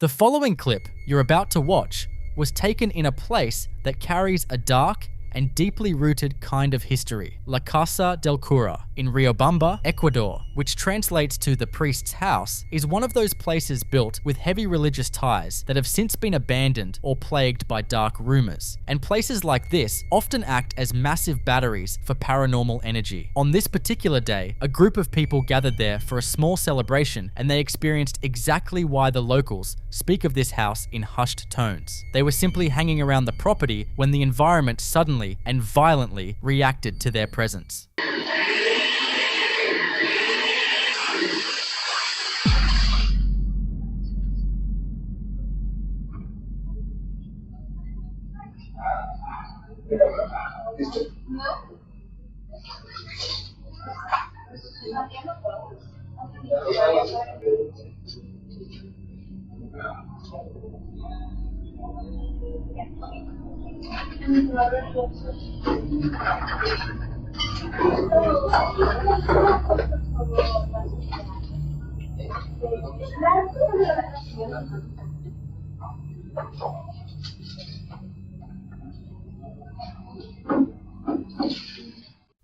The following clip you're about to watch was taken in a place that carries a dark and deeply rooted kind of history, La Casa del Cura in Riobamba, Ecuador, which translates to the priest's house, is one of those places built with heavy religious ties that have since been abandoned or plagued by dark rumors. And places like this often act as massive batteries for paranormal energy. On this particular day, a group of people gathered there for a small celebration, and they experienced exactly why the locals speak of this house in hushed tones. They were simply hanging around the property when the environment suddenly and violently reacted to their presence.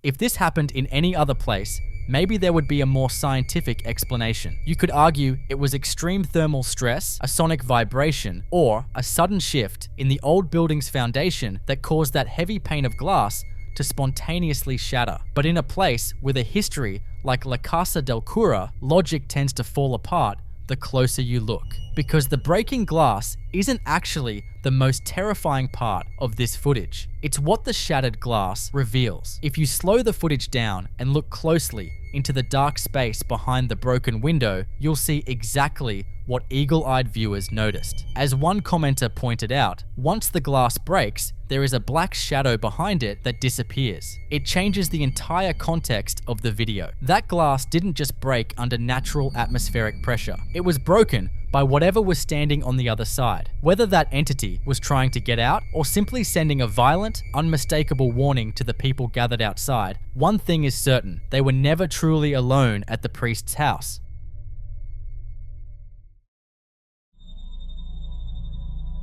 If this happened in any other place, maybe there would be a more scientific explanation. You could argue it was extreme thermal stress, a sonic vibration, or a sudden shift in the old building's foundation that caused that heavy pane of glass to spontaneously shatter. But in a place with a history like La Casa del Cura, logic tends to fall apart the closer you look. Because the breaking glass isn't actually the most terrifying part of this footage. It's what the shattered glass reveals. If you slow the footage down and look closely into the dark space behind the broken window, you'll see exactly what eagle-eyed viewers noticed. As one commenter pointed out, once the glass breaks, there is a black shadow behind it that disappears. It changes the entire context of the video. That glass didn't just break under natural atmospheric pressure. It was broken by whatever was standing on the other side. Whether that entity was trying to get out or simply sending a violent, unmistakable warning to the people gathered outside, one thing is certain: they were never truly alone at the priest's house.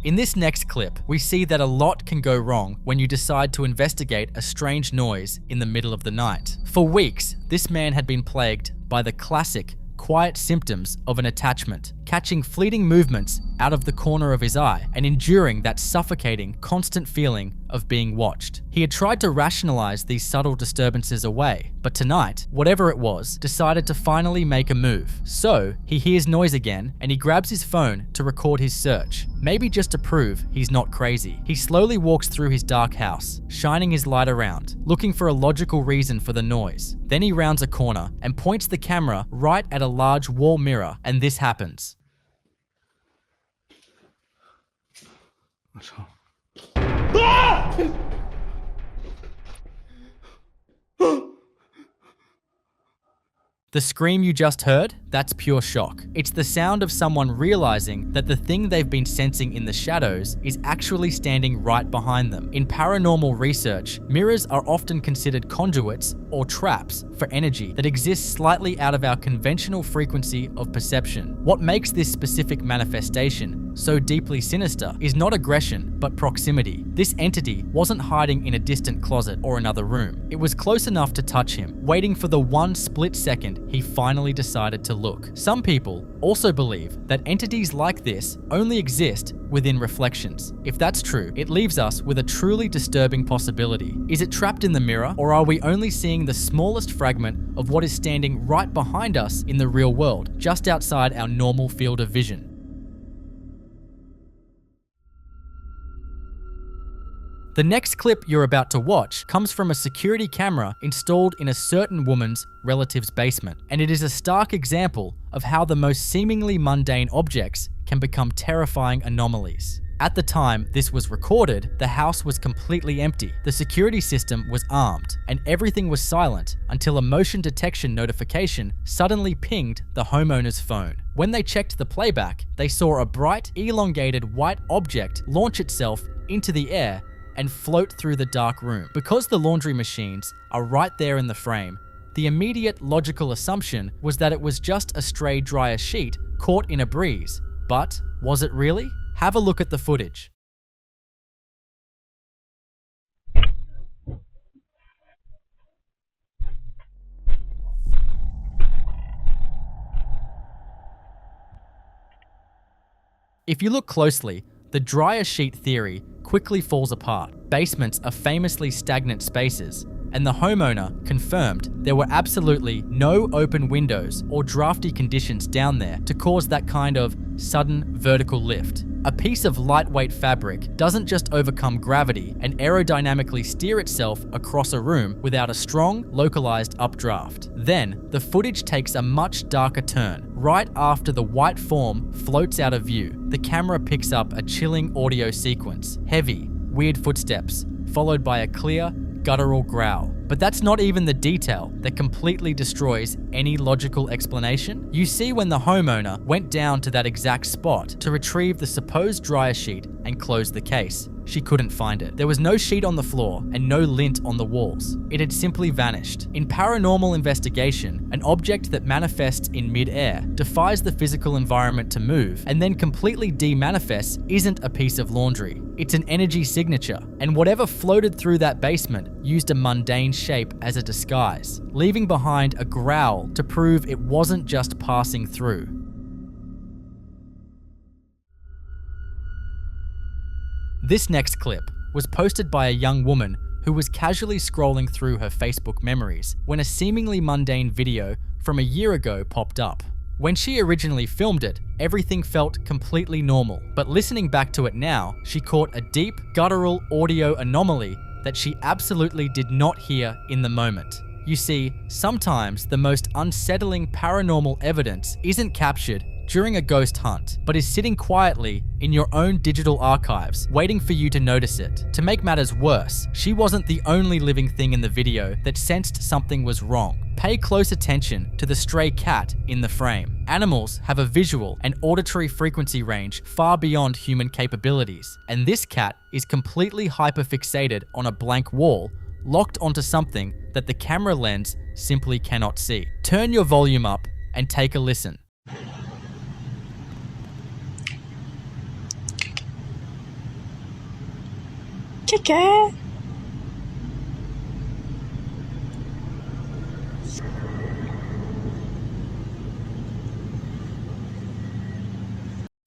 In this next clip, we see that a lot can go wrong when you decide to investigate a strange noise in the middle of the night. For weeks, this man had been plagued by the classic, quiet symptoms of an attachment, catching fleeting movements out of the corner of his eye and enduring that suffocating, constant feeling of being watched. He had tried to rationalize these subtle disturbances away, but tonight, whatever it was, decided to finally make a move. So, he hears noise again and he grabs his phone to record his search, maybe just to prove he's not crazy. He slowly walks through his dark house, shining his light around, looking for a logical reason for the noise. Then he rounds a corner and points the camera right at a large wall mirror, and this happens. The scream you just heard, that's pure shock. It's the sound of someone realizing that the thing they've been sensing in the shadows is actually standing right behind them. In paranormal research, mirrors are often considered conduits or traps for energy that exists slightly out of our conventional frequency of perception. What makes this specific manifestation so deeply sinister is not aggression, but proximity. This entity wasn't hiding in a distant closet or another room. It was close enough to touch him, waiting for the one split second he finally decided to look. Some people also believe that entities like this only exist within reflections. If that's true, it leaves us with a truly disturbing possibility. Is it trapped in the mirror, or are we only seeing the smallest fragment of what is standing right behind us in the real world, just outside our normal field of vision? The next clip you're about to watch comes from a security camera installed in a certain woman's relative's basement, and it is a stark example of how the most seemingly mundane objects can become terrifying anomalies. At the time this was recorded, the house was completely empty. The security system was armed, and everything was silent until a motion detection notification suddenly pinged the homeowner's phone. When they checked the playback, they saw a bright, elongated white object launch itself into the air and float through the dark room. Because the laundry machines are right there in the frame, the immediate logical assumption was that it was just a stray dryer sheet caught in a breeze. But Was it really? Have a look at the footage. If you look closely, the dryer sheet theory quickly falls apart. Basements are famously stagnant spaces, and the homeowner confirmed there were absolutely no open windows or drafty conditions down there to cause that kind of sudden vertical lift. A piece of lightweight fabric doesn't just overcome gravity and aerodynamically steer itself across a room without a strong, localized updraft. Then, the footage takes a much darker turn. Right after the white form floats out of view, the camera picks up a chilling audio sequence. Heavy, weird footsteps, followed by a clear, guttural growl. But that's not even the detail that completely destroys any logical explanation. You see, when the homeowner went down to that exact spot to retrieve the supposed dryer sheet and close the case, she couldn't find it. There was no sheet on the floor and no lint on the walls. It had simply vanished. In paranormal investigation, an object that manifests in mid-air, defies the physical environment to move, and then completely de-manifests isn't a piece of laundry. It's an energy signature, and whatever floated through that basement used a mundane shape as a disguise, leaving behind a growl to prove it wasn't just passing through. This next clip was posted by a young woman who was casually scrolling through her Facebook memories when a seemingly mundane video from a year ago popped up. When she originally filmed it, everything felt completely normal, but listening back to it now, she caught a deep, guttural audio anomaly that she absolutely did not hear in the moment. You see, sometimes the most unsettling paranormal evidence isn't captured during a ghost hunt, but is sitting quietly in your own digital archives, waiting for you to notice it. To make matters worse, she wasn't the only living thing in the video that sensed something was wrong. Pay close attention to the stray cat in the frame. Animals have a visual and auditory frequency range far beyond human capabilities, and this cat is completely hyperfixated on a blank wall, locked onto something that the camera lens simply cannot see. Turn your volume up and take a listen. Chicken.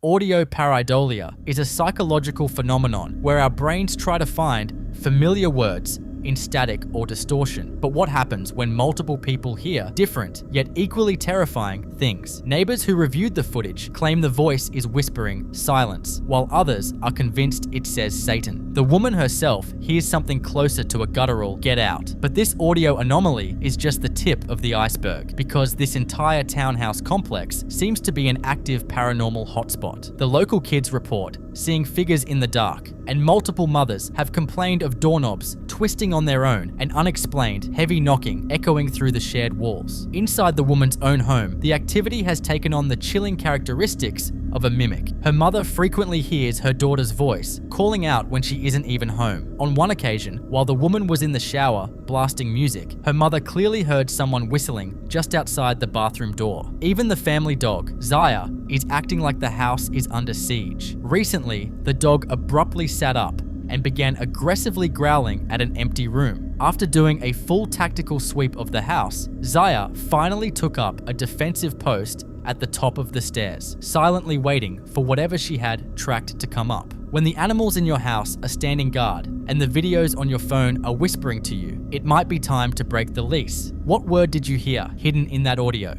Audio pareidolia is a psychological phenomenon where our brains try to find familiar words in static or distortion. But what happens when multiple people hear different yet equally terrifying things? Neighbors who reviewed the footage claim the voice is whispering silence, while others are convinced it says Satan. The woman herself hears something closer to a guttural "get out." But this audio anomaly is just the tip of the iceberg, because this entire townhouse complex seems to be an active paranormal hotspot. The local kids report seeing figures in the dark, and multiple mothers have complained of doorknobs twisting on their own and unexplained heavy knocking echoing through the shared walls. Inside the woman's own home, the activity has taken on the chilling characteristics of a mimic. Her mother frequently hears her daughter's voice calling out when she isn't even home. On one occasion, while the woman was in the shower blasting music, her mother clearly heard someone whistling just outside the bathroom door. Even the family dog, Zaya, is acting like the house is under siege. Recently, the dog abruptly sat up and began aggressively growling at an empty room. After doing a full tactical sweep of the house, Zaya finally took up a defensive post at the top of the stairs, silently waiting for whatever she had tracked to come up. When the animals in your house are standing guard and the videos on your phone are whispering to you, it might be time to break the lease. What word did you hear hidden in that audio?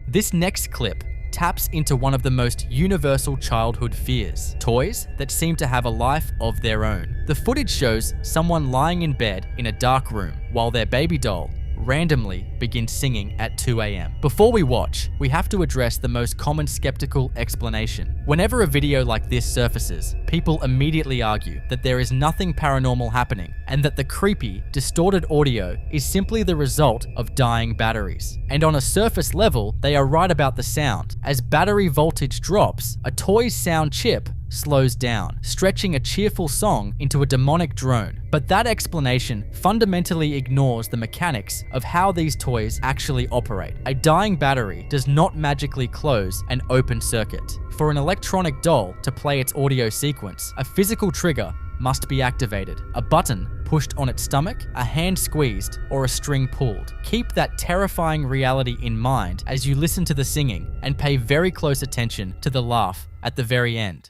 This next clip taps into one of the most universal childhood fears: toys that seem to have a life of their own. The footage shows someone lying in bed in a dark room while their baby doll randomly begins singing at 2 a.m. Before we watch, we have to address the most common skeptical explanation. Whenever a video like this surfaces, people immediately argue that there is nothing paranormal happening and that the creepy, distorted audio is simply the result of dying batteries. And on a surface level, they are right about the sound. As battery voltage drops, a toy's sound chip slows down, stretching a cheerful song into a demonic drone. But that explanation fundamentally ignores the mechanics of how these toys actually operate. A dying battery does not magically close an open circuit. For an electronic doll to play its audio sequence, a physical trigger must be activated. A button pushed on its stomach, a hand squeezed, or a string pulled. Keep that terrifying reality in mind as you listen to the singing and pay very close attention to the laugh at the very end.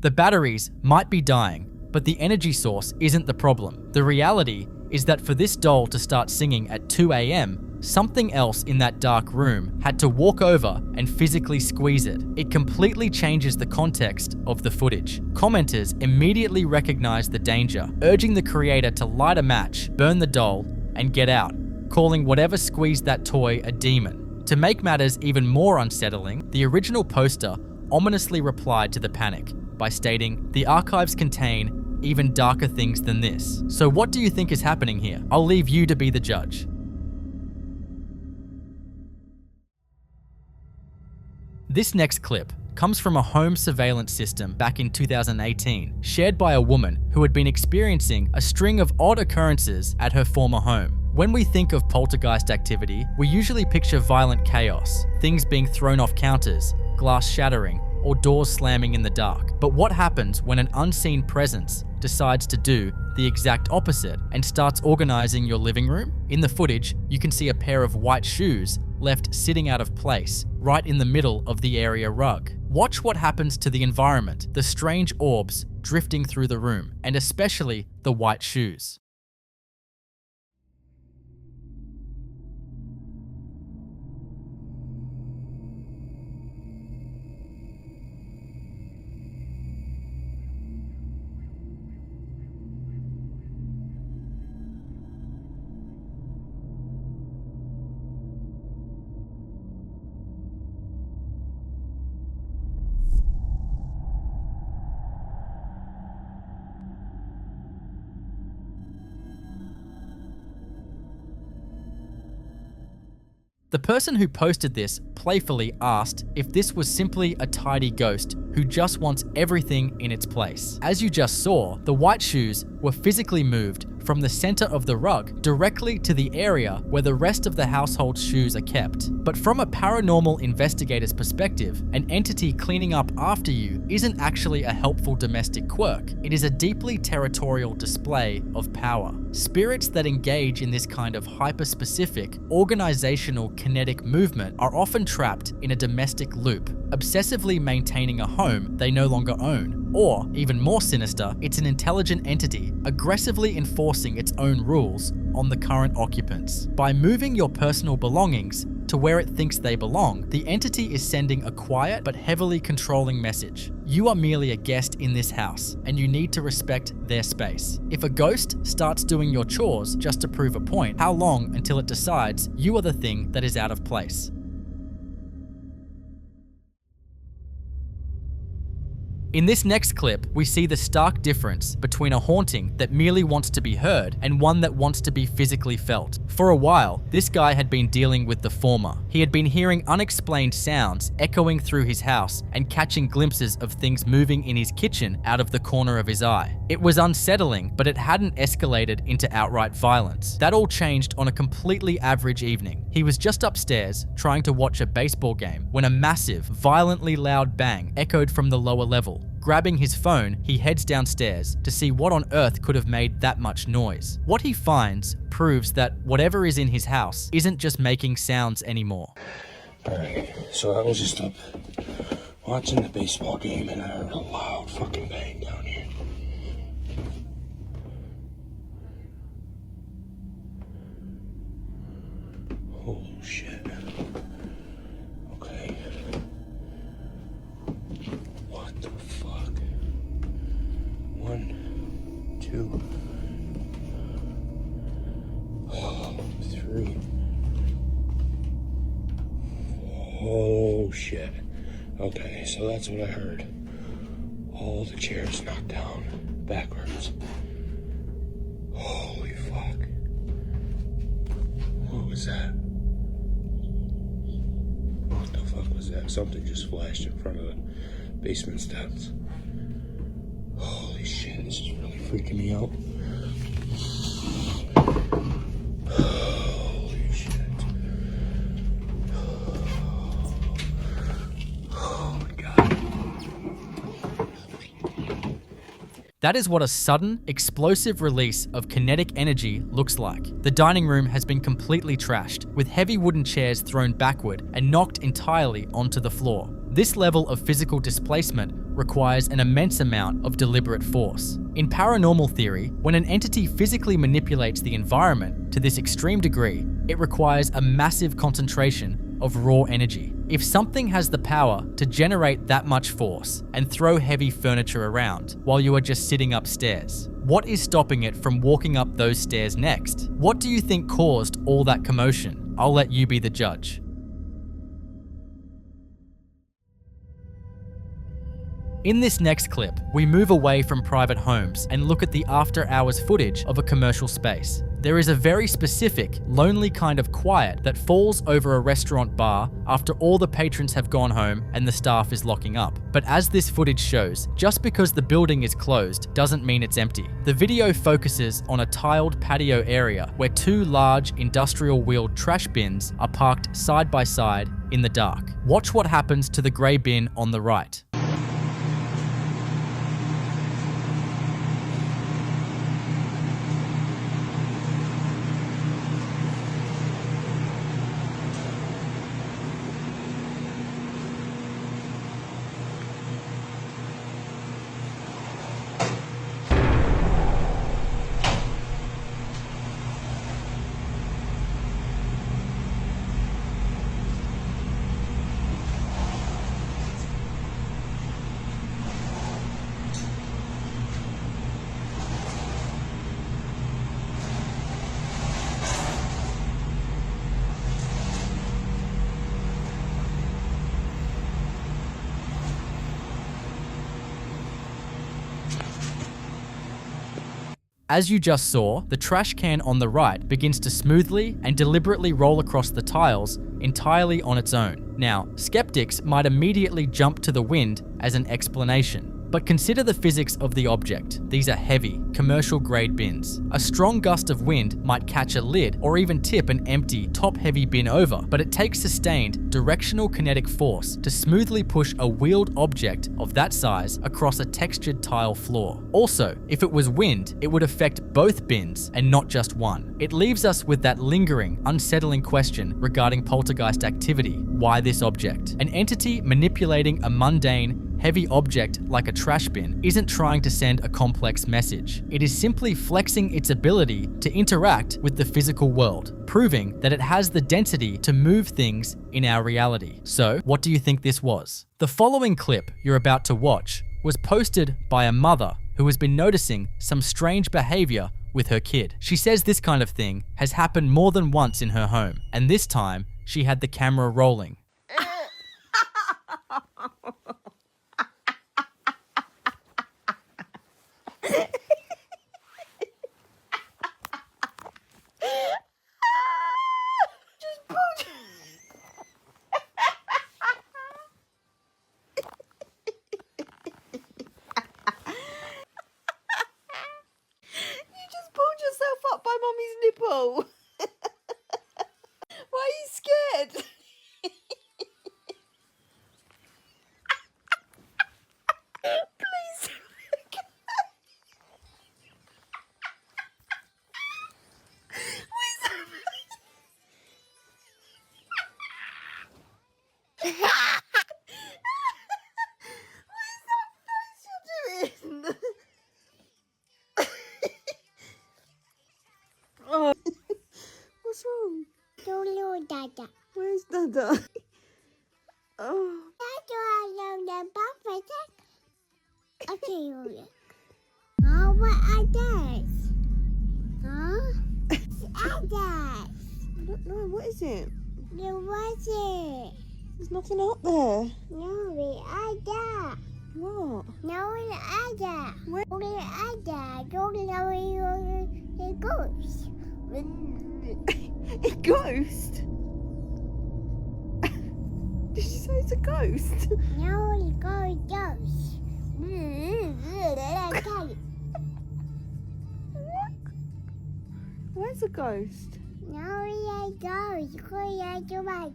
The batteries might be dying, but the energy source isn't the problem. The reality is that for this doll to start singing at 2 a.m., something else in that dark room had to walk over and physically squeeze it. It completely changes the context of the footage. Commenters immediately recognize the danger, urging the creator to light a match, burn the doll, and get out, calling whatever squeezed that toy a demon. To make matters even more unsettling, the original poster ominously replied to the panic by stating, "The archives contain even darker things than this." So what do you think is happening here? I'll leave you to be the judge. This next clip comes from a home surveillance system back in 2018, shared by a woman who had been experiencing a string of odd occurrences at her former home. When we think of poltergeist activity, we usually picture violent chaos, things being thrown off counters, glass shattering, or doors slamming in the dark. But what happens when an unseen presence decides to do the exact opposite and starts organizing your living room? In the footage, you can see a pair of white shoes left sitting out of place, right in the middle of the area rug. Watch what happens to the environment, the strange orbs drifting through the room, and especially the white shoes. The person who posted this playfully asked if this was simply a tidy ghost who just wants everything in its place. As you just saw, the white shoes were physically moved from the center of the rug directly to the area where the rest of the household's shoes are kept. But from a paranormal investigator's perspective, an entity cleaning up after you isn't actually a helpful domestic quirk. It is a deeply territorial display of power. Spirits that engage in this kind of hyper-specific, organizational kinetic movement are often trapped in a domestic loop, obsessively maintaining a home they no longer own. Or, even more sinister, it's an intelligent entity aggressively enforcing its own rules on the current occupants. By moving your personal belongings to where it thinks they belong, the entity is sending a quiet but heavily controlling message. You are merely a guest in this house, and you need to respect their space. If a ghost starts doing your chores just to prove a point, how long until it decides you are the thing that is out of place? In this next clip, we see the stark difference between a haunting that merely wants to be heard and one that wants to be physically felt. For a while, this guy had been dealing with the former. He had been hearing unexplained sounds echoing through his house and catching glimpses of things moving in his kitchen out of the corner of his eye. It was unsettling, but it hadn't escalated into outright violence. That all changed on a completely average evening. He was just upstairs trying to watch a baseball game when a massive, violently loud bang echoed from the lower level. Grabbing his phone, he heads downstairs to see what on earth could have made that much noise. What he finds proves that whatever is in his house isn't just making sounds anymore. Alright, so I was just up watching the baseball game and I heard a loud fucking bang down here. Oh shit. Okay. What the fuck? 1, 2, 3. Oh shit. Okay, so that's what I heard. All the chairs knocked down backwards. Holy was that? What the fuck was that? Something just flashed in front of the basement steps. Holy shit, this is really freaking me out. Holy shit. Oh my god. That is what a sudden, explosive release of kinetic energy looks like. The dining room has been completely trashed, with heavy wooden chairs thrown backward and knocked entirely onto the floor. This level of physical displacement requires an immense amount of deliberate force. In paranormal theory, when an entity physically manipulates the environment to this extreme degree, it requires a massive concentration of raw energy. If something has the power to generate that much force and throw heavy furniture around while you are just sitting upstairs, what is stopping it from walking up those stairs next? What do you think caused all that commotion? I'll let you be the judge. In this next clip, we move away from private homes and look at the after-hours footage of a commercial space. There is a very specific, lonely kind of quiet that falls over a restaurant bar after all the patrons have gone home and the staff is locking up. But as this footage shows, just because the building is closed doesn't mean it's empty. The video focuses on a tiled patio area where two large industrial-wheeled trash bins are parked side by side in the dark. Watch what happens to the grey bin on the right. As you just saw, the trash can on the right begins to smoothly and deliberately roll across the tiles entirely on its own. Now, skeptics might immediately jump to the wind as an explanation. But consider the physics of the object. These are heavy, commercial-grade bins. A strong gust of wind might catch a lid or even tip an empty, top-heavy bin over, but it takes sustained, directional kinetic force to smoothly push a wheeled object of that size across a textured tile floor. Also, if it was wind, it would affect both bins and not just one. It leaves us with that lingering, unsettling question regarding poltergeist activity. Why this object? An entity manipulating a mundane, heavy object like a trash bin isn't trying to send a complex message. It is simply flexing its ability to interact with the physical world, proving that it has the density to move things in our reality. So, what do you think this was? The following clip you're about to watch was posted by a mother who has been noticing some strange behavior with her kid. She says this kind of thing has happened more than once in her home, and this time she had the camera rolling. Nipple. Why are you scared? Please. What is that face you're doing? Oh. What's wrong? Hello, Dada. Where's Dada? Oh. Dada, the buffet. Okay, look. Oh, what are those? Huh? Others. I don't know. What is it? There was it. There's nothing out there. No, we are there. What? No, we are there. Where? We are there. Don't know where it goes. A ghost? Did you say it's a ghost? No, we go ghost. Where's a ghost? No, we ghost. Go to my.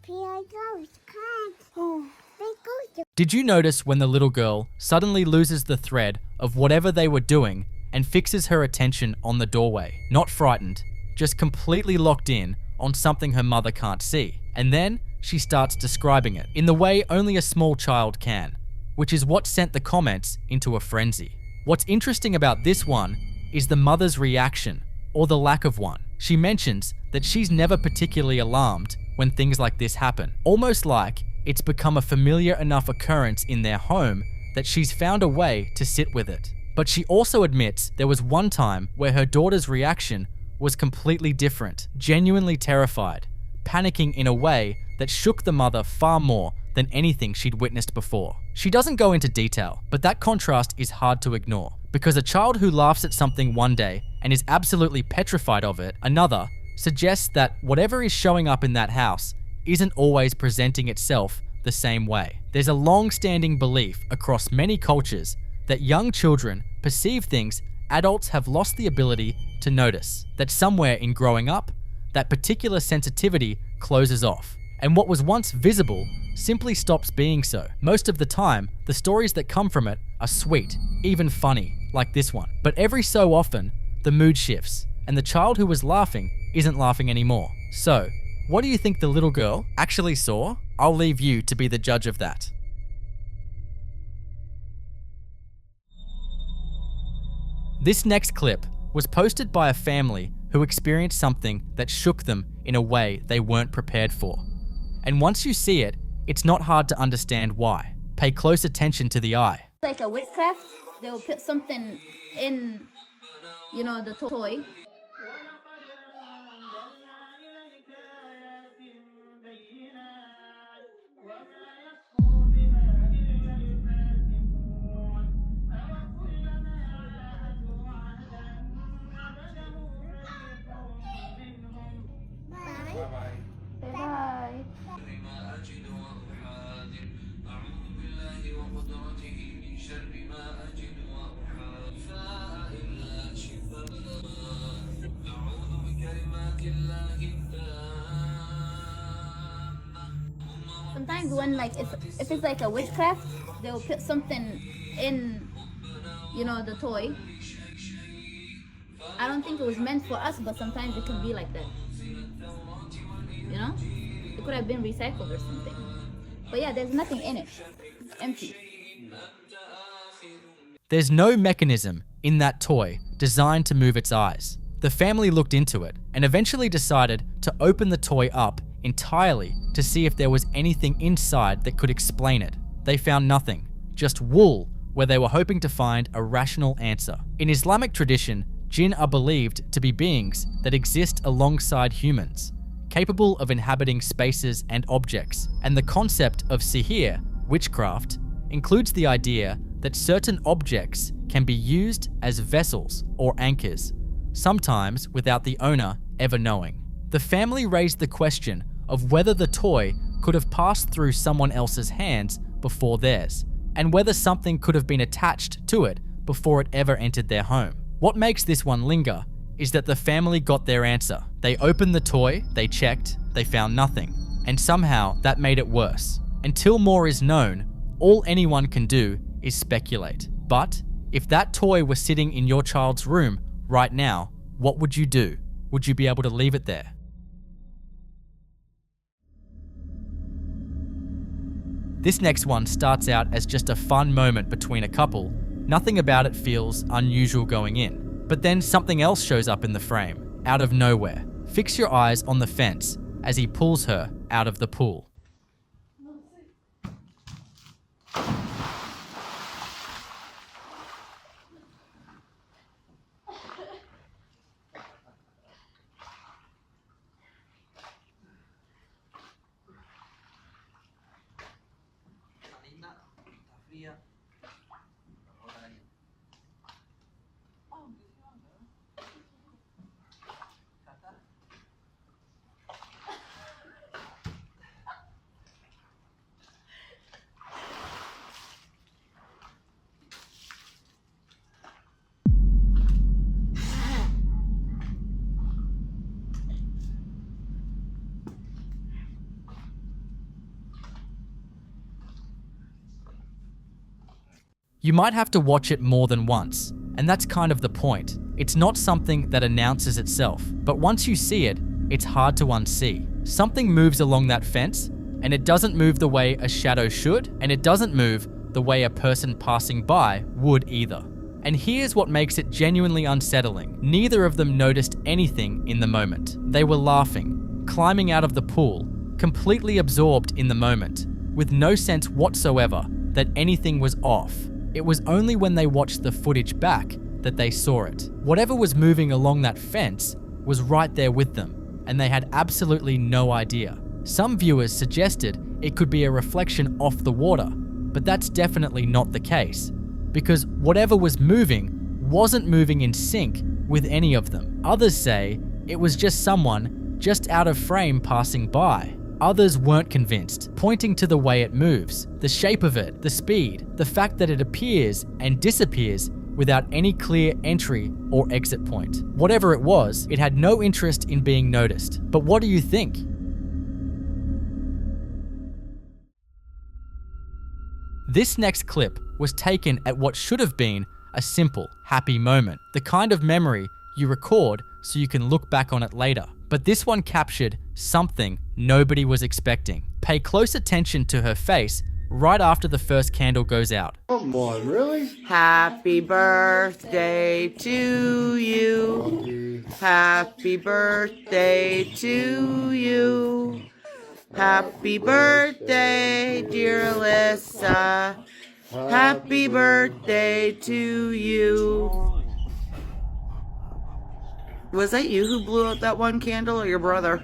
Pia ghost. Come. Oh, Big ghost. Did you notice when the little girl suddenly loses the thread of whatever they were doing and fixes her attention on the doorway? Not frightened, just completely locked in on something her mother can't see. And then she starts describing it in the way only a small child can, which is what sent the comments into a frenzy. What's interesting about this one is the mother's reaction, or the lack of one. She mentions that she's never particularly alarmed when things like this happen, almost like it's become a familiar enough occurrence in their home that she's found a way to sit with it. But she also admits there was one time where her daughter's reaction was completely different, genuinely terrified, panicking in a way that shook the mother far more than anything she'd witnessed before. She doesn't go into detail, but that contrast is hard to ignore, because a child who laughs at something one day and is absolutely petrified of it another suggests that whatever is showing up in that house isn't always presenting itself the same way. There's a long-standing belief across many cultures that young children perceive things adults have lost the ability to notice, that somewhere in growing up, that particular sensitivity closes off, and what was once visible simply stops being so. Most of the time, the stories that come from it are sweet, even funny, like this one. But every so often, the mood shifts, and the child who was laughing isn't laughing anymore. So, what do you think the little girl actually saw? I'll leave you to be the judge of that. This next clip was posted by a family who experienced something that shook them in a way they weren't prepared for. And once you see it, it's not hard to understand why. Pay close attention to the eye. Like a witchcraft, they'll put something in, the toy. Bye. Sometimes when if it's like a witchcraft, they'll put something in, the toy. I don't think it was meant for us, but sometimes it can be like that. It could have been recycled or something. But yeah, there's nothing in it. It's empty. There's no mechanism in that toy designed to move its eyes. The family looked into it and eventually decided to open the toy up entirely to see if there was anything inside that could explain it. They found nothing, just wool, where they were hoping to find a rational answer. In Islamic tradition, jinn are believed to be beings that exist alongside humans, capable of inhabiting spaces and objects, and the concept of sihir, witchcraft, includes the idea that certain objects can be used as vessels or anchors, sometimes without the owner ever knowing. The family raised the question of whether the toy could have passed through someone else's hands before theirs, and whether something could have been attached to it before it ever entered their home. What makes this one linger is that the family got their answer. They opened the toy, they checked, they found nothing, and somehow that made it worse. Until more is known, all anyone can do is speculate. But if that toy was sitting in your child's room right now, what would you do? Would you be able to leave it there? This next one starts out as just a fun moment between a couple. Nothing about it feels unusual going in. But then something else shows up in the frame, out of nowhere. Fix your eyes on the fence as he pulls her out of the pool. You might have to watch it more than once, and that's kind of the point. It's not something that announces itself, but once you see it, it's hard to unsee. Something moves along that fence, and it doesn't move the way a shadow should, and it doesn't move the way a person passing by would either. And here's what makes it genuinely unsettling. Neither of them noticed anything in the moment. They were laughing, climbing out of the pool, completely absorbed in the moment, with no sense whatsoever that anything was off. It was only when they watched the footage back that they saw it. Whatever was moving along that fence was right there with them, and they had absolutely no idea. Some viewers suggested it could be a reflection off the water, but that's definitely not the case, because whatever was moving wasn't moving in sync with any of them. Others say it was just someone just out of frame passing by. Others weren't convinced, pointing to the way it moves, the shape of it, the speed, the fact that it appears and disappears without any clear entry or exit point. Whatever it was, it had no interest in being noticed. But what do you think? This next clip was taken at what should have been a simple, happy moment, the kind of memory you record so you can look back on it later. But this one captured something nobody was expecting. Pay close attention to her face right after the first candle goes out. Come on, really? Happy birthday to you. Happy birthday to you. Happy birthday, dear Alyssa. Happy birthday to you. Was that you who blew out that one candle or your brother?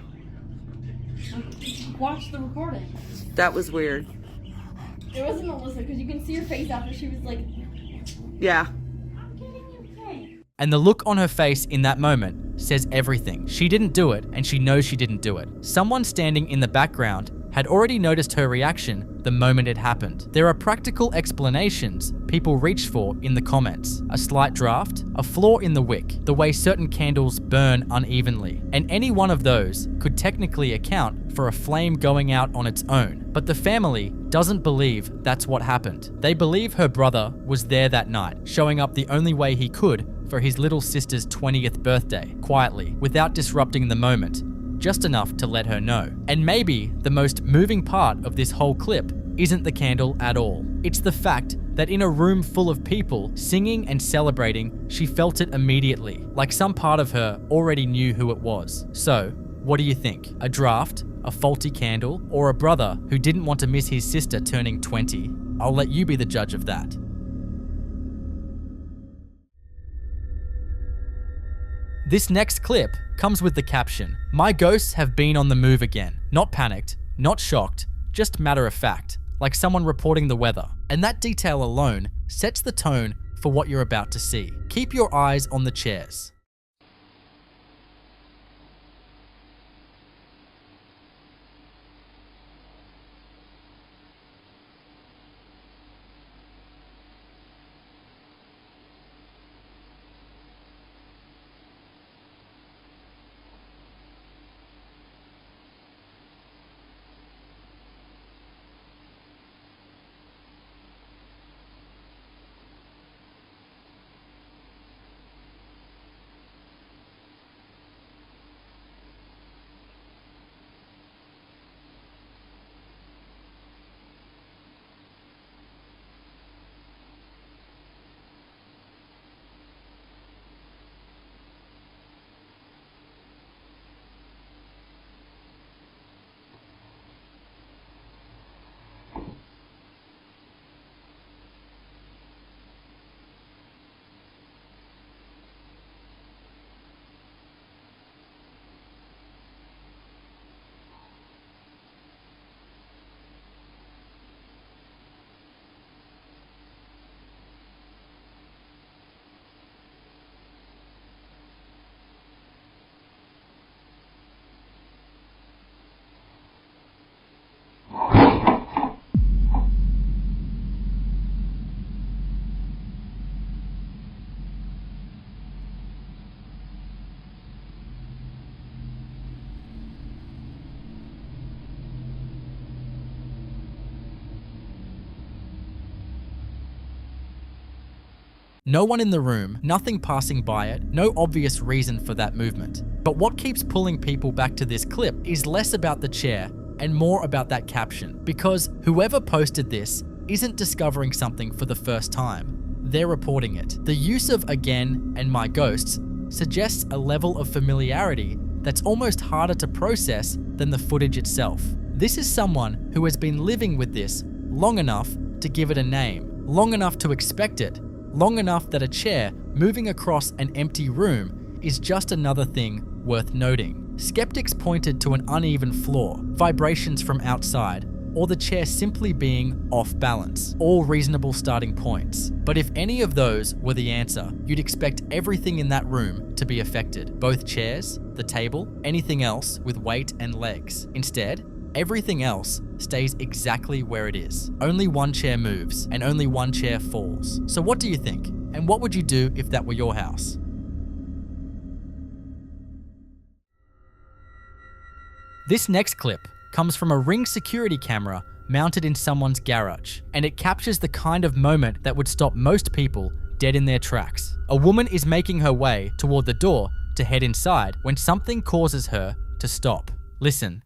Watch the recording. That was weird. It wasn't Alyssa because you can see her face after she was like, Yeah. I'm getting you cake. And the look on her face in that moment says everything. She didn't do it, and she knows she didn't do it. Someone standing in the background had already noticed her reaction the moment it happened. There are practical explanations people reach for in the comments. A slight draft, a flaw in the wick, the way certain candles burn unevenly. And any one of those could technically account for a flame going out on its own. But the family doesn't believe that's what happened. They believe her brother was there that night, showing up the only way he could for his little sister's 20th birthday, quietly, without disrupting the moment, just enough to let her know. And maybe the most moving part of this whole clip isn't the candle at all. It's the fact that in a room full of people singing and celebrating, she felt it immediately, like some part of her already knew who it was. So, what do you think? A draft, a faulty candle, or a brother who didn't want to miss his sister turning 20? I'll let you be the judge of that. This next clip comes with the caption, "My ghosts have been on the move again." Not panicked, not shocked, just matter of fact, like someone reporting the weather. And that detail alone sets the tone for what you're about to see. Keep your eyes on the chairs. No one in the room, nothing passing by it, no obvious reason for that movement. But what keeps pulling people back to this clip is less about the chair and more about that caption, because whoever posted this isn't discovering something for the first time. They're reporting it. The use of "again" and "my ghosts" suggests a level of familiarity that's almost harder to process than the footage itself. This is someone who has been living with this long enough to give it a name, long enough to expect it, long enough that a chair moving across an empty room is just another thing worth noting. Skeptics pointed to an uneven floor, vibrations from outside, or the chair simply being off balance, all reasonable starting points. But if any of those were the answer, you'd expect everything in that room to be affected. Both chairs, the table, anything else with weight and legs. Instead, everything else stays exactly where it is. Only one chair moves, and only one chair falls. So what do you think? And what would you do if that were your house? This next clip comes from a Ring security camera mounted in someone's garage, and it captures the kind of moment that would stop most people dead in their tracks. A woman is making her way toward the door to head inside when something causes her to stop. Listen.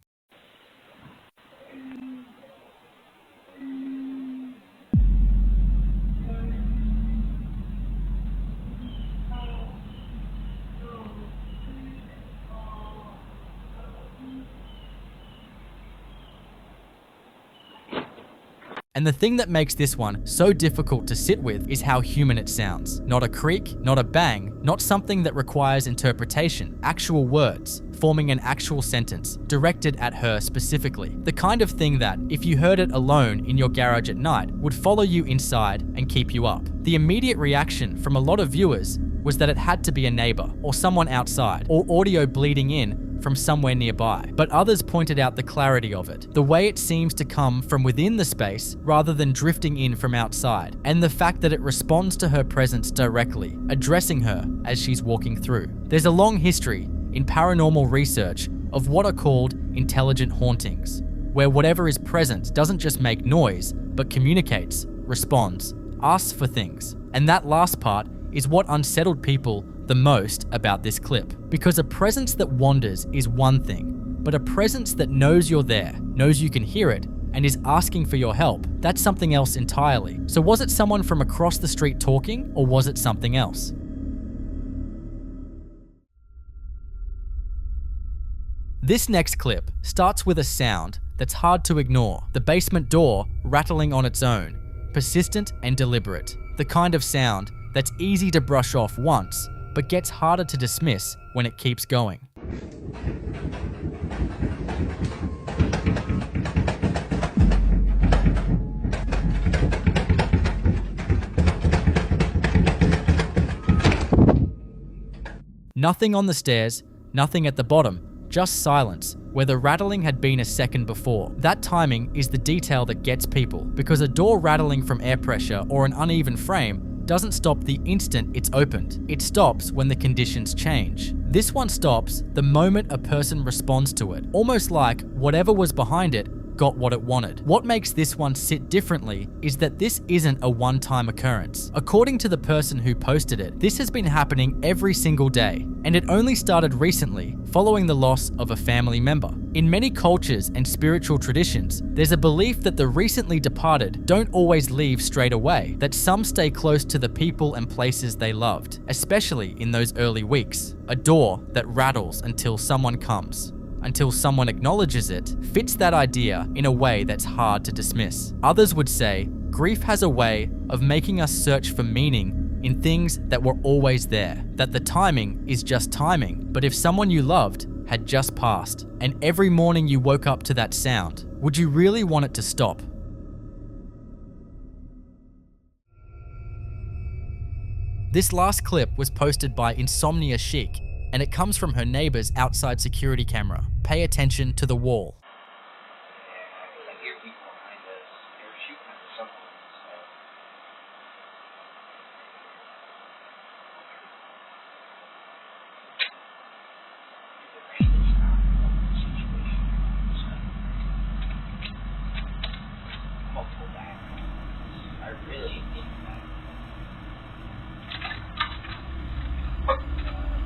And the thing that makes this one so difficult to sit with is how human it sounds. Not a creak, not a bang, not something that requires interpretation, actual words, forming an actual sentence, directed at her specifically. The kind of thing that, if you heard it alone in your garage at night, would follow you inside and keep you up. The immediate reaction from a lot of viewers was that it had to be a neighbor, or someone outside, or audio bleeding in from somewhere nearby. But others pointed out the clarity of it, the way it seems to come from within the space rather than drifting in from outside, and the fact that it responds to her presence directly, addressing her as she's walking through. There's a long history in paranormal research of what are called intelligent hauntings, where whatever is present doesn't just make noise, but communicates, responds, asks for things. And that last part is what unsettled people the most about this clip. Because a presence that wanders is one thing, but a presence that knows you're there, knows you can hear it, and is asking for your help, that's something else entirely. So was it someone from across the street talking, or was it something else? This next clip starts with a sound that's hard to ignore. The basement door rattling on its own, persistent and deliberate. The kind of sound that's easy to brush off once, but gets harder to dismiss when it keeps going. Nothing on the stairs, nothing at the bottom, just silence, where the rattling had been a second before. That timing is the detail that gets people, because a door rattling from air pressure or an uneven frame doesn't stop the instant it's opened. It stops when the conditions change. This one stops the moment a person responds to it, almost like whatever was behind it got what it wanted. What makes this one sit differently is that this isn't a one-time occurrence. According to the person who posted it, this has been happening every single day, and it only started recently, following the loss of a family member. In many cultures and spiritual traditions, there's a belief that the recently departed don't always leave straight away, that some stay close to the people and places they loved, especially in those early weeks. A door that rattles until someone comes, until someone acknowledges it, fits that idea in a way that's hard to dismiss. Others would say, grief has a way of making us search for meaning in things that were always there, that the timing is just timing. But if someone you loved had just passed, and every morning you woke up to that sound, would you really want it to stop? This last clip was posted by Insomnia Chic, and it comes from her neighbor's outside security camera. Pay attention to the wall.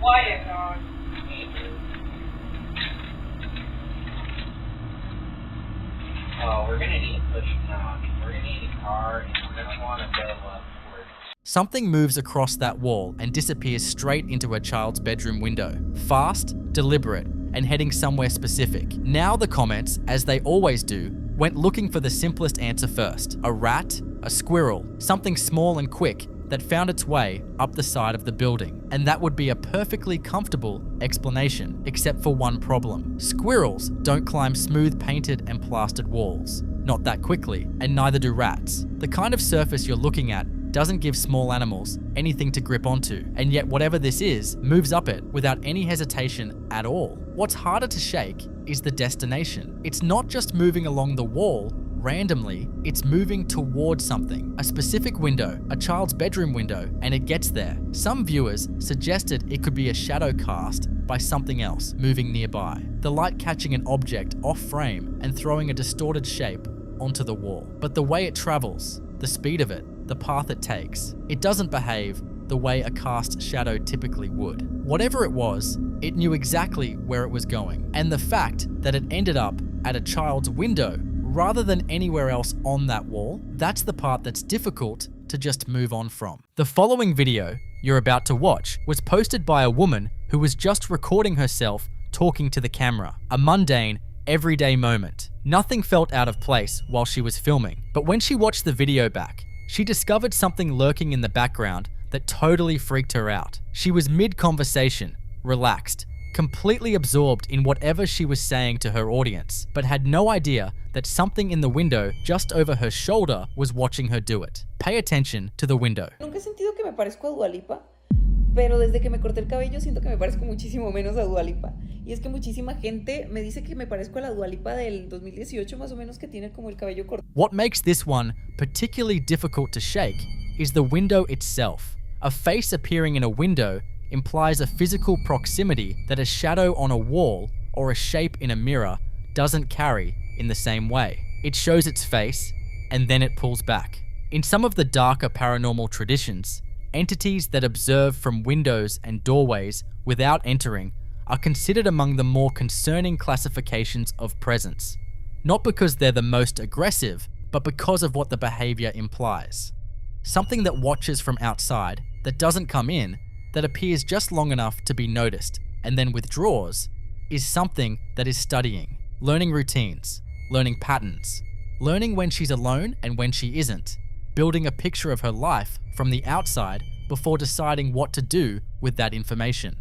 quiet, dog. Oh, we're gonna need to push now. We're gonna need a car, and we're gonna want to go upward. Something moves across that wall and disappears straight into a child's bedroom window. Fast, deliberate, and heading somewhere specific. Now the comments, as they always do, went looking for the simplest answer first. A rat, a squirrel, something small and quick that found its way up the side of the building. And that would be a perfectly comfortable explanation, except for one problem. Squirrels don't climb smooth painted and plastered walls. Not that quickly, and neither do rats. The kind of surface you're looking at doesn't give small animals anything to grip onto, and yet whatever this is moves up it without any hesitation at all. What's harder to shake is the destination. It's not just moving along the wall randomly, it's moving towards something, a specific window, a child's bedroom window, and it gets there. Some viewers suggested it could be a shadow cast by something else moving nearby, the light catching an object off frame and throwing a distorted shape onto the wall. But the way it travels, the speed of it, the path it takes, it doesn't behave the way a cast shadow typically would. Whatever it was, it knew exactly where it was going. And the fact that it ended up at a child's window rather than anywhere else on that wall, that's the part that's difficult to just move on from. The following video you're about to watch was posted by a woman who was just recording herself talking to the camera. A mundane, everyday moment. Nothing felt out of place while she was filming, but when she watched the video back, she discovered something lurking in the background that totally freaked her out. She was mid-conversation, relaxed, completely absorbed in whatever she was saying to her audience, but had no idea that something in the window just over her shoulder was watching her do it. Pay attention to the window. Nunca he sentido que me parezco a Dua Lipa, pero desde que me corté el cabello siento que me parezco muchísimo menos a Dua Lipa. Y es que muchísima gente me dice que me parezco a la Dua Lipa del 2018 más o menos, que tiene como el cabello corto. What makes this one particularly difficult to shake is the window itself. A face appearing in a window implies a physical proximity that a shadow on a wall or a shape in a mirror doesn't carry in the same way. It shows its face and then it pulls back. In some of the darker paranormal traditions, entities that observe from windows and doorways without entering are considered among the more concerning classifications of presence. Not because they're the most aggressive, but because of what the behavior implies. Something that watches from outside, that doesn't come in, that appears just long enough to be noticed and then withdraws, is something that is studying, learning routines, learning patterns, learning when she's alone and when she isn't, building a picture of her life from the outside before deciding what to do with that information.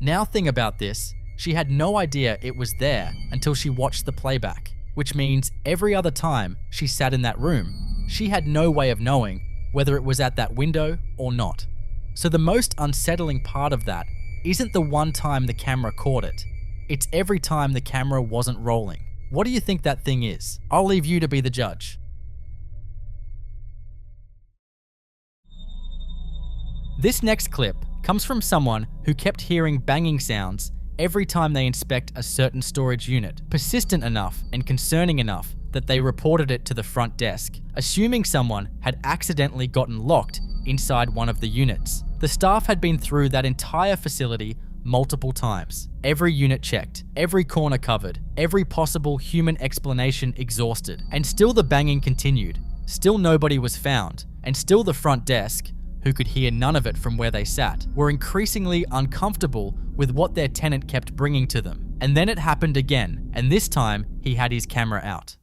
Now think about this, she had no idea it was there until she watched the playback, which means every other time she sat in that room, she had no way of knowing whether it was at that window or not. So the most unsettling part of that isn't the one time the camera caught it, it's every time the camera wasn't rolling. What do you think that thing is? I'll leave you to be the judge. This next clip comes from someone who kept hearing banging sounds every time they inspect a certain storage unit, persistent enough and concerning enough that they reported it to the front desk, assuming someone had accidentally gotten locked inside one of the units. The staff had been through that entire facility multiple times. Every unit checked, every corner covered, every possible human explanation exhausted, and still the banging continued. Still nobody was found, and still the front desk, who could hear none of it from where they sat, were increasingly uncomfortable with what their tenant kept bringing to them. And then it happened again, and this time he had his camera out.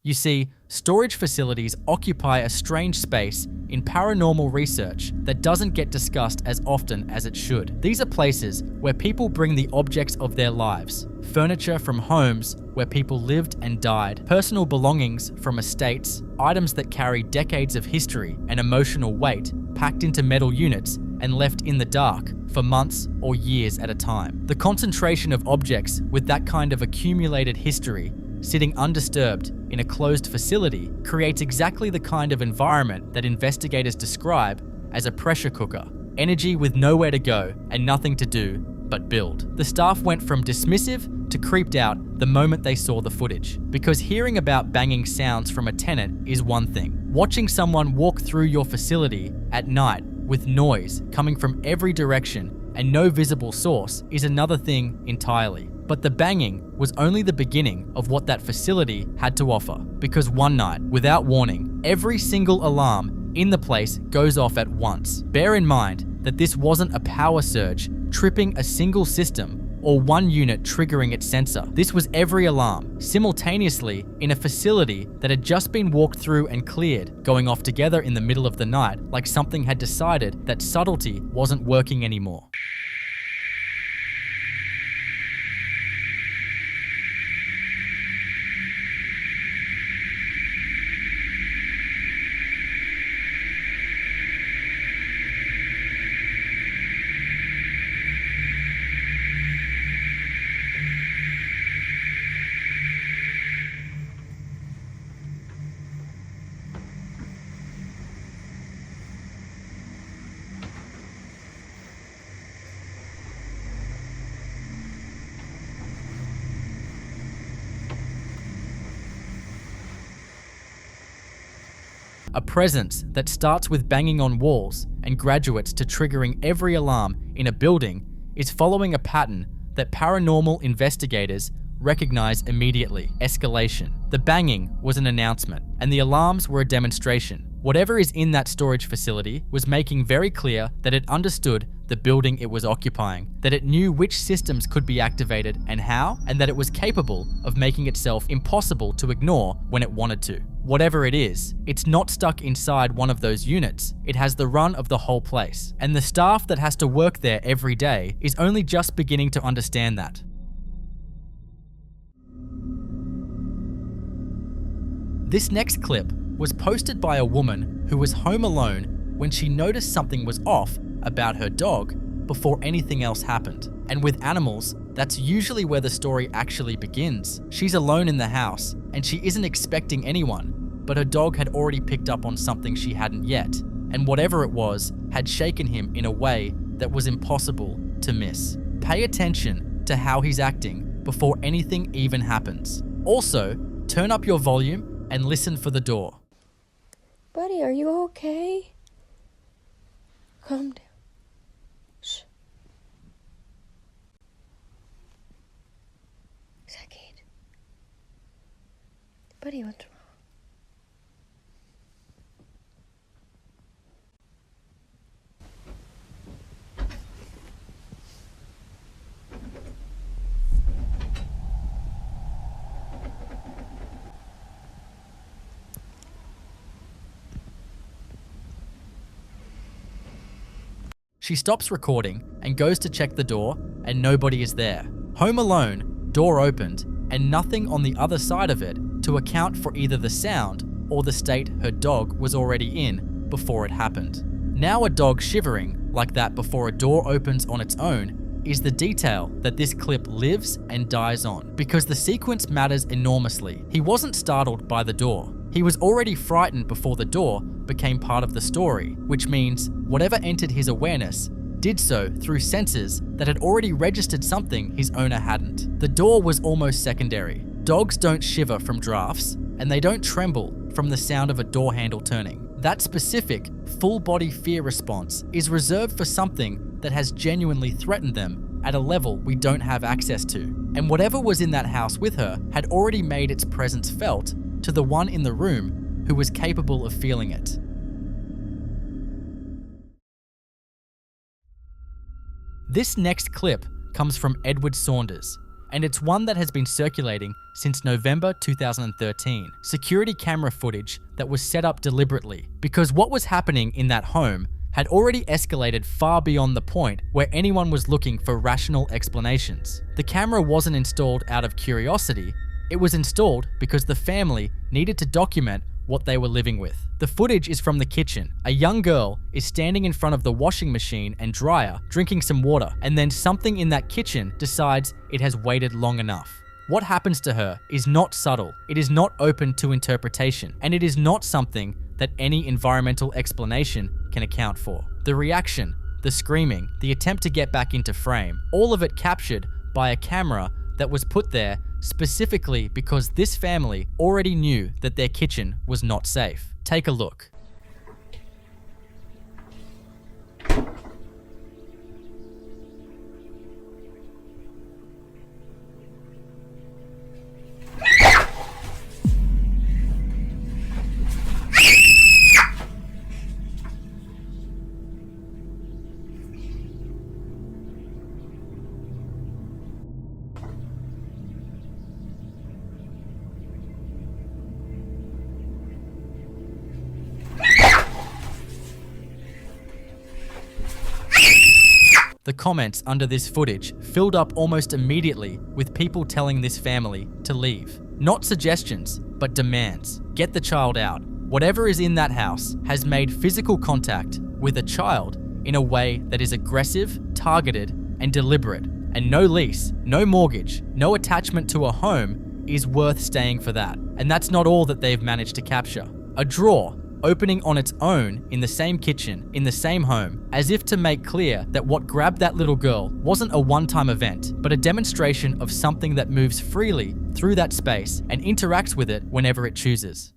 You see, storage facilities occupy a strange space in paranormal research that doesn't get discussed as often as it should. These are places where people bring the objects of their lives, furniture from homes where people lived and died, personal belongings from estates, items that carry decades of history and emotional weight packed into metal units and left in the dark for months or years at a time. The concentration of objects with that kind of accumulated history sitting undisturbed in a closed facility creates exactly the kind of environment that investigators describe as a pressure cooker. Energy with nowhere to go and nothing to do but build. The staff went from dismissive to creeped out the moment they saw the footage, because hearing about banging sounds from a tenant is one thing. Watching someone walk through your facility at night with noise coming from every direction and no visible source is another thing entirely. But the banging was only the beginning of what that facility had to offer, because one night, without warning, every single alarm in the place goes off at once. Bear in mind that this wasn't a power surge tripping a single system or one unit triggering its sensor. This was every alarm, simultaneously in a facility that had just been walked through and cleared, going off together in the middle of the night, like something had decided that subtlety wasn't working anymore. A presence that starts with banging on walls and graduates to triggering every alarm in a building is following a pattern that paranormal investigators recognize immediately: escalation. The banging was an announcement, and the alarms were a demonstration. Whatever is in that storage facility was making very clear that it understood the building it was occupying, that it knew which systems could be activated and how, and that it was capable of making itself impossible to ignore when it wanted to. Whatever it is, it's not stuck inside one of those units. It has the run of the whole place, and the staff that has to work there every day is only just beginning to understand that. This next clip was posted by a woman who was home alone when she noticed something was off about her dog before anything else happened. And with animals, that's usually where the story actually begins. She's alone in the house and she isn't expecting anyone, but her dog had already picked up on something she hadn't yet, and whatever it was had shaken him in a way that was impossible to miss. Pay attention to how he's acting before anything even happens. Also, turn up your volume and listen for the door. Buddy, are you okay? Calm down. Shh. Is that Kate? Buddy, what's wrong? She stops recording and goes to check the door, and nobody is there. Home alone, door opened, and nothing on the other side of it to account for either the sound or the state her dog was already in before it happened. Now a dog shivering like that before a door opens on its own is the detail that this clip lives and dies on, because the sequence matters enormously. He wasn't startled by the door. He was already frightened before the door became part of the story, which means whatever entered his awareness did so through senses that had already registered something his owner hadn't. The door was almost secondary. Dogs don't shiver from drafts, and they don't tremble from the sound of a door handle turning. That specific, full-body fear response is reserved for something that has genuinely threatened them at a level we don't have access to. And whatever was in that house with her had already made its presence felt to the one in the room who was capable of feeling it. This next clip comes from Edward Saunders, and it's one that has been circulating since November 2013. Security camera footage that was set up deliberately because what was happening in that home had already escalated far beyond the point where anyone was looking for rational explanations. The camera wasn't installed out of curiosity, it was installed because the family needed to document what they were living with. The footage is from the kitchen. A young girl is standing in front of the washing machine and dryer, drinking some water, and then something in that kitchen decides it has waited long enough. What happens to her is not subtle, it is not open to interpretation, and it is not something that any environmental explanation can account for. The reaction, the screaming, the attempt to get back into frame, all of it captured by a camera that was put there specifically because this family already knew that their kitchen was not safe. Take a look. The comments under this footage filled up almost immediately with people telling this family to leave. Not suggestions, but demands. Get the child out. Whatever is in that house has made physical contact with a child in a way that is aggressive, targeted, and deliberate. And no lease, no mortgage, no attachment to a home is worth staying for that. And that's not all that they've managed to capture. A drawer opening on its own in the same kitchen, in the same home, as if to make clear that what grabbed that little girl wasn't a one-time event, but a demonstration of something that moves freely through that space and interacts with it whenever it chooses.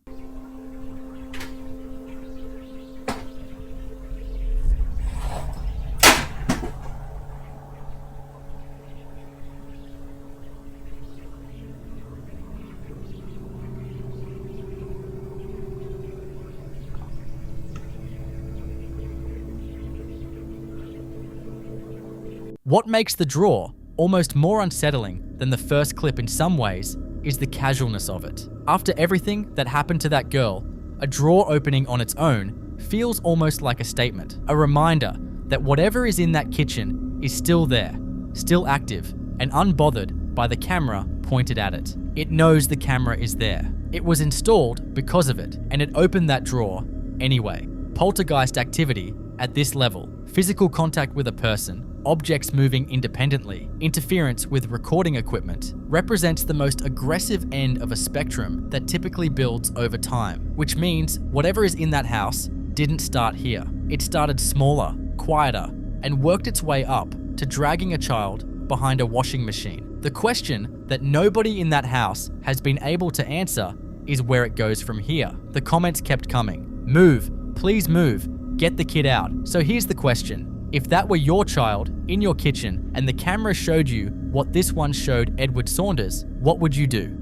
What makes the drawer almost more unsettling than the first clip in some ways is the casualness of it. After everything that happened to that girl, a drawer opening on its own feels almost like a statement, a reminder that whatever is in that kitchen is still there, still active, and unbothered by the camera pointed at it. It knows the camera is there. It was installed because of it, and it opened that drawer anyway. Poltergeist activity at this level, physical contact with a person, objects moving independently, interference with recording equipment, represents the most aggressive end of a spectrum that typically builds over time, which means whatever is in that house didn't start here. It started smaller, quieter, and worked its way up to dragging a child behind a washing machine. The question that nobody in that house has been able to answer is where it goes from here. The comments kept coming. Move, please move, get the kid out. So here's the question. If that were your child in your kitchen and the camera showed you what this one showed Edward Saunders, what would you do?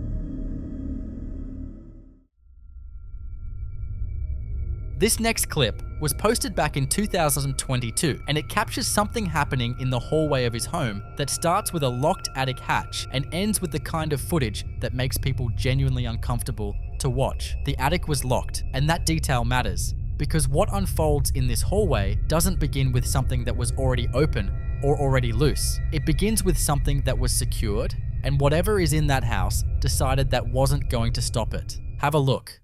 This next clip was posted back in 2022, and it captures something happening in the hallway of his home that starts with a locked attic hatch and ends with the kind of footage that makes people genuinely uncomfortable to watch. The attic was locked, and that detail matters, because what unfolds in this hallway doesn't begin with something that was already open or already loose. It begins with something that was secured, and whatever is in that house decided that wasn't going to stop it. Have a look.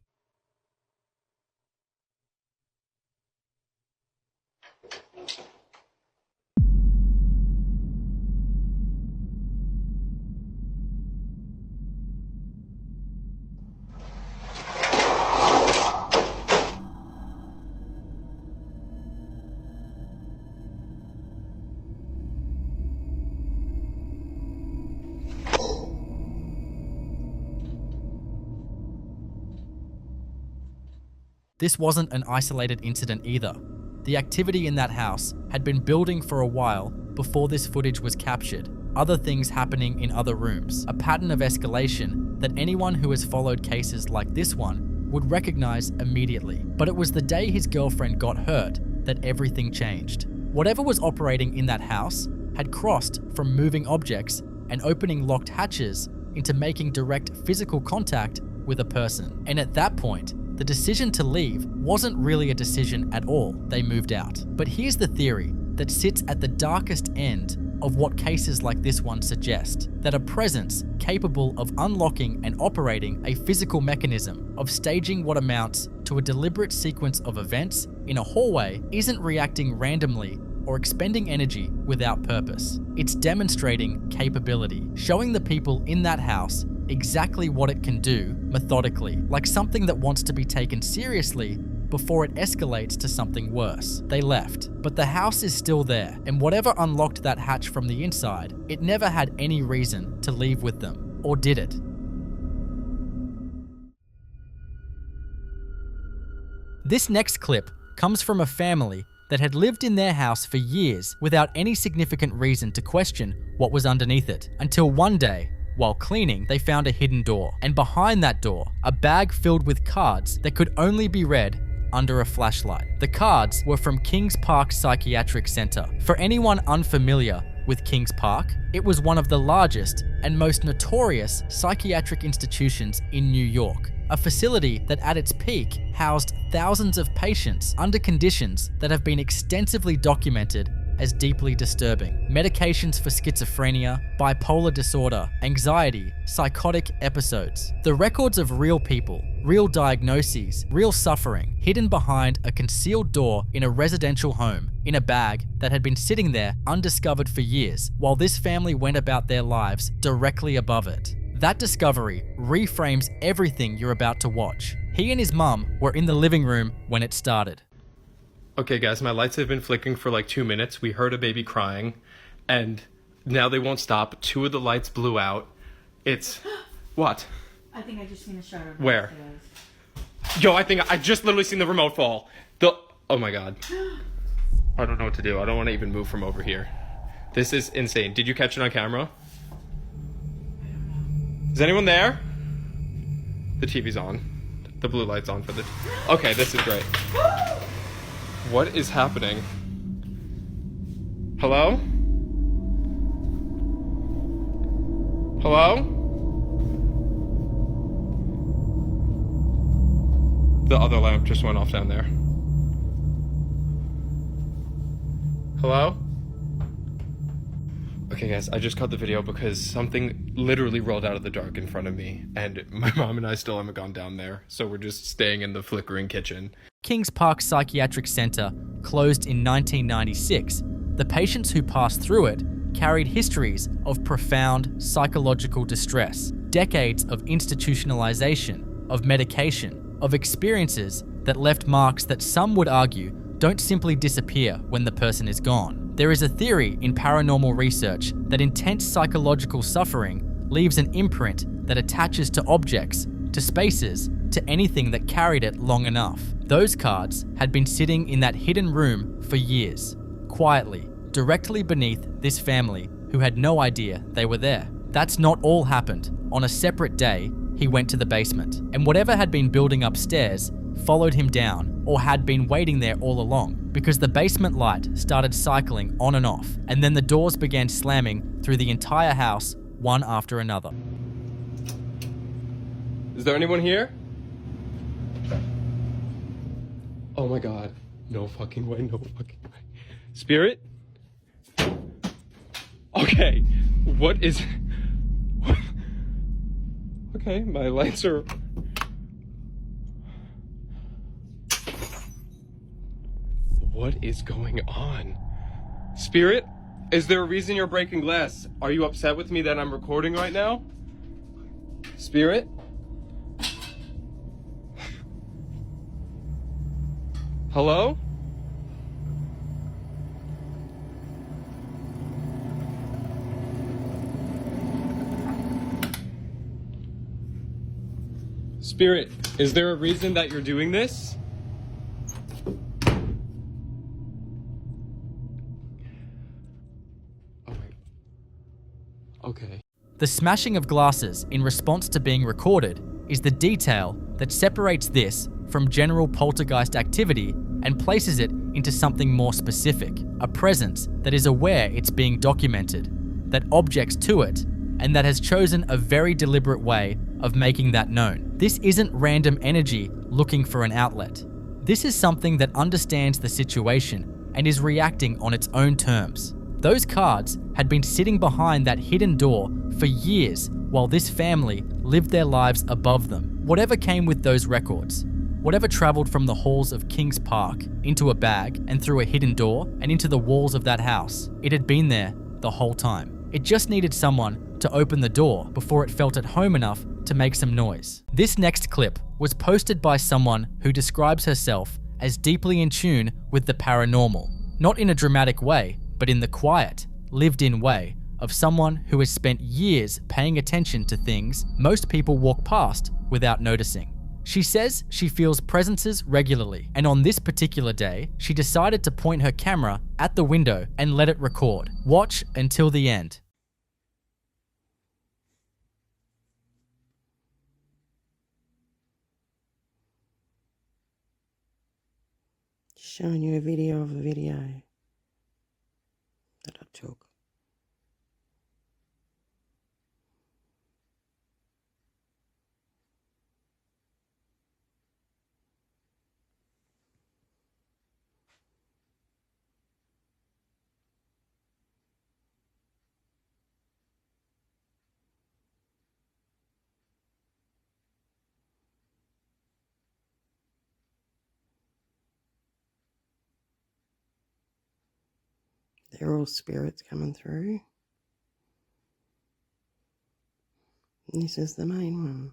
This wasn't an isolated incident either. The activity in that house had been building for a while before this footage was captured. Other things happening in other rooms, a pattern of escalation that anyone who has followed cases like this one would recognize immediately. But it was the day his girlfriend got hurt that everything changed. Whatever was operating in that house had crossed from moving objects and opening locked hatches into making direct physical contact with a person. And at that point, the decision to leave wasn't really a decision at all. They moved out. But here's the theory that sits at the darkest end of what cases like this one suggest, that a presence capable of unlocking and operating a physical mechanism of staging what amounts to a deliberate sequence of events in a hallway isn't reacting randomly or expending energy without purpose. It's demonstrating capability, showing the people in that house exactly what it can do methodically, like something that wants to be taken seriously before it escalates to something worse. They left, but the house is still there, and whatever unlocked that hatch from the inside, it never had any reason to leave with them, or did it? This next clip comes from a family that had lived in their house for years without any significant reason to question what was underneath it, until one day, while cleaning, they found a hidden door, and behind that door, a bag filled with cards that could only be read under a flashlight. The cards were from Kings Park Psychiatric Center. For anyone unfamiliar with Kings Park, it was one of the largest and most notorious psychiatric institutions in New York, a facility that at its peak housed thousands of patients under conditions that have been extensively documented as deeply disturbing. Medications for schizophrenia, bipolar disorder, anxiety, psychotic episodes. The records of real people, real diagnoses, real suffering, hidden behind a concealed door in a residential home, in a bag that had been sitting there undiscovered for years, while this family went about their lives directly above it. That discovery reframes everything you're about to watch. He and his mum were in the living room when it started. Okay guys, my lights have been flickering for like 2 minutes. We heard a baby crying, and now they won't stop. 2 of the lights blew out. It's... What? I think I just seen a shower. Where? Yo, I think I just literally seen the remote fall. Oh my god. I don't know what to do. I don't want to even move from over here. This is insane. Did you catch it on camera? Is anyone there? The TV's on. The blue light's on for the... Okay, this is great. What is happening? Hello? Hello? The other lamp just went off down there. Hello? Okay guys, I just caught the video because something literally rolled out of the dark in front of me, and my mom and I still haven't gone down there, so we're just staying in the flickering kitchen. Kings Park Psychiatric Center closed in 1996. The patients who passed through it carried histories of profound psychological distress, decades of institutionalization, of medication, of experiences that left marks that some would argue don't simply disappear when the person is gone. There is a theory in paranormal research that intense psychological suffering leaves an imprint that attaches to objects, to spaces, to anything that carried it long enough. Those cards had been sitting in that hidden room for years, quietly, directly beneath this family who had no idea they were there. That's not all happened. On a separate day, he went to the basement, and whatever had been building upstairs followed him down, or had been waiting there all along, because the basement light started cycling on and off, and then the doors began slamming through the entire house, one after another. Is there anyone here? Oh my god. No fucking way, no fucking way. Spirit? Okay, what is... Okay, my lights are... What is going on? Spirit? Is there a reason you're breaking glass? Are you upset with me that I'm recording right now? Spirit? Hello? Spirit, is there a reason that you're doing this? Okay. The smashing of glasses in response to being recorded is the detail that separates this from general poltergeist activity and places it into something more specific, a presence that is aware it's being documented, that objects to it and that has chosen a very deliberate way of making that known. This isn't random energy looking for an outlet. This is something that understands the situation and is reacting on its own terms. Those cards had been sitting behind that hidden door for years while this family lived their lives above them. Whatever came with those records, whatever traveled from the halls of Kings Park into a bag and through a hidden door and into the walls of that house, it had been there the whole time. It just needed someone to open the door before it felt at home enough to make some noise. This next clip was posted by someone who describes herself as deeply in tune with the paranormal, not in a dramatic way, but in the quiet, lived-in way of someone who has spent years paying attention to things most people walk past without noticing. She says she feels presences regularly, and on this particular day, she decided to point her camera at the window and let it record. Watch until the end. Showing you a video of a video that I took. They're all spirits coming through. And this is the main one.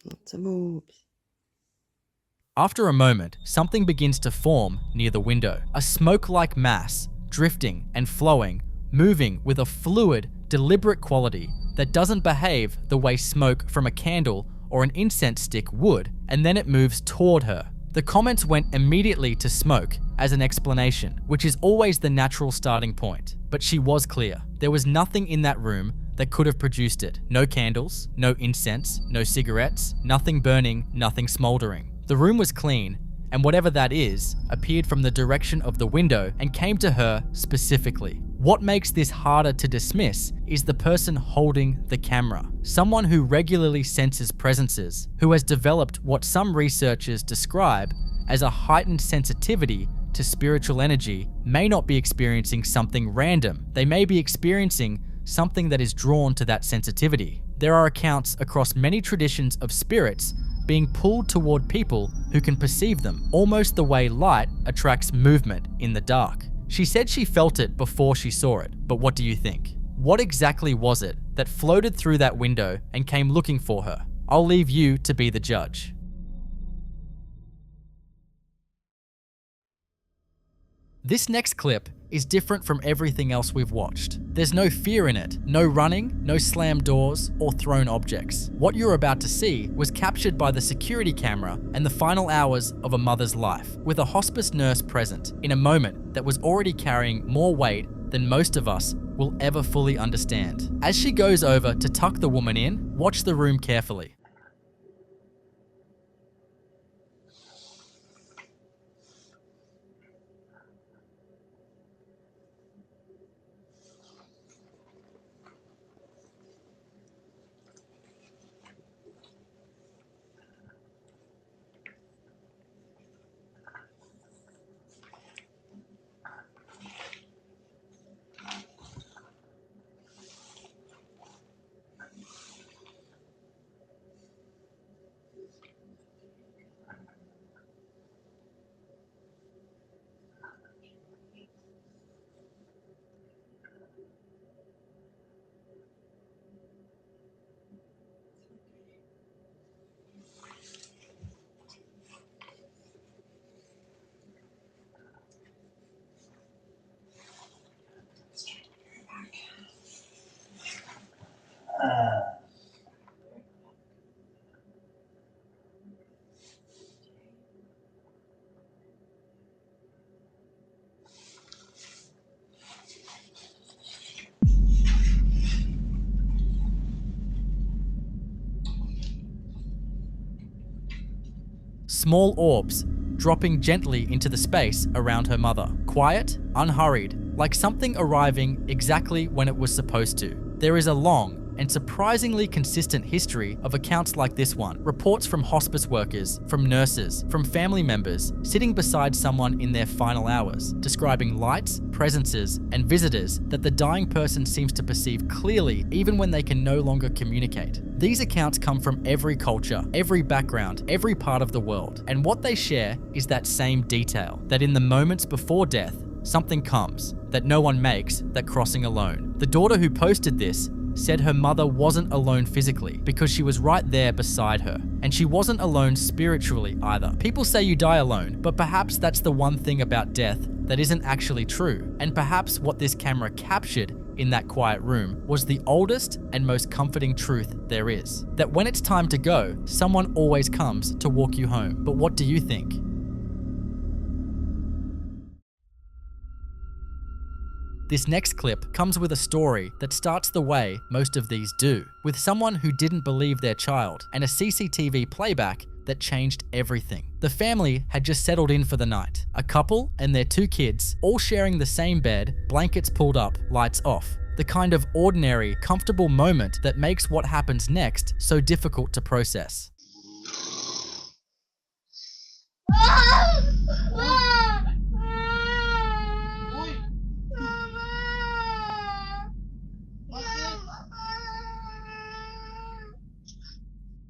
Lots of orbs. After a moment, something begins to form near the window. A smoke-like mass, drifting and flowing, moving with a fluid, deliberate quality that doesn't behave the way smoke from a candle or an incense stick would, and then it moves toward her. The comments went immediately to smoke as an explanation, which is always the natural starting point. But she was clear. There was nothing in that room that could have produced it. No candles, no incense, no cigarettes, nothing burning, nothing smoldering. The room was clean, and whatever that is, appeared from the direction of the window and came to her specifically. What makes this harder to dismiss is the person holding the camera. Someone who regularly senses presences, who has developed what some researchers describe as a heightened sensitivity to spiritual energy, may not be experiencing something random. They may be experiencing something that is drawn to that sensitivity. There are accounts across many traditions of spirits being pulled toward people who can perceive them, almost the way light attracts movement in the dark. She said she felt it before she saw it, but what do you think? What exactly was it that floated through that window and came looking for her? I'll leave you to be the judge. This next clip is different from everything else we've watched. There's no fear in it, no running, no slammed doors, or thrown objects. What you're about to see was captured by the security camera and the final hours of a mother's life, with a hospice nurse present in a moment that was already carrying more weight than most of us will ever fully understand. As she goes over to tuck the woman in, watch the room carefully. small orbs dropping gently into the space around her mother. Quiet, unhurried, like something arriving exactly when it was supposed to. There is a long and surprisingly consistent history of accounts like this one. Reports from hospice workers, from nurses, from family members sitting beside someone in their final hours, describing lights, presences, and visitors that the dying person seems to perceive clearly even when they can no longer communicate. These accounts come from every culture, every background, every part of the world, and what they share is that same detail, that in the moments before death, something comes that no one makes that crossing alone. The daughter who posted this said her mother wasn't alone physically because she was right there beside her, and she wasn't alone spiritually either. People say you die alone, but perhaps that's the one thing about death that isn't actually true, and perhaps what this camera captured in that quiet room was the oldest and most comforting truth there is. That when it's time to go, someone always comes to walk you home. But what do you think? This next clip comes with a story that starts the way most of these do, with someone who didn't believe their child and a CCTV playback that changed everything. The family had just settled in for the night. A couple and their 2 kids, all sharing the same bed, blankets pulled up, lights off. The kind of ordinary, comfortable moment that makes what happens next so difficult to process.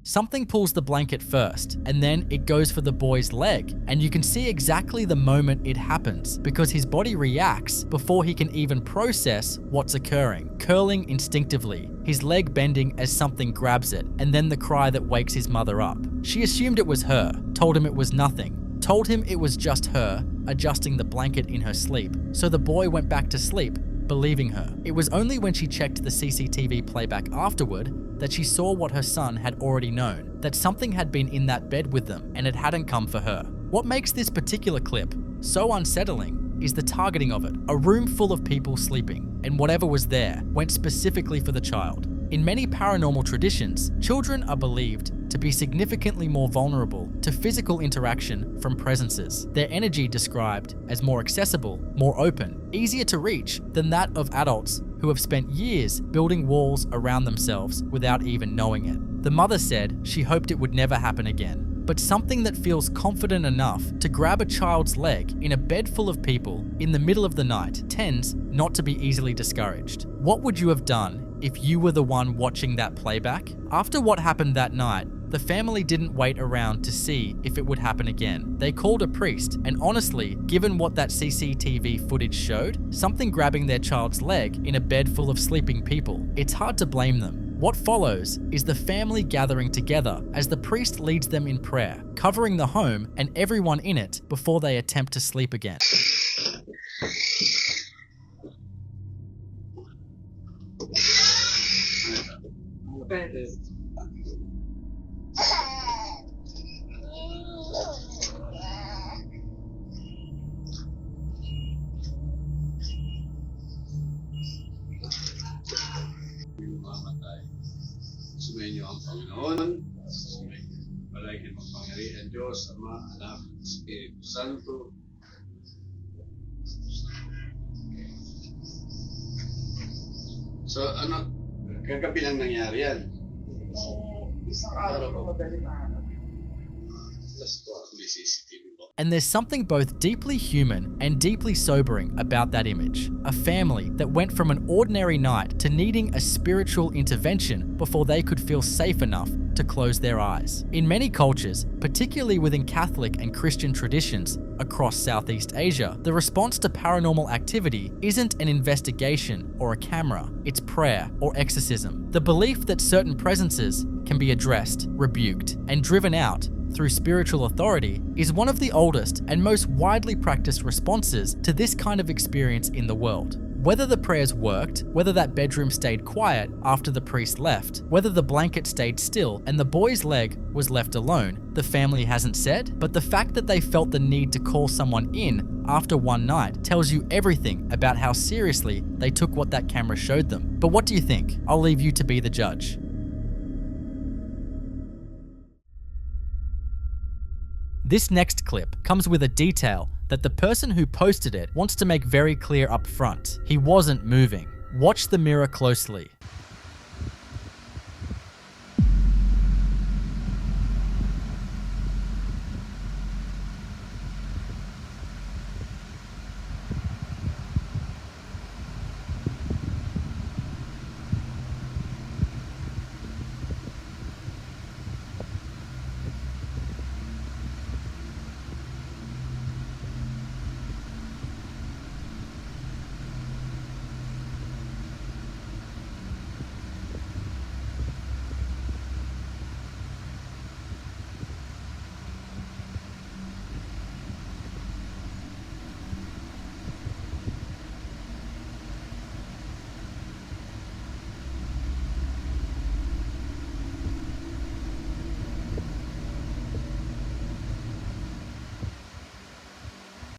Something pulls the blanket first, and then it goes for the boy's leg, and you can see exactly the moment it happens because his body reacts before he can even process what's occurring, curling instinctively, his leg bending as something grabs it, and then the cry that wakes his mother up. She assumed it was her, told him it was nothing, told him it was just her adjusting the blanket in her sleep, so the boy went back to sleep, believing her. It was only when she checked the CCTV playback afterward that she saw what her son had already known, that something had been in that bed with them and it hadn't come for her. What makes this particular clip so unsettling is the targeting of it. A room full of people sleeping, and whatever was there went specifically for the child. In many paranormal traditions, children are believed to be significantly more vulnerable to physical interaction from presences. Their energy described as more accessible, more open, easier to reach than that of adults who have spent years building walls around themselves without even knowing it. The mother said she hoped it would never happen again. But something that feels confident enough to grab a child's leg in a bed full of people in the middle of the night tends not to be easily discouraged. What would you have done if you were the one watching that playback? After what happened that night, the family didn't wait around to see if it would happen again. They called a priest, and honestly, given what that CCTV footage showed, something grabbing their child's leg in a bed full of sleeping people, it's hard to blame them. What follows is the family gathering together as the priest leads them in prayer, covering the home and everyone in it before they attempt to sleep again. Sumainyo ang Panginoon, palagi mapangyarihan Diyos, Ama, Anak, Espiritu Santo. So, ano, kagabi lang nangyari yan. And there's something both deeply human and deeply sobering about that image. A family that went from an ordinary night to needing a spiritual intervention before they could feel safe enough to close their eyes. In many cultures, particularly within Catholic and Christian traditions across Southeast Asia, the response to paranormal activity isn't an investigation or a camera, it's prayer or exorcism. The belief that certain presences can be addressed, rebuked, and driven out through spiritual authority is one of the oldest and most widely practiced responses to this kind of experience in the world. Whether the prayers worked, whether that bedroom stayed quiet after the priest left, whether the blanket stayed still and the boy's leg was left alone, the family hasn't said, but the fact that they felt the need to call someone in after one night tells you everything about how seriously they took what that camera showed them. But what do you think? I'll leave you to be the judge. This next clip comes with a detail that the person who posted it wants to make very clear up front. He wasn't moving. Watch the mirror closely.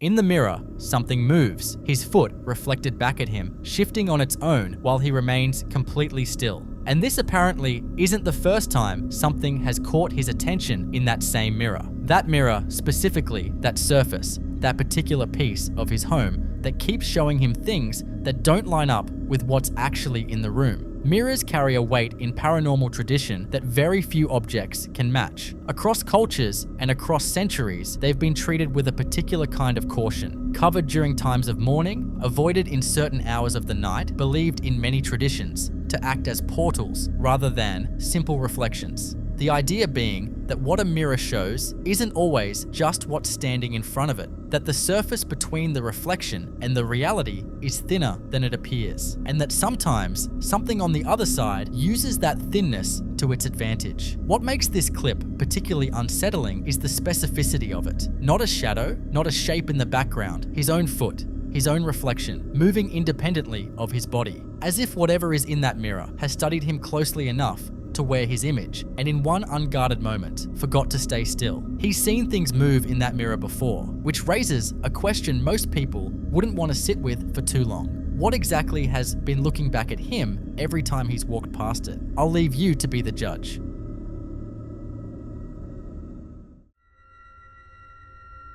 In the mirror, something moves, his foot reflected back at him, shifting on its own while he remains completely still. And this apparently isn't the first time something has caught his attention in that same mirror. That mirror, specifically that surface, that particular piece of his home that keeps showing him things that don't line up with what's actually in the room. Mirrors carry a weight in paranormal tradition that very few objects can match. Across cultures and across centuries, they've been treated with a particular kind of caution. Covered during times of mourning, avoided in certain hours of the night, believed in many traditions to act as portals rather than simple reflections. The idea being that what a mirror shows isn't always just what's standing in front of it, that the surface between the reflection and the reality is thinner than it appears, and that sometimes something on the other side uses that thinness to its advantage. What makes this clip particularly unsettling is the specificity of it. Not a shadow, not a shape in the background, his own foot, his own reflection, moving independently of his body, as if whatever is in that mirror has studied him closely enough to wear his image, and in one unguarded moment, forgot to stay still. He's seen things move in that mirror before, which raises a question most people wouldn't want to sit with for too long. What exactly has been looking back at him every time he's walked past it? I'll leave you to be the judge.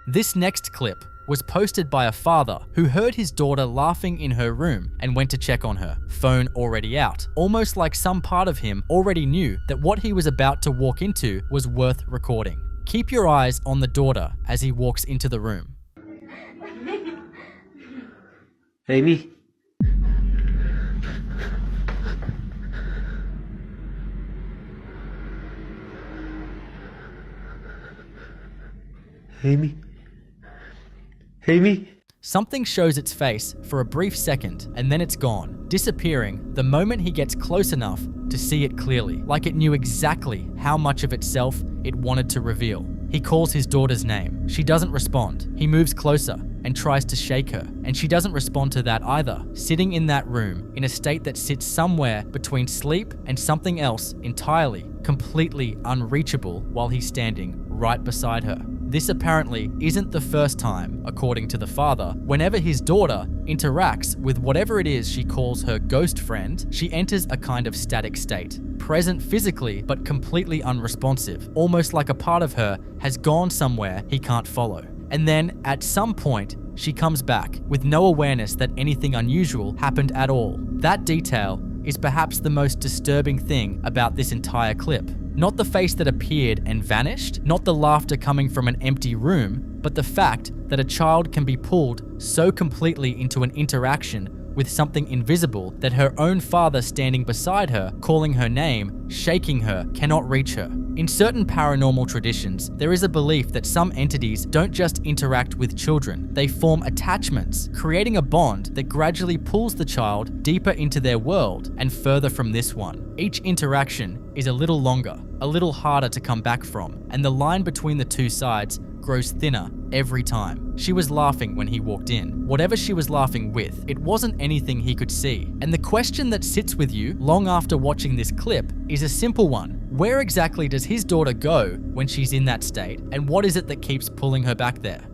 This next clip was posted by a father who heard his daughter laughing in her room and went to check on her, phone already out, almost like some part of him already knew that what he was about to walk into was worth recording. Keep your eyes on the daughter as he walks into the room. Amy. Amy. Amy? Something shows its face for a brief second and then it's gone, disappearing the moment he gets close enough to see it clearly, like it knew exactly how much of itself it wanted to reveal. He calls his daughter's name. She doesn't respond. He moves closer and tries to shake her, and she doesn't respond to that either, sitting in that room in a state that sits somewhere between sleep and something else entirely, completely unreachable while he's standing right beside her. This apparently isn't the first time, according to the father. Whenever his daughter interacts with whatever it is she calls her ghost friend, she enters a kind of static state, present physically but completely unresponsive, almost like a part of her has gone somewhere he can't follow. And then, at some point, she comes back with no awareness that anything unusual happened at all. That detail is perhaps the most disturbing thing about this entire clip. Not the face that appeared and vanished, not the laughter coming from an empty room, but the fact that a child can be pulled so completely into an interaction with something invisible that her own father standing beside her, calling her name, shaking her, cannot reach her. In certain paranormal traditions, there is a belief that some entities don't just interact with children, they form attachments, creating a bond that gradually pulls the child deeper into their world and further from this one. Each interaction is a little longer, a little harder to come back from, and the line between the two sides grows thinner every time. She was laughing when he walked in. Whatever she was laughing with, it wasn't anything he could see. And the question that sits with you long after watching this clip is a simple one. Where exactly does his daughter go when she's in that state, and what is it that keeps pulling her back there?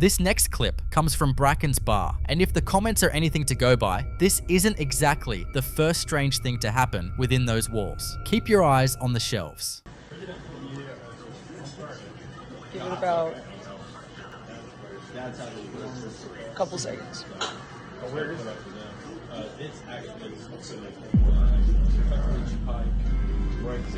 This next clip comes from Bracken's bar, and if the comments are anything to go by, this isn't exactly the first strange thing to happen within those walls. Keep your eyes on the shelves. Give it about a couple seconds.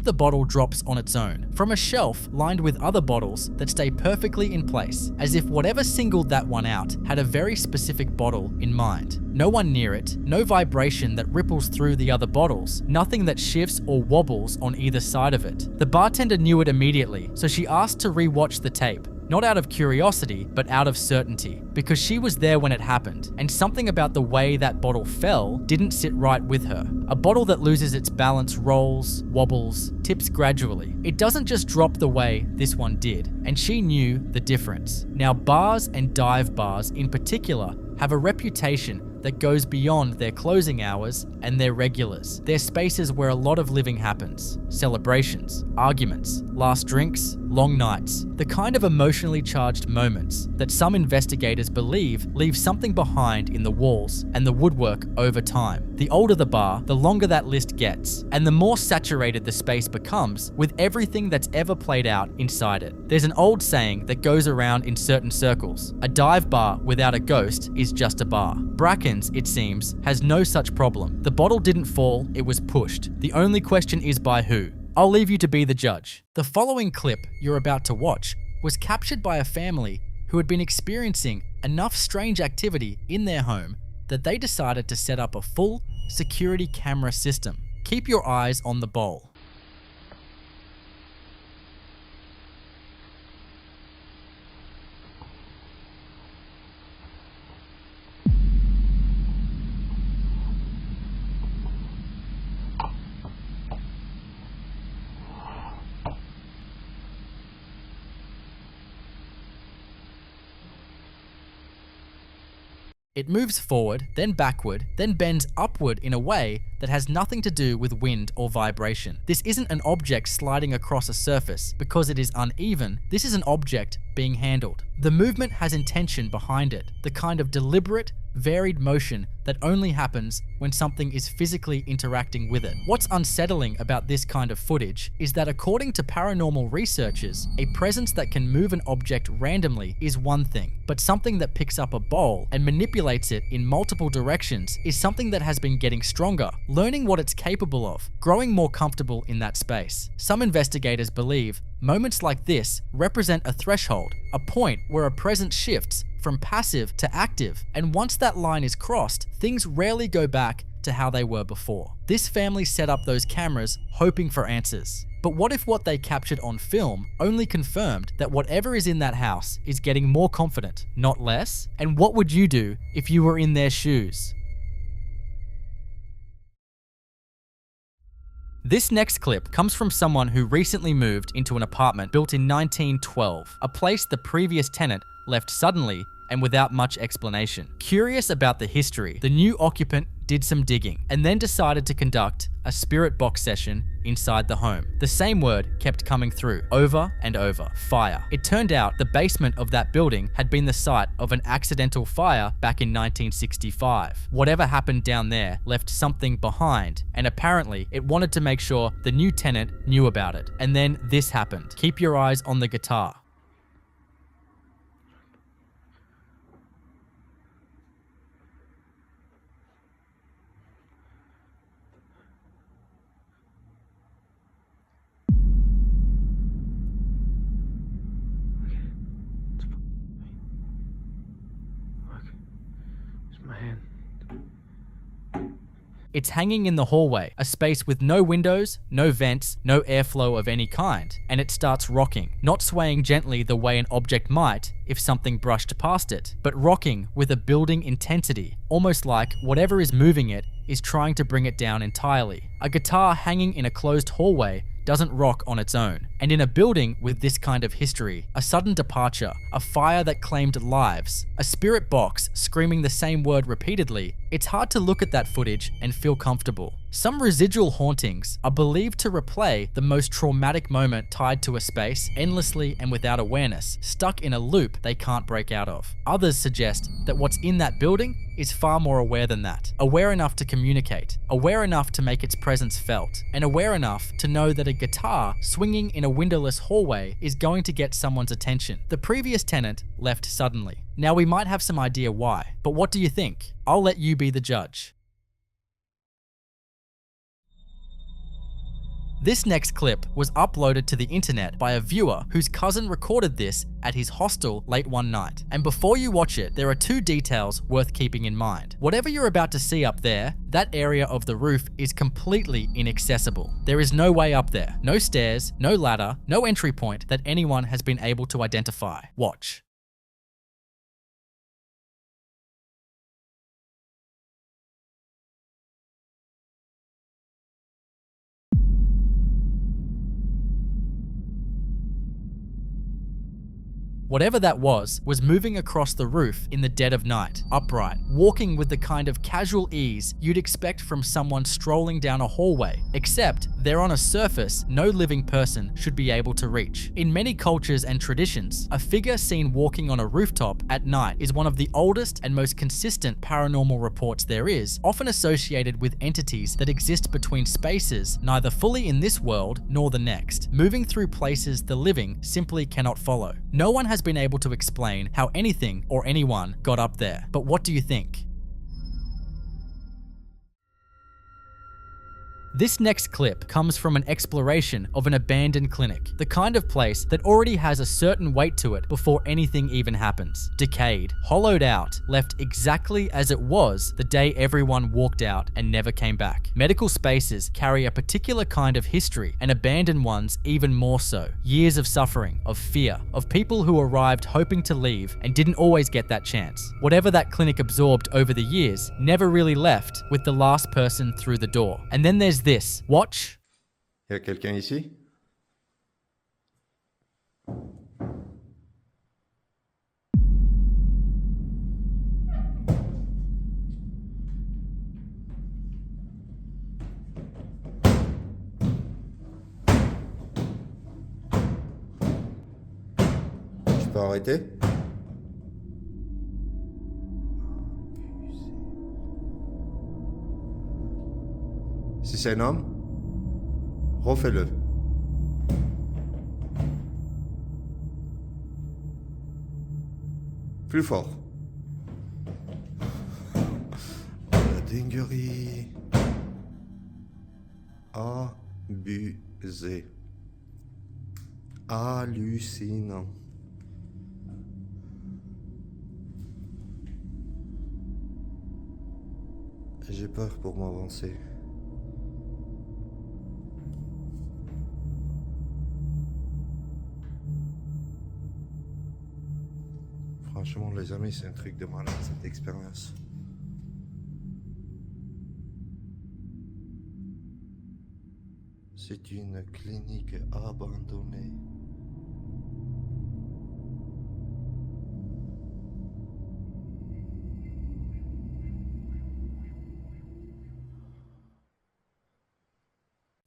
The bottle drops on its own, from a shelf lined with other bottles that stay perfectly in place, as if whatever singled that one out had a very specific bottle in mind. No one near it, no vibration that ripples through the other bottles, nothing that shifts or wobbles on either side of it. The bartender knew it immediately, so she asked to re-watch the tape. Not out of curiosity, but out of certainty, because she was there when it happened, and something about the way that bottle fell didn't sit right with her. A bottle that loses its balance rolls, wobbles, tips gradually. It doesn't just drop the way this one did, and she knew the difference. Now, bars and dive bars in particular have a reputation that goes beyond their closing hours and their regulars. They're spaces where a lot of living happens. Celebrations, arguments, last drinks, long nights. The kind of emotionally charged moments that some investigators believe leave something behind in the walls and the woodwork over time. The older the bar, the longer that list gets, and the more saturated the space becomes with everything that's ever played out inside it. There's an old saying that goes around in certain circles: a dive bar without a ghost is just a bar. Bracken's, it seems, has no such problem. The bottle didn't fall, it was pushed. The only question is by who? I'll leave you to be the judge. The following clip you're about to watch was captured by a family who had been experiencing enough strange activity in their home that they decided to set up a full security camera system. Keep your eyes on the bowl. It moves forward, then backward, then bends upward in a way that has nothing to do with wind or vibration. This isn't an object sliding across a surface because it is uneven. This is an object being handled. The movement has intention behind it, the kind of deliberate, varied motion that only happens when something is physically interacting with it. What's unsettling about this kind of footage is that according to paranormal researchers, a presence that can move an object randomly is one thing, but something that picks up a bowl and manipulates it in multiple directions is something that has been getting stronger, learning what it's capable of, growing more comfortable in that space. Some investigators believe moments like this represent a threshold, a point where a presence shifts from passive to active, and once that line is crossed, things rarely go back to how they were before. This family set up those cameras hoping for answers. But what if what they captured on film only confirmed that whatever is in that house is getting more confident, not less? And what would you do if you were in their shoes? This next clip comes from someone who recently moved into an apartment built in 1912, a place the previous tenant left suddenly and without much explanation. Curious about the history, the new occupant did some digging and then decided to conduct a spirit box session inside the home. The same word kept coming through over and over: fire. It turned out the basement of that building had been the site of an accidental fire back in 1965. Whatever happened down there left something behind, and apparently it wanted to make sure the new tenant knew about it. And then this happened. Keep your eyes on the guitar. It's hanging in the hallway, a space with no windows, no vents, no airflow of any kind, and it starts rocking, not swaying gently the way an object might if something brushed past it, but rocking with a building intensity, almost like whatever is moving it is trying to bring it down entirely. A guitar hanging in a closed hallway doesn't rock on its own. And in a building with this kind of history, a sudden departure, a fire that claimed lives, a spirit box screaming the same word repeatedly, it's hard to look at that footage and feel comfortable. Some residual hauntings are believed to replay the most traumatic moment tied to a space endlessly and without awareness, stuck in a loop they can't break out of. Others suggest that what's in that building is far more aware than that, aware enough to communicate, aware enough to make its presence felt, and aware enough to know that a guitar swinging in a windowless hallway is going to get someone's attention. The previous tenant left suddenly. Now we might have some idea why, but what do you think? I'll let you be the judge. This next clip was uploaded to the internet by a viewer whose cousin recorded this at his hostel late one night. And before you watch it, there are two details worth keeping in mind. Whatever you're about to see up there, that area of the roof is completely inaccessible. There is no way up there, no stairs, no ladder, no entry point that anyone has been able to identify. Watch. Whatever that was moving across the roof in the dead of night, upright, walking with the kind of casual ease you'd expect from someone strolling down a hallway, except they're on a surface no living person should be able to reach. In many cultures and traditions, a figure seen walking on a rooftop at night is one of the oldest and most consistent paranormal reports there is, often associated with entities that exist between spaces neither fully in this world nor the next, moving through places the living simply cannot follow. No one has been able to explain how anything or anyone got up there. But what do you think? This next clip comes from an exploration of an abandoned clinic, the kind of place that already has a certain weight to it before anything even happens. Decayed, hollowed out, left exactly as it was the day everyone walked out and never came back. Medical spaces carry a particular kind of history, and abandoned ones even more so. Years of suffering, of fear, of people who arrived hoping to leave and didn't always get that chance. Whatever that clinic absorbed over the years never really left with the last person through the door. And then there's this. Watch. Y a quelqu'un ici? Je peux arrêter? Si c'est un homme, refais-le. Plus fort. La dinguerie. Abusé. Hallucinant. J'ai peur pour m'avancer. Franchement, les amis, c'est un truc de malade, cette expérience. C'est une clinique abandonnée.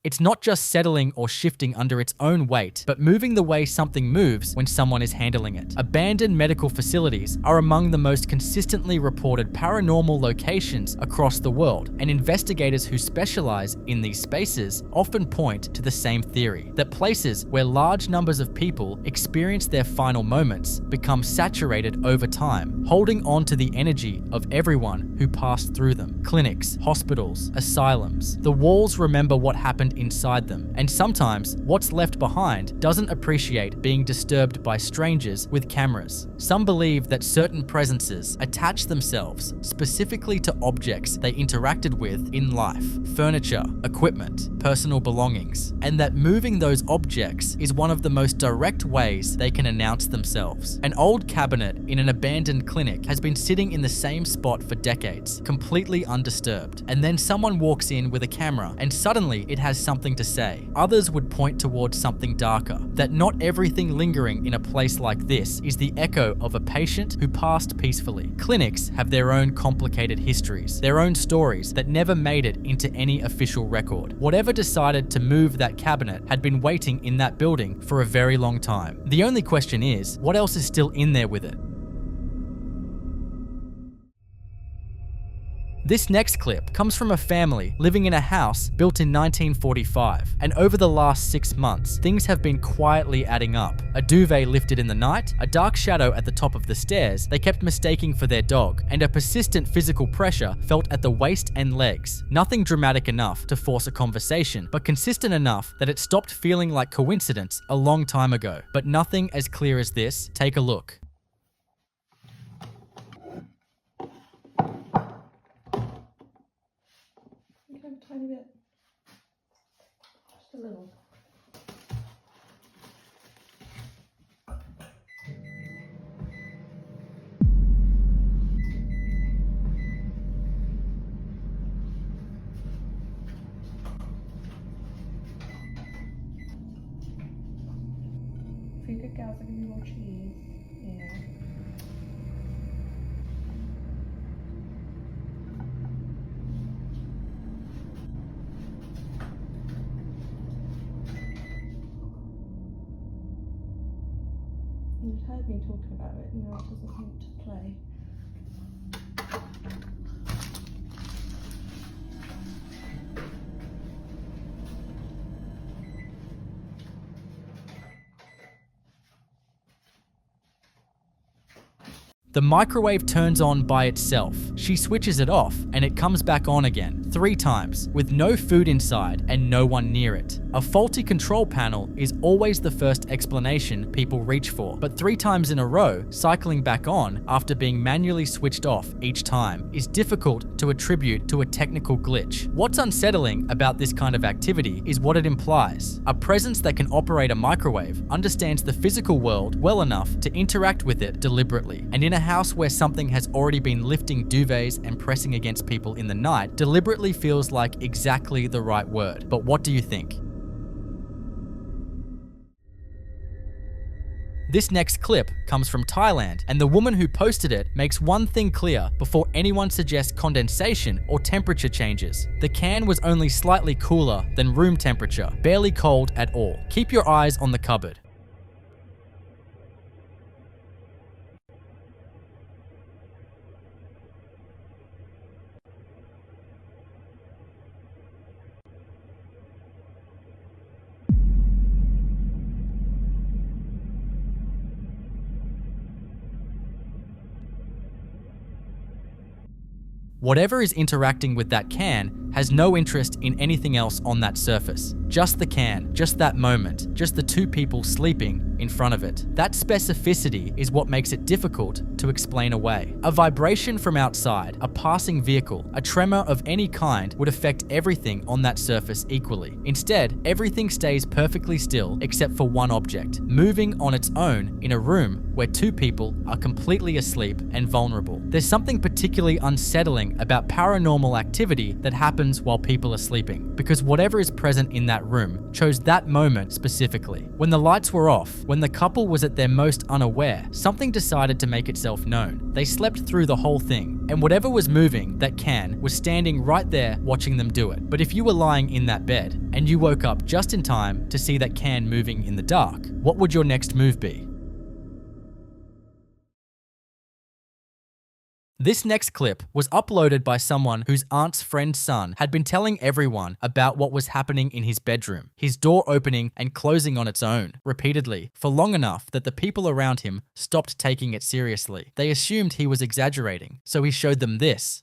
It's not just settling or shifting under its own weight, but moving the way something moves when someone is handling it. Abandoned medical facilities are among the most consistently reported paranormal locations across the world, and investigators who specialize in these spaces often point to the same theory, that places where large numbers of people experience their final moments become saturated over time, holding on to the energy of everyone who passed through them. Clinics, hospitals, asylums. The walls remember what happened inside them, and sometimes what's left behind doesn't appreciate being disturbed by strangers with cameras. Some believe that certain presences attach themselves specifically to objects they interacted with in life, furniture, equipment, personal belongings, and that moving those objects is one of the most direct ways they can announce themselves. An old cabinet in an abandoned clinic has been sitting in the same spot for decades, completely undisturbed, and then someone walks in with a camera and suddenly it has something to say. Others would point towards something darker, that not everything lingering in a place like this is the echo of a patient who passed peacefully. Clinics have their own complicated histories, their own stories that never made it into any official record. Whatever decided to move that cabinet had been waiting in that building for a very long time. The only question is, what else is still in there with it? This next clip comes from a family living in a house built in 1945, and over the last 6 months, things have been quietly adding up. A duvet lifted in the night, a dark shadow at the top of the stairs they kept mistaking for their dog, and a persistent physical pressure felt at the waist and legs. Nothing dramatic enough to force a conversation, but consistent enough that it stopped feeling like coincidence a long time ago. But nothing as clear as this. Take a look. Tiny bit. Just a little. For you good gals, I'll give you more cheese. Yeah. You've heard me talking about it, now it doesn't want to play. The microwave turns on by itself. She switches it off and it comes back on again, 3 times, with no food inside and no one near it. A faulty control panel is always the first explanation people reach for, but 3 times in a row, cycling back on after being manually switched off each time is difficult to attribute to a technical glitch. What's unsettling about this kind of activity is what it implies. A presence that can operate a microwave understands the physical world well enough to interact with it deliberately, and in a house where something has already been lifting duvets and pressing against people in the night, deliberately feels like exactly the right word. But what do you think? This next clip comes from Thailand, and the woman who posted it makes one thing clear before anyone suggests condensation or temperature changes. The can was only slightly cooler than room temperature, barely cold at all. Keep your eyes on the cupboard. Whatever is interacting with that can has no interest in anything else on that surface. Just the can, just that moment, just the 2 people sleeping in front of it. That specificity is what makes it difficult to explain away. A vibration from outside, a passing vehicle, a tremor of any kind would affect everything on that surface equally. Instead, everything stays perfectly still except for one object, moving on its own in a room where 2 people are completely asleep and vulnerable. There's something particularly unsettling about paranormal activity that happens while people are sleeping, because whatever is present in that room chose that moment specifically. When the lights were off, when the couple was at their most unaware, something decided to make itself known. They slept through the whole thing, and whatever was moving, that can, was standing right there watching them do it. But if you were lying in that bed, and you woke up just in time to see that can moving in the dark, what would your next move be? This next clip was uploaded by someone whose aunt's friend's son had been telling everyone about what was happening in his bedroom, his door opening and closing on its own, repeatedly, for long enough that the people around him stopped taking it seriously. They assumed he was exaggerating, so he showed them this.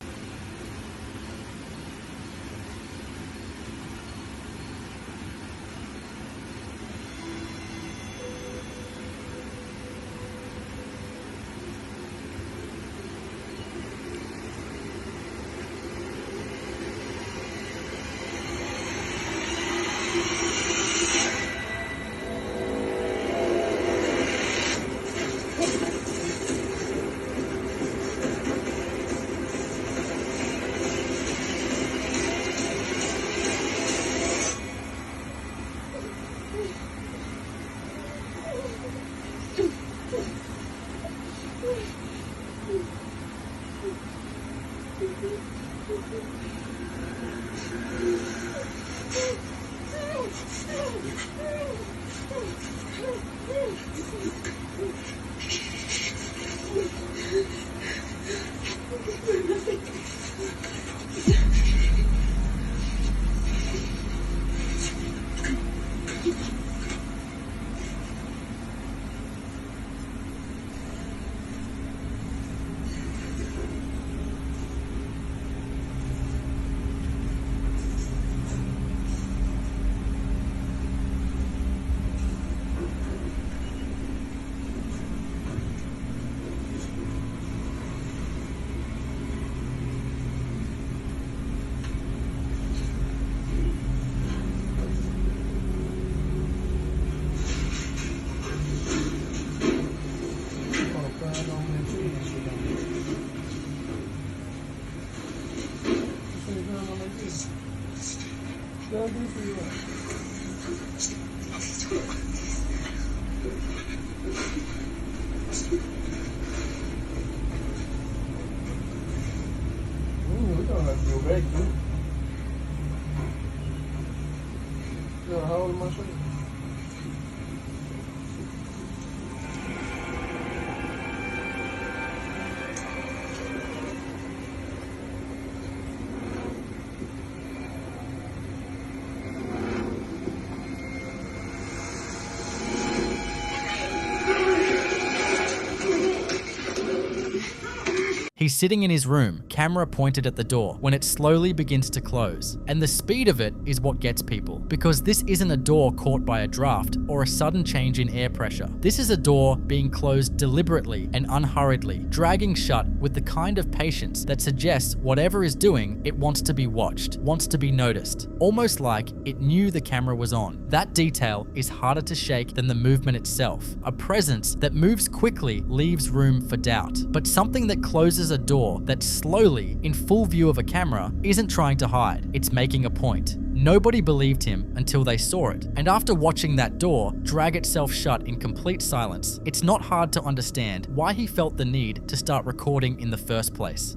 He's sitting in his room, camera pointed at the door, when it slowly begins to close. And the speed of it is what gets people, because this isn't a door caught by a draft or a sudden change in air pressure. This is a door being closed deliberately and unhurriedly, dragging shut with the kind of patience that suggests whatever is doing, it wants to be watched, wants to be noticed. Almost like it knew the camera was on. That detail is harder to shake than the movement itself. A presence that moves quickly leaves room for doubt. But something that closes a door that slowly, in full view of a camera, isn't trying to hide. It's making a point. Nobody believed him until they saw it. And after watching that door drag itself shut in complete silence, it's not hard to understand why he felt the need to start recording in the first place.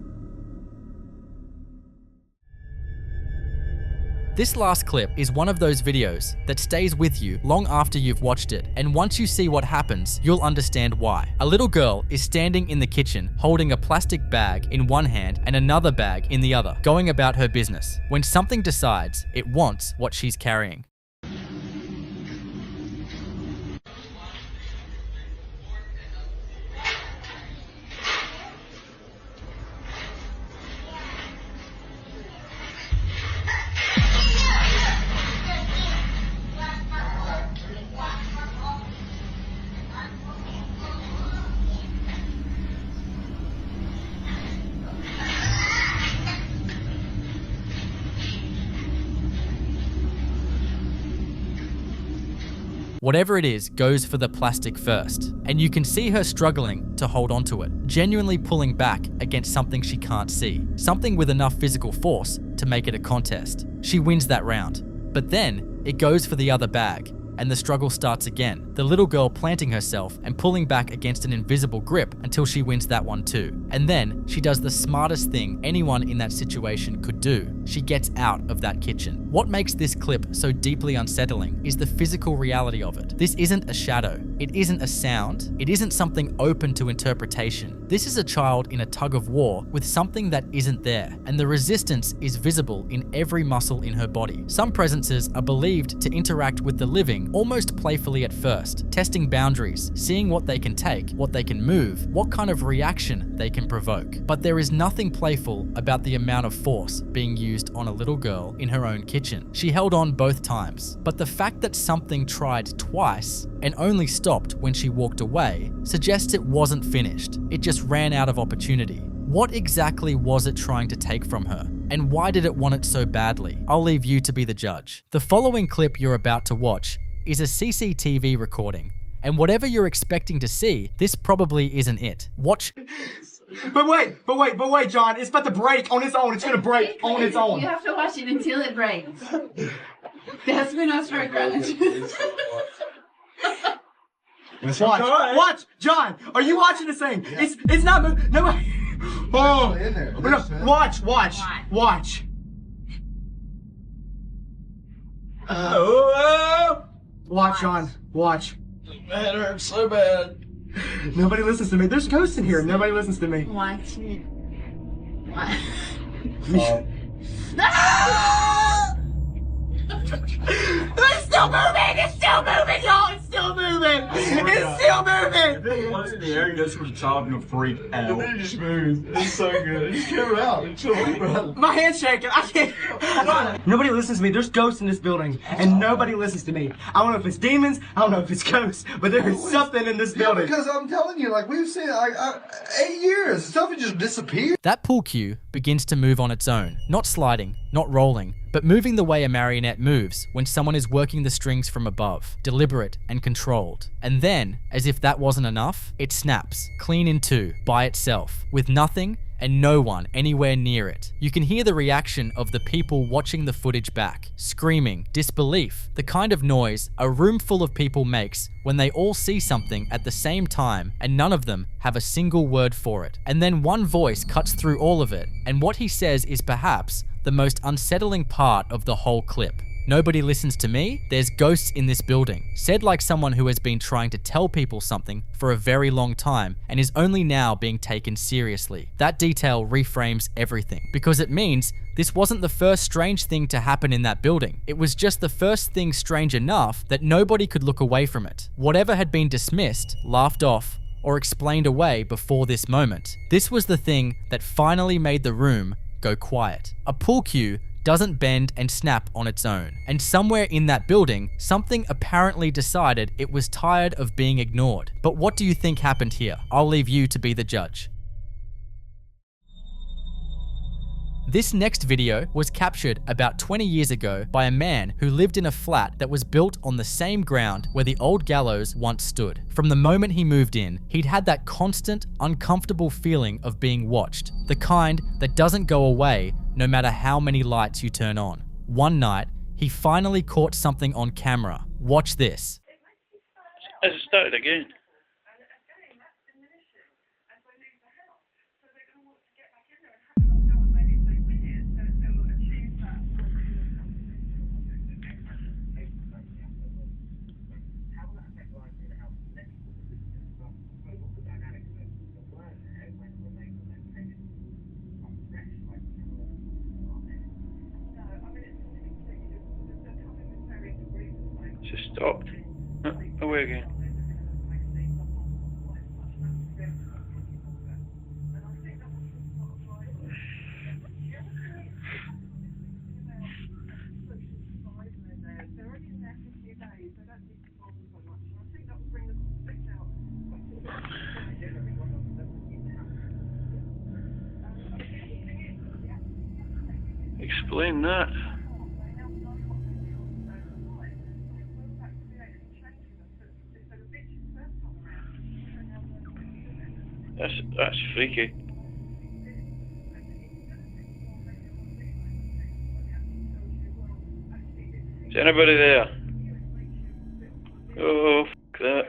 This last clip is one of those videos that stays with you long after you've watched it, and once you see what happens, you'll understand why. A little girl is standing in the kitchen holding a plastic bag in one hand and another bag in the other, going about her business, when something decides it wants what she's carrying. Whatever it is goes for the plastic first, and you can see her struggling to hold onto it, genuinely pulling back against something she can't see, something with enough physical force to make it a contest. She wins that round, but then it goes for the other bag, and the struggle starts again, the little girl planting herself and pulling back against an invisible grip until she wins that one too. And then she does the smartest thing anyone in that situation could do. She gets out of that kitchen. What makes this clip so deeply unsettling is the physical reality of it. This isn't a shadow. It isn't a sound. It isn't something open to interpretation. This is a child in a tug of war with something that isn't there, and the resistance is visible in every muscle in her body. Some presences are believed to interact with the living almost playfully at first, testing boundaries, seeing what they can take, what they can move, what kind of reaction they can provoke. But there is nothing playful about the amount of force being used on a little girl in her own kitchen. She held on both times, but the fact that something tried twice and only stopped when she walked away suggests it wasn't finished. It just ran out of opportunity. What exactly was it trying to take from her? And why did it want it so badly? I'll leave you to be the judge. The following clip you're about to watch is a CCTV recording, and whatever you're expecting to see, this probably isn't it. Watch. But wait, John, it's about to break on its own. It's gonna break on its own. You have to watch it until it breaks. That's when I start crying. Watch, John. Are you watching this thing? It's not. No. Oh, in there. no, watch. Watch, John. Watch. That hurts so bad. Nobody listens to me. There's ghosts in here. Nobody listens to me. Watch it. It's still moving! It's still moving, y'all! It's still moving! It's still moving! If it was in the air, this was a child gonna freak out. It just moved. It's so good. It just came out. It's so good. My hand's shaking. I can't. Nobody listens to me. There's ghosts in this building, and nobody listens to me. I don't know if it's demons. I don't know if it's ghosts, but there is something in this building. Because I'm telling you, like we've seen, 8 years, stuff had just disappeared. That pool cue begins to move on its own, not sliding, not rolling, but moving the way a marionette moves when someone is working the strings from above, deliberate and controlled. And then, as if that wasn't enough, it snaps, clean in two, by itself, with nothing and no one anywhere near it. You can hear the reaction of the people watching the footage back, screaming, disbelief, the kind of noise a room full of people makes when they all see something at the same time and none of them have a single word for it. And then one voice cuts through all of it, and what he says is perhaps the most unsettling part of the whole clip. Nobody listens to me, there's ghosts in this building. Said like someone who has been trying to tell people something for a very long time and is only now being taken seriously. That detail reframes everything, because it means this wasn't the first strange thing to happen in that building. It was just the first thing strange enough that nobody could look away from it. Whatever had been dismissed, laughed off, or explained away before this moment, this was the thing that finally made the room go quiet. A pool cue doesn't bend and snap on its own. And somewhere in that building, something apparently decided it was tired of being ignored. But what do you think happened here? I'll leave you to be the judge. This next video was captured about 20 years ago by a man who lived in a flat that was built on the same ground where the old gallows once stood. From the moment he moved in, he'd had that constant, uncomfortable feeling of being watched, the kind that doesn't go away no matter how many lights you turn on. One night, he finally caught something on camera. Watch this. Has it started again? Just stopped. Away again. Explain that. That's freaky. Is anybody there? Oh, f that.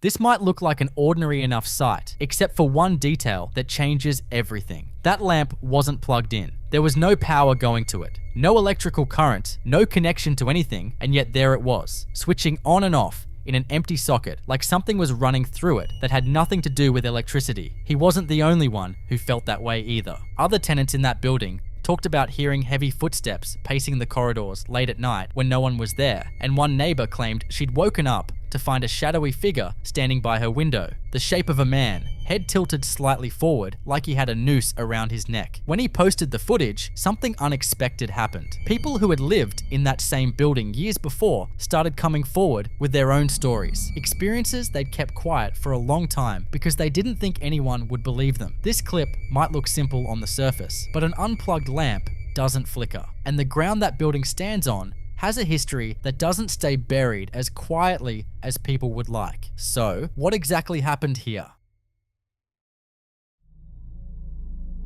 This might look like an ordinary enough sight, except for one detail that changes everything. That lamp wasn't plugged in. There was no power going to it, no electrical current, no connection to anything, and yet there it was, switching on and off in an empty socket, like something was running through it that had nothing to do with electricity. He wasn't the only one who felt that way either. Other tenants in that building talked about hearing heavy footsteps pacing the corridors late at night when no one was there, and one neighbor claimed she'd woken up to find a shadowy figure standing by her window, the shape of a man, head tilted slightly forward like he had a noose around his neck. When he posted the footage, something unexpected happened. People who had lived in that same building years before started coming forward with their own stories, experiences they'd kept quiet for a long time because they didn't think anyone would believe them. This clip might look simple on the surface, but an unplugged lamp doesn't flicker, and the ground that building stands on has a history that doesn't stay buried as quietly as people would like. So, what exactly happened here?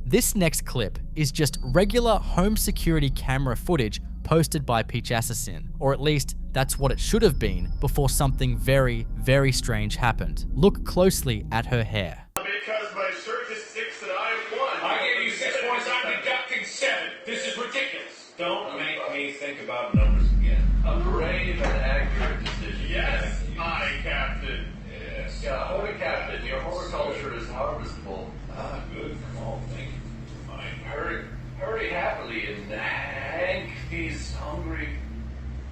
This next clip is just regular home security camera footage posted by Peach Assassin, or at least that's what it should have been before something very, very strange happened. Look closely at her hair. Because my shirt is 7. This is ridiculous. Don't make me think about numbers again. A brave and accurate decision. Yes, my captain. Yes. Yeah, holy captain, your horticulture is harvestable. Ah, good. Oh, thank you. Fine. Hurry happily and thank these hungry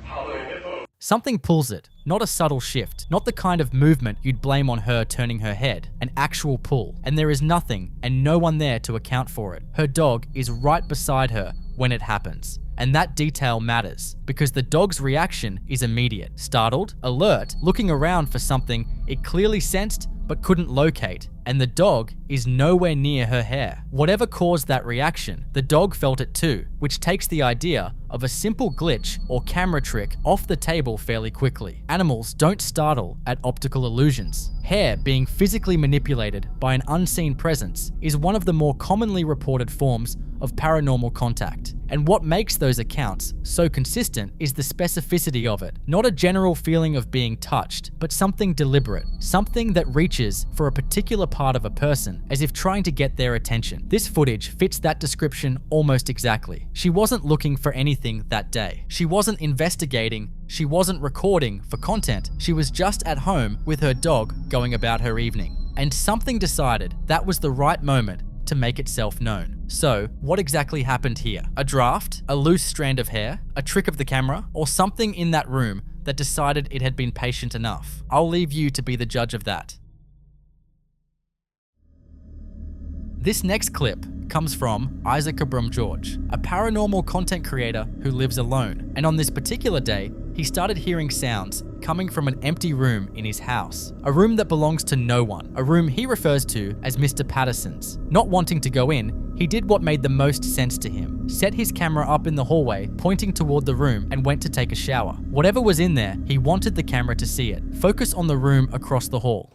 hollow hippos. Something pulls it, not a subtle shift, not the kind of movement you'd blame on her turning her head, an actual pull. And there is nothing and no one there to account for it. Her dog is right beside her when it happens. And that detail matters, because the dog's reaction is immediate. Startled, alert, looking around for something it clearly sensed but couldn't locate, and the dog is nowhere near her hair. Whatever caused that reaction, the dog felt it too, which takes the idea of a simple glitch or camera trick off the table fairly quickly. Animals don't startle at optical illusions. Hair being physically manipulated by an unseen presence is one of the more commonly reported forms of paranormal contact. And what makes those accounts so consistent is the specificity of it. Not a general feeling of being touched, but something deliberate, something that reaches for a particular part of a person as if trying to get their attention. This footage fits that description almost exactly. She wasn't looking for anything that day. She wasn't investigating. She wasn't recording for content. She was just at home with her dog going about her evening. And something decided that was the right moment to make itself known. So, what exactly happened here? A draft? A loose strand of hair? A trick of the camera? Or something in that room that decided it had been patient enough? I'll leave you to be the judge of that. This next clip comes from Isaac Abram George, a paranormal content creator who lives alone. And on this particular day, he started hearing sounds coming from an empty room in his house. A room that belongs to no one. A room he refers to as Mr. Patterson's. Not wanting to go in, he did what made the most sense to him. Set his camera up in the hallway, pointing toward the room, and went to take a shower. Whatever was in there, he wanted the camera to see it. Focus on the room across the hall.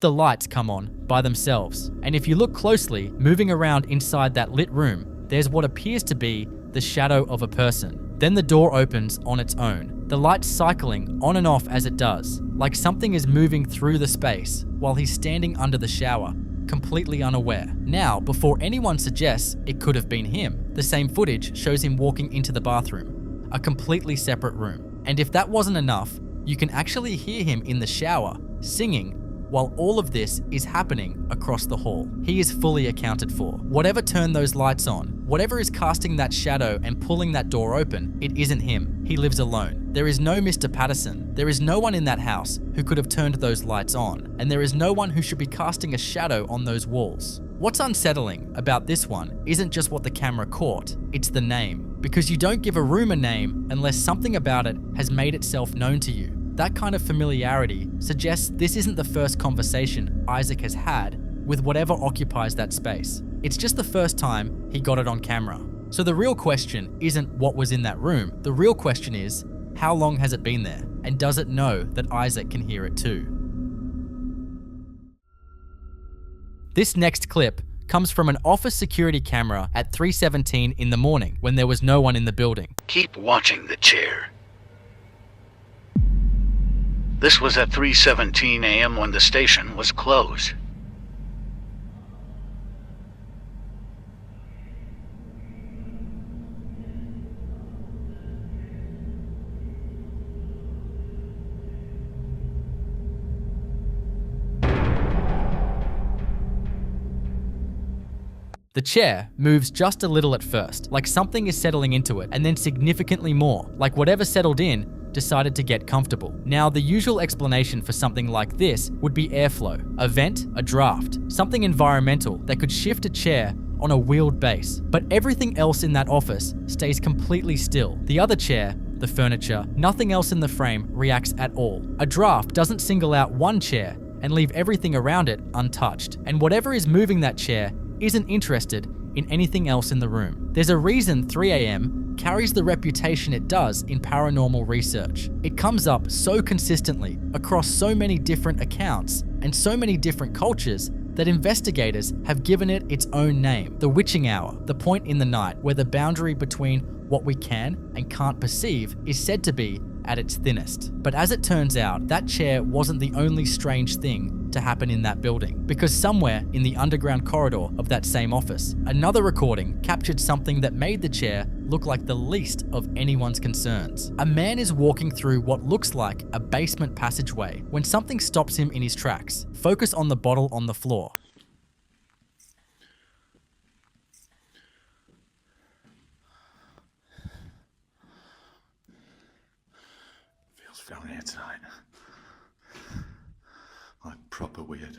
the lights come on by themselves. And if you look closely, moving around inside that lit room, there's what appears to be the shadow of a person. Then the door opens on its own, the lights cycling on and off as it does, like something is moving through the space while he's standing under the shower, completely unaware. Now, before anyone suggests it could have been him, the same footage shows him walking into the bathroom, a completely separate room. And if that wasn't enough, you can actually hear him in the shower, singing, while all of this is happening across the hall. He is fully accounted for. Whatever turned those lights on, whatever is casting that shadow and pulling that door open, it isn't him. He lives alone. There is no Mr. Patterson. There is no one in that house who could have turned those lights on, and there is no one who should be casting a shadow on those walls. What's unsettling about this one isn't just what the camera caught, it's the name. Because you don't give a room a name unless something about it has made itself known to you. That kind of familiarity suggests this isn't the first conversation Isaac has had with whatever occupies that space. It's just the first time he got it on camera. So the real question isn't what was in that room. The real question is, how long has it been there? And does it know that Isaac can hear it too? This next clip comes from an office security camera at 3:17 in the morning when there was no one in the building. Keep watching the chair. This was at 3:17 a.m. when the station was closed. The chair moves just a little at first, like something is settling into it, and then significantly more, like whatever settled in decided to get comfortable. Now, the usual explanation for something like this would be airflow, a vent, a draft, something environmental that could shift a chair on a wheeled base. But everything else in that office stays completely still. The other chair, the furniture, nothing else in the frame reacts at all. A draft doesn't single out one chair and leave everything around it untouched. And whatever is moving that chair isn't interested in anything else in the room. There's a reason 3 a.m. carries the reputation it does in paranormal research. It comes up so consistently across so many different accounts and so many different cultures that investigators have given it its own name, the witching hour, the point in the night where the boundary between what we can and can't perceive is said to be at its thinnest. But as it turns out, that chair wasn't the only strange thing to happen in that building, because somewhere in the underground corridor of that same office, another recording captured something that made the chair look like the least of anyone's concerns. A man is walking through what looks like a basement passageway when something stops him in his tracks. Focus on the bottle on the floor. Feels down here tonight. Like proper weird.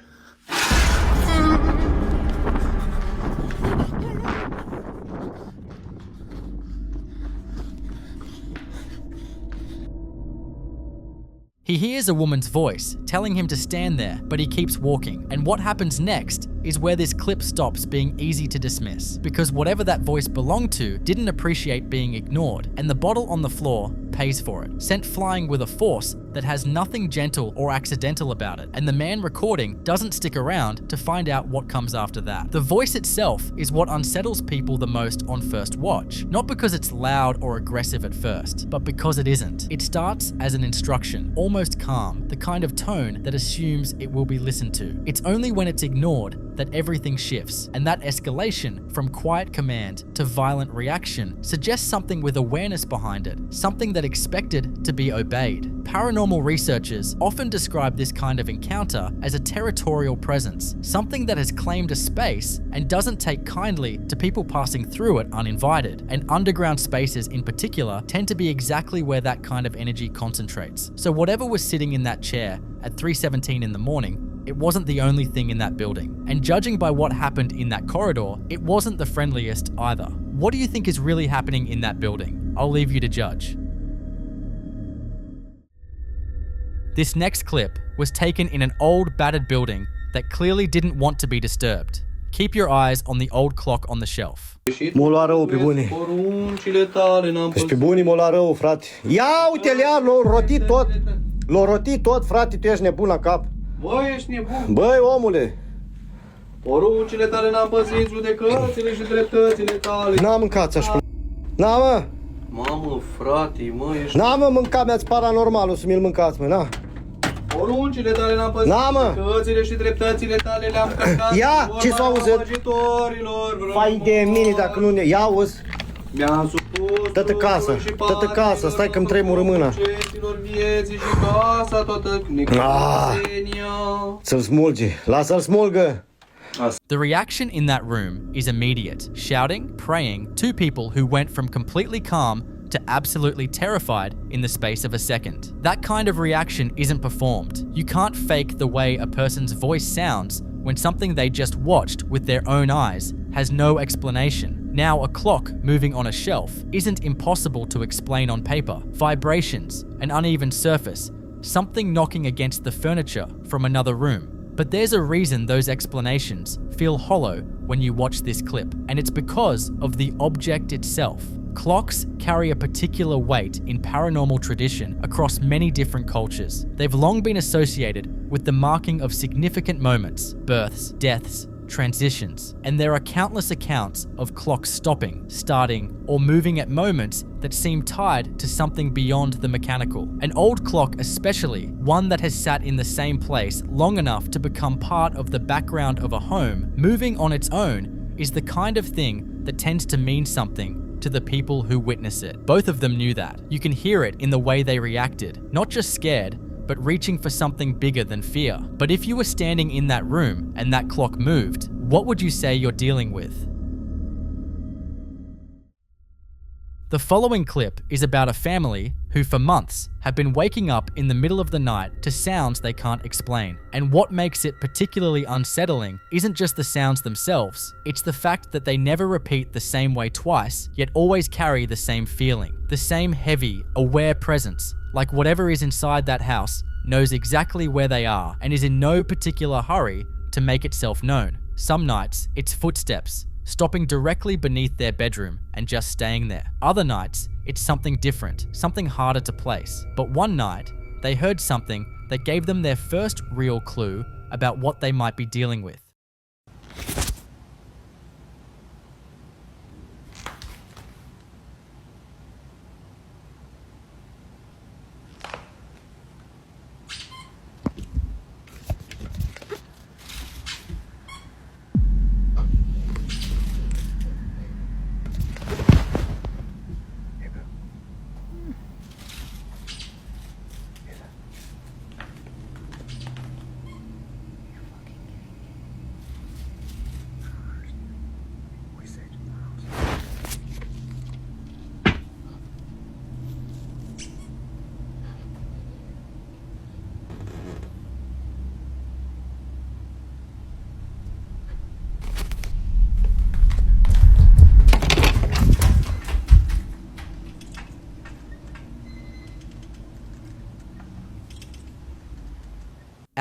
He hears a woman's voice telling him to stand there, but he keeps walking. And what happens next is where this clip stops being easy to dismiss, because whatever that voice belonged to didn't appreciate being ignored, and the bottle on the floor pays for it, sent flying with a force that has nothing gentle or accidental about it, and the man recording doesn't stick around to find out what comes after that. The voice itself is what unsettles people the most on first watch, not because it's loud or aggressive at first, but because it isn't. It starts as an instruction, almost calm, the kind of tone that assumes it will be listened to. It's only when it's ignored that everything shifts, and that escalation from quiet command to violent reaction suggests something with awareness behind it, something that expected to be obeyed. Paranormal researchers often describe this kind of encounter as a territorial presence, something that has claimed a space and doesn't take kindly to people passing through it uninvited. And underground spaces in particular tend to be exactly where that kind of energy concentrates. So whatever was sitting in that chair at 3:17 in the morning, it wasn't the only thing in that building. And judging by what happened in that corridor, it wasn't the friendliest either. What do you think is really happening in that building? I'll leave you to judge. This next clip was taken in an old, battered building that clearly didn't want to be disturbed. Keep your eyes on the old clock on the shelf. M-a luat rău, pe bune. Deci pe bune m-a luat rău, frate. Ia uite-l iar, l-a rotit tot. L-a rotit tot, frate, tu ești nebun la cap. Băi, ești nebun. Băi, omule! Poruncile tale n-am păzit, judecățile și dreptățile tale. N-am mâncat așa. Na, mă! Mamă, frate, mă, ești... Na, mă, mânca mi-ați paranormalul să mi-l mâncați, mă, na! Poruncile tale n-am păzit, Na, mă! judecățile și dreptățile tale le-am călcat. Ia, ce s-a auzit? Fai de mine dacă nu ne... Ia, auzi! Mi-am supus Dă-te casă, dă-te casă, stai că-mi tremură mâna. Vieții și casa toată Să-l smulge, lasă-l smulgă! The reaction in that room is immediate. Shouting, praying, two people who went from completely calm to absolutely terrified in the space of a second. That kind of reaction isn't performed. You can't fake the way a person's voice sounds when something they just watched with their own eyes has no explanation. Now, a clock moving on a shelf isn't impossible to explain on paper. Vibrations, an uneven surface, something knocking against the furniture from another room. But there's a reason those explanations feel hollow when you watch this clip, and it's because of the object itself. Clocks carry a particular weight in paranormal tradition across many different cultures. They've long been associated with the marking of significant moments, births, deaths, transitions, and there are countless accounts of clocks stopping, starting, or moving at moments that seem tied to something beyond the mechanical. An old clock especially, one that has sat in the same place long enough to become part of the background of a home, moving on its own, is the kind of thing that tends to mean something to the people who witness it. Both of them knew that. You can hear it in the way they reacted, not just scared, but reaching for something bigger than fear. But if you were standing in that room and that clock moved, what would you say you're dealing with? The following clip is about a family who for months have been waking up in the middle of the night to sounds they can't explain. And what makes it particularly unsettling isn't just the sounds themselves, it's the fact that they never repeat the same way twice, yet always carry the same feeling, the same heavy, aware presence, like whatever is inside that house knows exactly where they are and is in no particular hurry to make itself known. Some nights, it's footsteps, stopping directly beneath their bedroom and just staying there. Other nights, it's something different, something harder to place. But one night, they heard something that gave them their first real clue about what they might be dealing with.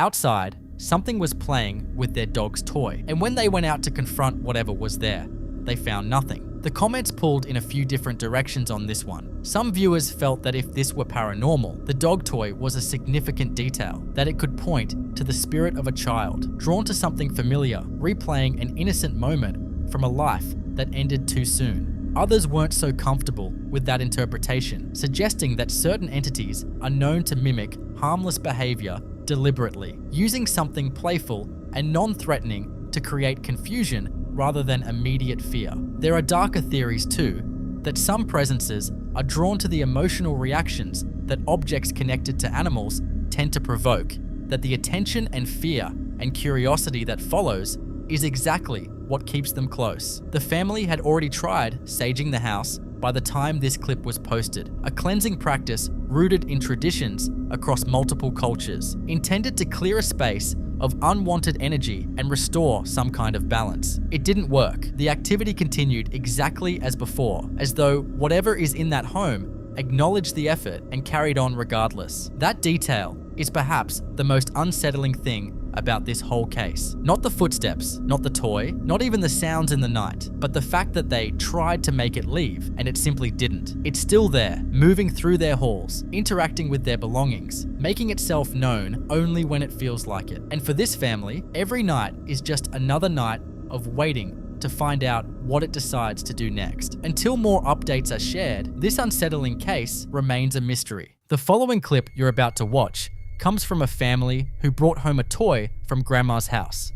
Outside, something was playing with their dog's toy, and when they went out to confront whatever was there, they found nothing. The comments pulled in a few different directions on this one. Some viewers felt that if this were paranormal, the dog toy was a significant detail, that it could point to the spirit of a child, drawn to something familiar, replaying an innocent moment from a life that ended too soon. Others weren't so comfortable with that interpretation, suggesting that certain entities are known to mimic harmless behavior deliberately, using something playful and non-threatening to create confusion rather than immediate fear. There are darker theories too, that some presences are drawn to the emotional reactions that objects connected to animals tend to provoke, that the attention and fear and curiosity that follows is exactly what keeps them close. The family had already tried saging the house by the time this clip was posted, a cleansing practice rooted in traditions across multiple cultures, intended to clear a space of unwanted energy and restore some kind of balance. It didn't work. The activity continued exactly as before, as though whatever is in that home acknowledged the effort and carried on regardless. That detail is perhaps the most unsettling thing about this whole case. Not the footsteps, not the toy, not even the sounds in the night, but the fact that they tried to make it leave and it simply didn't. It's still there, moving through their halls, interacting with their belongings, making itself known only when it feels like it. And for this family, every night is just another night of waiting to find out what it decides to do next. Until more updates are shared, this unsettling case remains a mystery. The following clip you're about to watch comes from a family who brought home a toy from Grandma's house.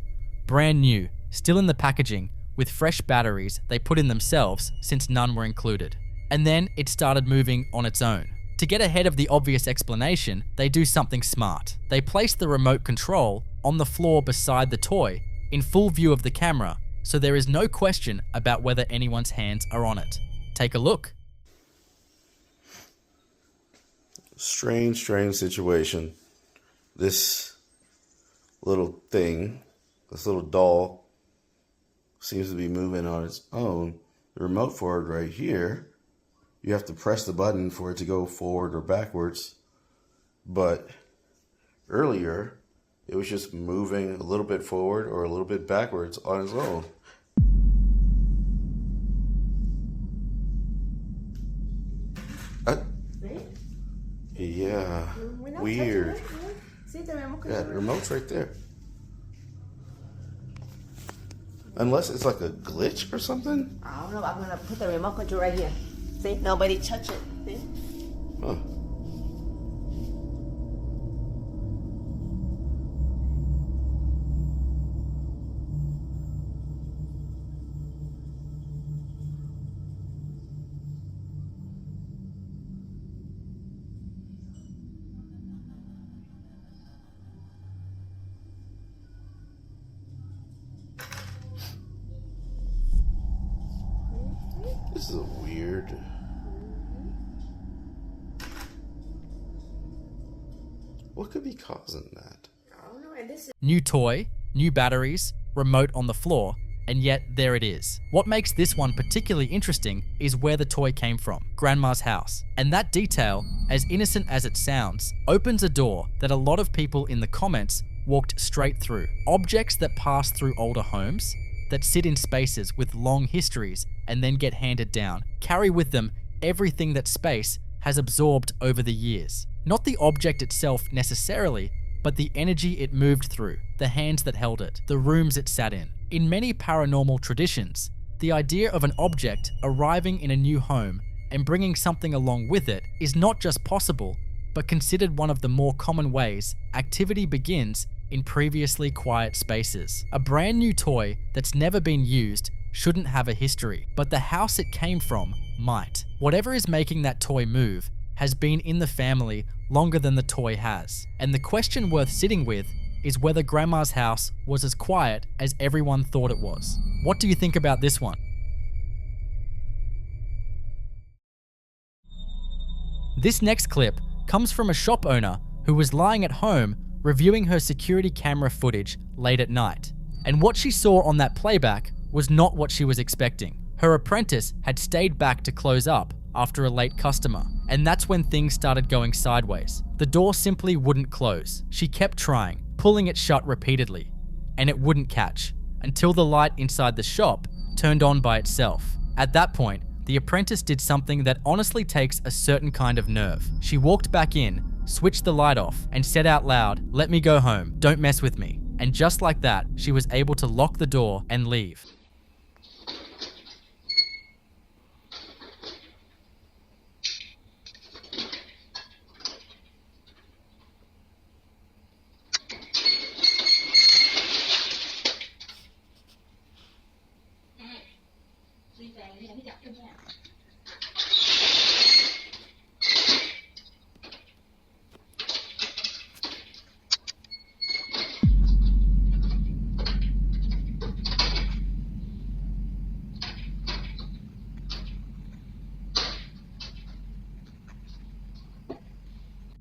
Brand new, still in the packaging, with fresh batteries they put in themselves since none were included. And then it started moving on its own. To get ahead of the obvious explanation, they do something smart. They place the remote control on the floor beside the toy, in full view of the camera, so there is no question about whether anyone's hands are on it. Take a look. Strange situation. This little thing, this little doll, seems to be moving on its own. The remote for it right here, you have to press the button for it to go forward or backwards. But earlier, it was just moving a little bit forward or a little bit backwards on its own. Yeah, weird. Yeah, the remote's right there. Unless it's like a glitch or something? I don't know. I'm going to put the remote control right here. See? Nobody touch it. See? Huh. This is weird. What could be causing that? I don't know. And this is New toy, new batteries, remote on the floor, and yet there it is. What makes this one particularly interesting is where the toy came from, Grandma's house. And that detail, as innocent as it sounds, opens a door that a lot of people in the comments walked straight through. Objects that pass through older homes, that sit in spaces with long histories and then get handed down, carry with them everything that space has absorbed over the years. Not the object itself necessarily, but the energy it moved through, the hands that held it, the rooms it sat in. In many paranormal traditions, the idea of an object arriving in a new home and bringing something along with it is not just possible, but considered one of the more common ways activity begins in previously quiet spaces. A brand new toy that's never been used shouldn't have a history, but the house it came from might. Whatever is making that toy move has been in the family longer than the toy has. And the question worth sitting with is whether Grandma's house was as quiet as everyone thought it was. What do you think about this one? This next clip comes from a shop owner who was lying at home reviewing her security camera footage late at night. And what she saw on that playback was not what she was expecting. Her apprentice had stayed back to close up after a late customer, and that's when things started going sideways. The door simply wouldn't close. She kept trying, pulling it shut repeatedly, and it wouldn't catch, until the light inside the shop turned on by itself. At that point, the apprentice did something that honestly takes a certain kind of nerve. She walked back in, switched the light off, and said out loud, "Let me go home, don't mess with me." And just like that, she was able to lock the door and leave.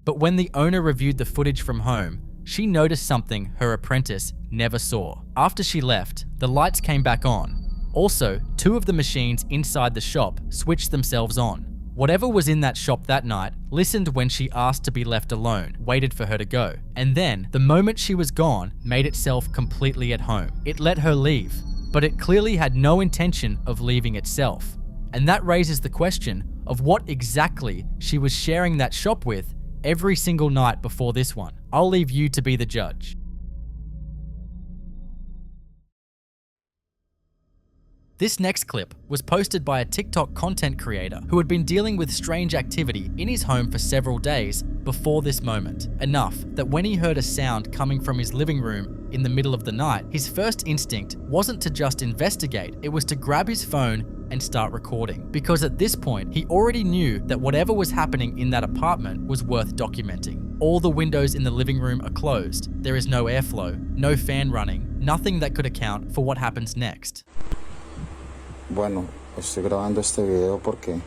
But when the owner reviewed the footage from home, she noticed something her apprentice never saw. After she left, the lights came back on. Also, 2 of the machines inside the shop switched themselves on. Whatever was in that shop that night listened when she asked to be left alone, waited for her to go, and then, the moment she was gone, made itself completely at home. It let her leave, but it clearly had no intention of leaving itself. And that raises the question of what exactly she was sharing that shop with every single night before this one. I'll leave you to be the judge. This next clip was posted by a TikTok content creator who had been dealing with strange activity in his home for several days before this moment. Enough that when he heard a sound coming from his living room in the middle of the night, his first instinct wasn't to just investigate, it was to grab his phone and start recording. Because at this point, he already knew that whatever was happening in that apartment was worth documenting. All the windows in the living room are closed, there is no airflow, no fan running, nothing that could account for what happens next. Bueno, estoy grabando este video porque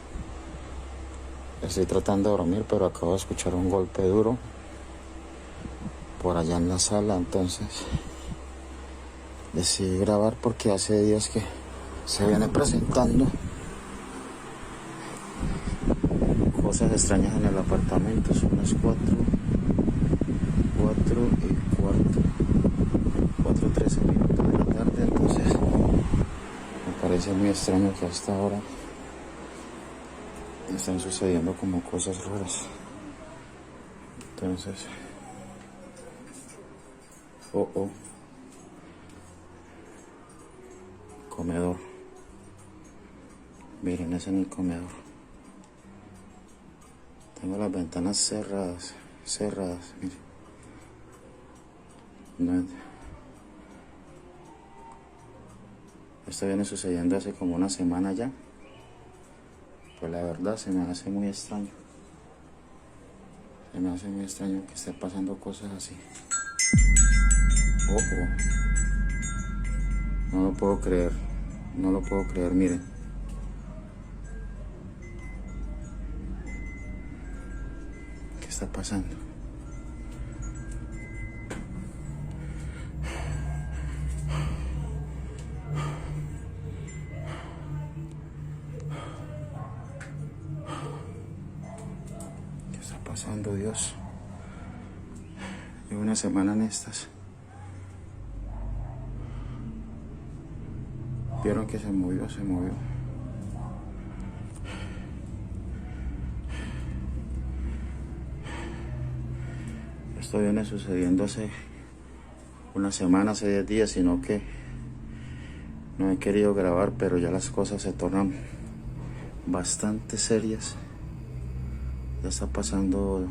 estoy tratando de dormir, pero acabo de escuchar un golpe duro por allá en la sala, entonces decidí grabar porque hace días que se viene presentando cosas extrañas en el apartamento. Son las 4:13 minutos de la tarde, entonces me parece muy extraño que hasta ahora están sucediendo como cosas raras. Entonces, comedor. Miren, es en el comedor. Tengo las ventanas cerradas, miren. No. Esto viene sucediendo hace como una semana ya. Pues la verdad se me hace muy extraño. Se me hace muy extraño que esté pasando cosas así. No lo puedo creer. No lo puedo creer, miren. ¿Qué está pasando? Pasando, Dios. Llevo una semana en estas. Vieron que se movió. Esto viene sucediendo hace una semana, hace 10 días, sino que no he querido grabar, pero ya las cosas se tornan bastante serias. Ya está pasando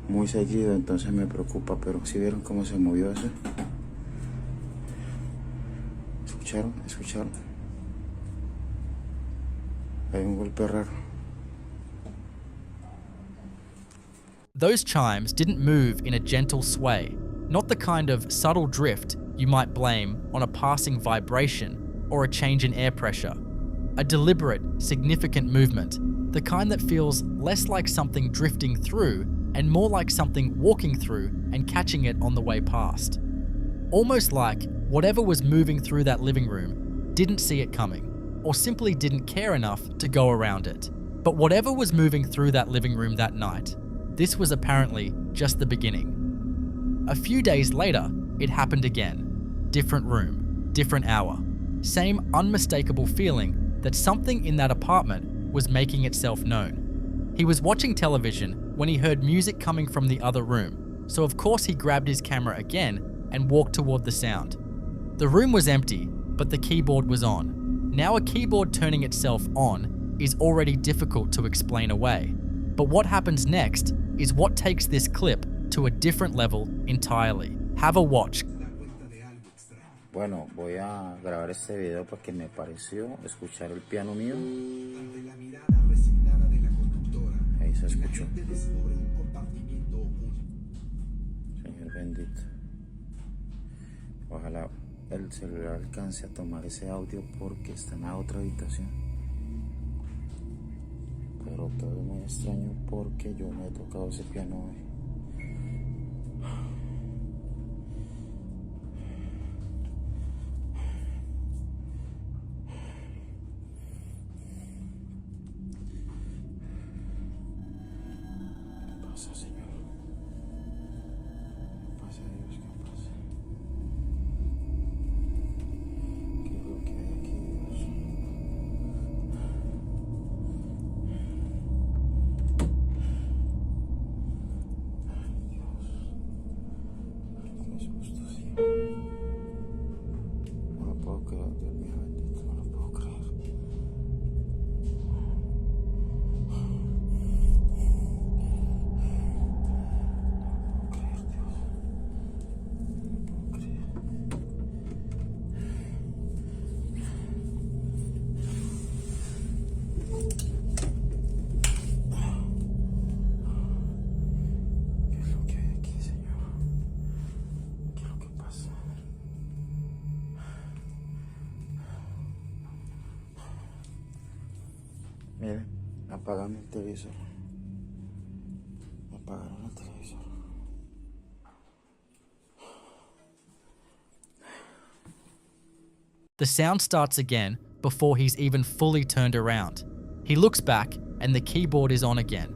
muy seguido, entonces me preocupa, pero si vieron cómo se movió eso. ¿Escucharon? Hay un golpe raro. Those chimes didn't move in a gentle sway, not the kind of subtle drift you might blame on a passing vibration or a change in air pressure. A deliberate, significant movement, the kind that feels less like something drifting through and more like something walking through and catching it on the way past. Almost like whatever was moving through that living room didn't see it coming, or simply didn't care enough to go around it. But whatever was moving through that living room that night, this was apparently just the beginning. A few days later, it happened again. Different room, different hour. Same unmistakable feeling that something in that apartment was making itself known. He was watching television when he heard music coming from the other room, so of course he grabbed his camera again and walked toward the sound. The room was empty, but the keyboard was on. Now a keyboard turning itself on is already difficult to explain away, but what happens next is what takes this clip to a different level entirely. Have a watch. Bueno, voy a grabar este video porque me pareció escuchar el piano mío. Ahí se escuchó. Señor bendito. Ojalá el celular alcance a tomar ese audio porque está en la otra habitación. Pero todo es muy extraño porque yo no he tocado ese piano hoy. pasa, Señor? ¿Qué pasa, Dios? ¿Qué pasa? ¿Qué es lo que hay aquí, Dios? Dios, qué susto, Señor. No lo puedo creer, Dios mío bendito, no lo puedo creer. ¿Qué es lo que hay aquí, Señor? ¿Qué es lo que pasa? Miren, apagaron el televisor. Apagaron el televisor. The sound starts again before he's even fully turned around. He looks back and the keyboard is on again,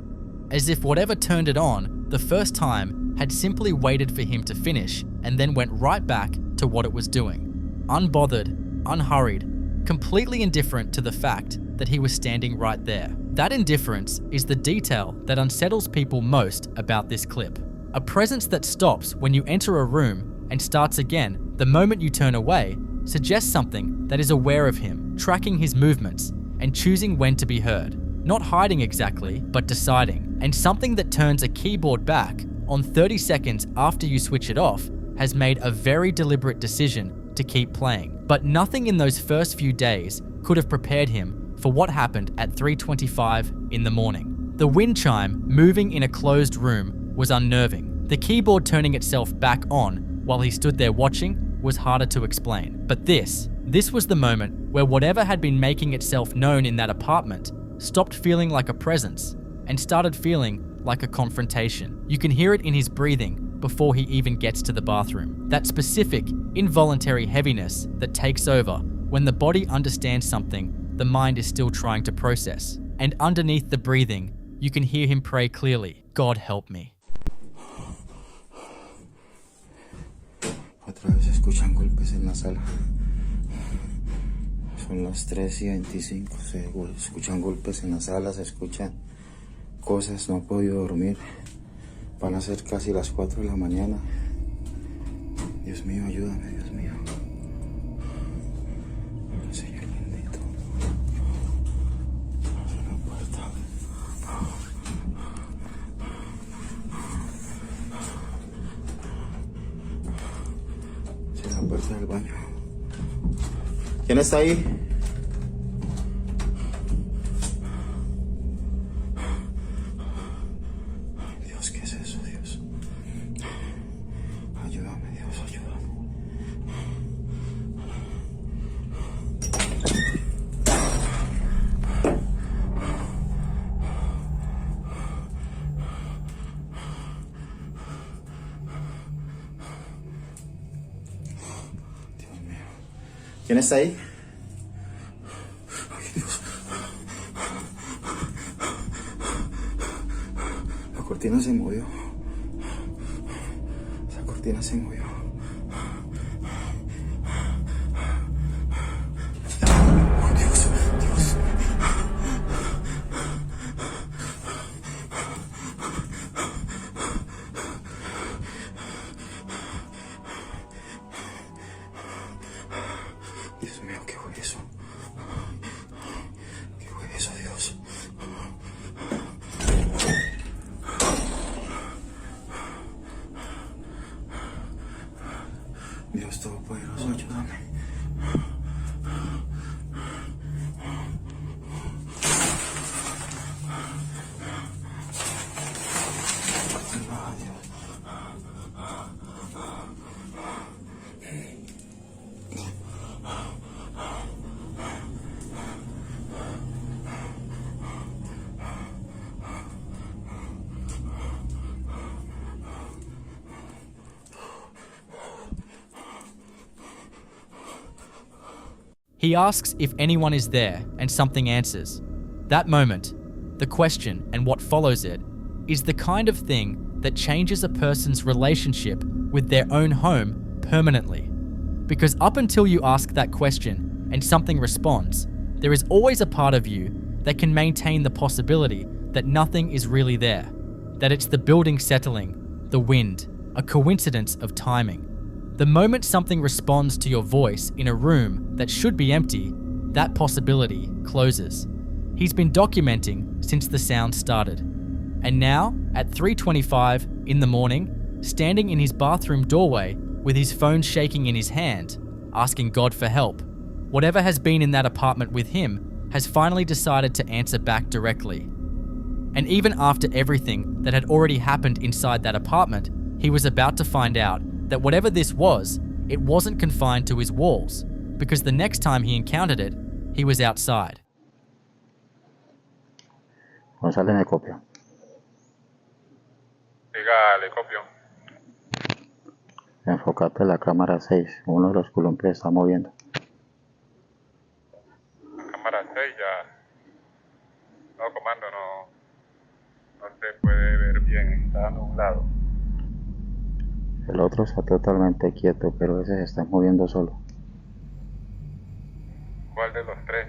as if whatever turned it on the first time had simply waited for him to finish and then went right back to what it was doing. Unbothered, unhurried, completely indifferent to the fact that he was standing right there. That indifference is the detail that unsettles people most about this clip. A presence that stops when you enter a room and starts again the moment you turn away suggests something that is aware of him, tracking his movements, and choosing when to be heard. Not hiding exactly, but deciding. And something that turns a keyboard back on 30 seconds after you switch it off has made a very deliberate decision to keep playing. But nothing in those first few days could have prepared him for what happened at 3:25 in the morning. The wind chime moving in a closed room was unnerving. The keyboard turning itself back on while he stood there watching was harder to explain. But this was the moment where whatever had been making itself known in that apartment stopped feeling like a presence and started feeling like a confrontation. You can hear it in his breathing before he even gets to the bathroom. That specific, involuntary heaviness that takes over when the body understands something the mind is still trying to process. And underneath the breathing, you can hear him pray clearly, "God help me." Otra vez se escuchan golpes en la sala. Son las 3:25. Se escuchan golpes en la sala, se escuchan cosas. No he podido dormir. Van a ser casi las 4 de la mañana. Dios mío, ayúdame, Dios mío. Señor bendito. Abre la puerta. Cierra la puerta del baño. ¿Quién está ahí? Dios, ¿qué es eso, Dios? Ayúdame, Dios, ayúdame. Dios mío. ¿Quién está ahí? Ay, Dios. La cortina se movió. Esa cortina se movió. Oh, Dios, Dios. Dios mío, ¿qué fue eso? ¿Qué fue eso, Dios? Dios Todopoderoso, ayúdame. Ah, Dios. He asks if anyone is there and something answers. That moment, the question and what follows it, is the kind of thing that changes a person's relationship with their own home permanently. Because up until you ask that question and something responds, there is always a part of you that can maintain the possibility that nothing is really there, that it's the building settling, the wind, a coincidence of timing. The moment something responds to your voice in a room that should be empty, that possibility closes. He's been documenting since the sound started. And now, at 3:25 in the morning, standing in his bathroom doorway with his phone shaking in his hand, asking God for help, whatever has been in that apartment with him has finally decided to answer back directly. And even after everything that had already happened inside that apartment, he was about to find out that whatever this was, it wasn't confined to his walls, because the next time he encountered it, he was outside. González me copia. Diga, le copio. Enfocate la cámara 6. Uno de los columpios está moviendo. Cámara 6 ya. No, comando, no se puede ver bien, está nublado. El otro está totalmente quieto, pero ese se está moviendo solo. ¿Cuál de los tres?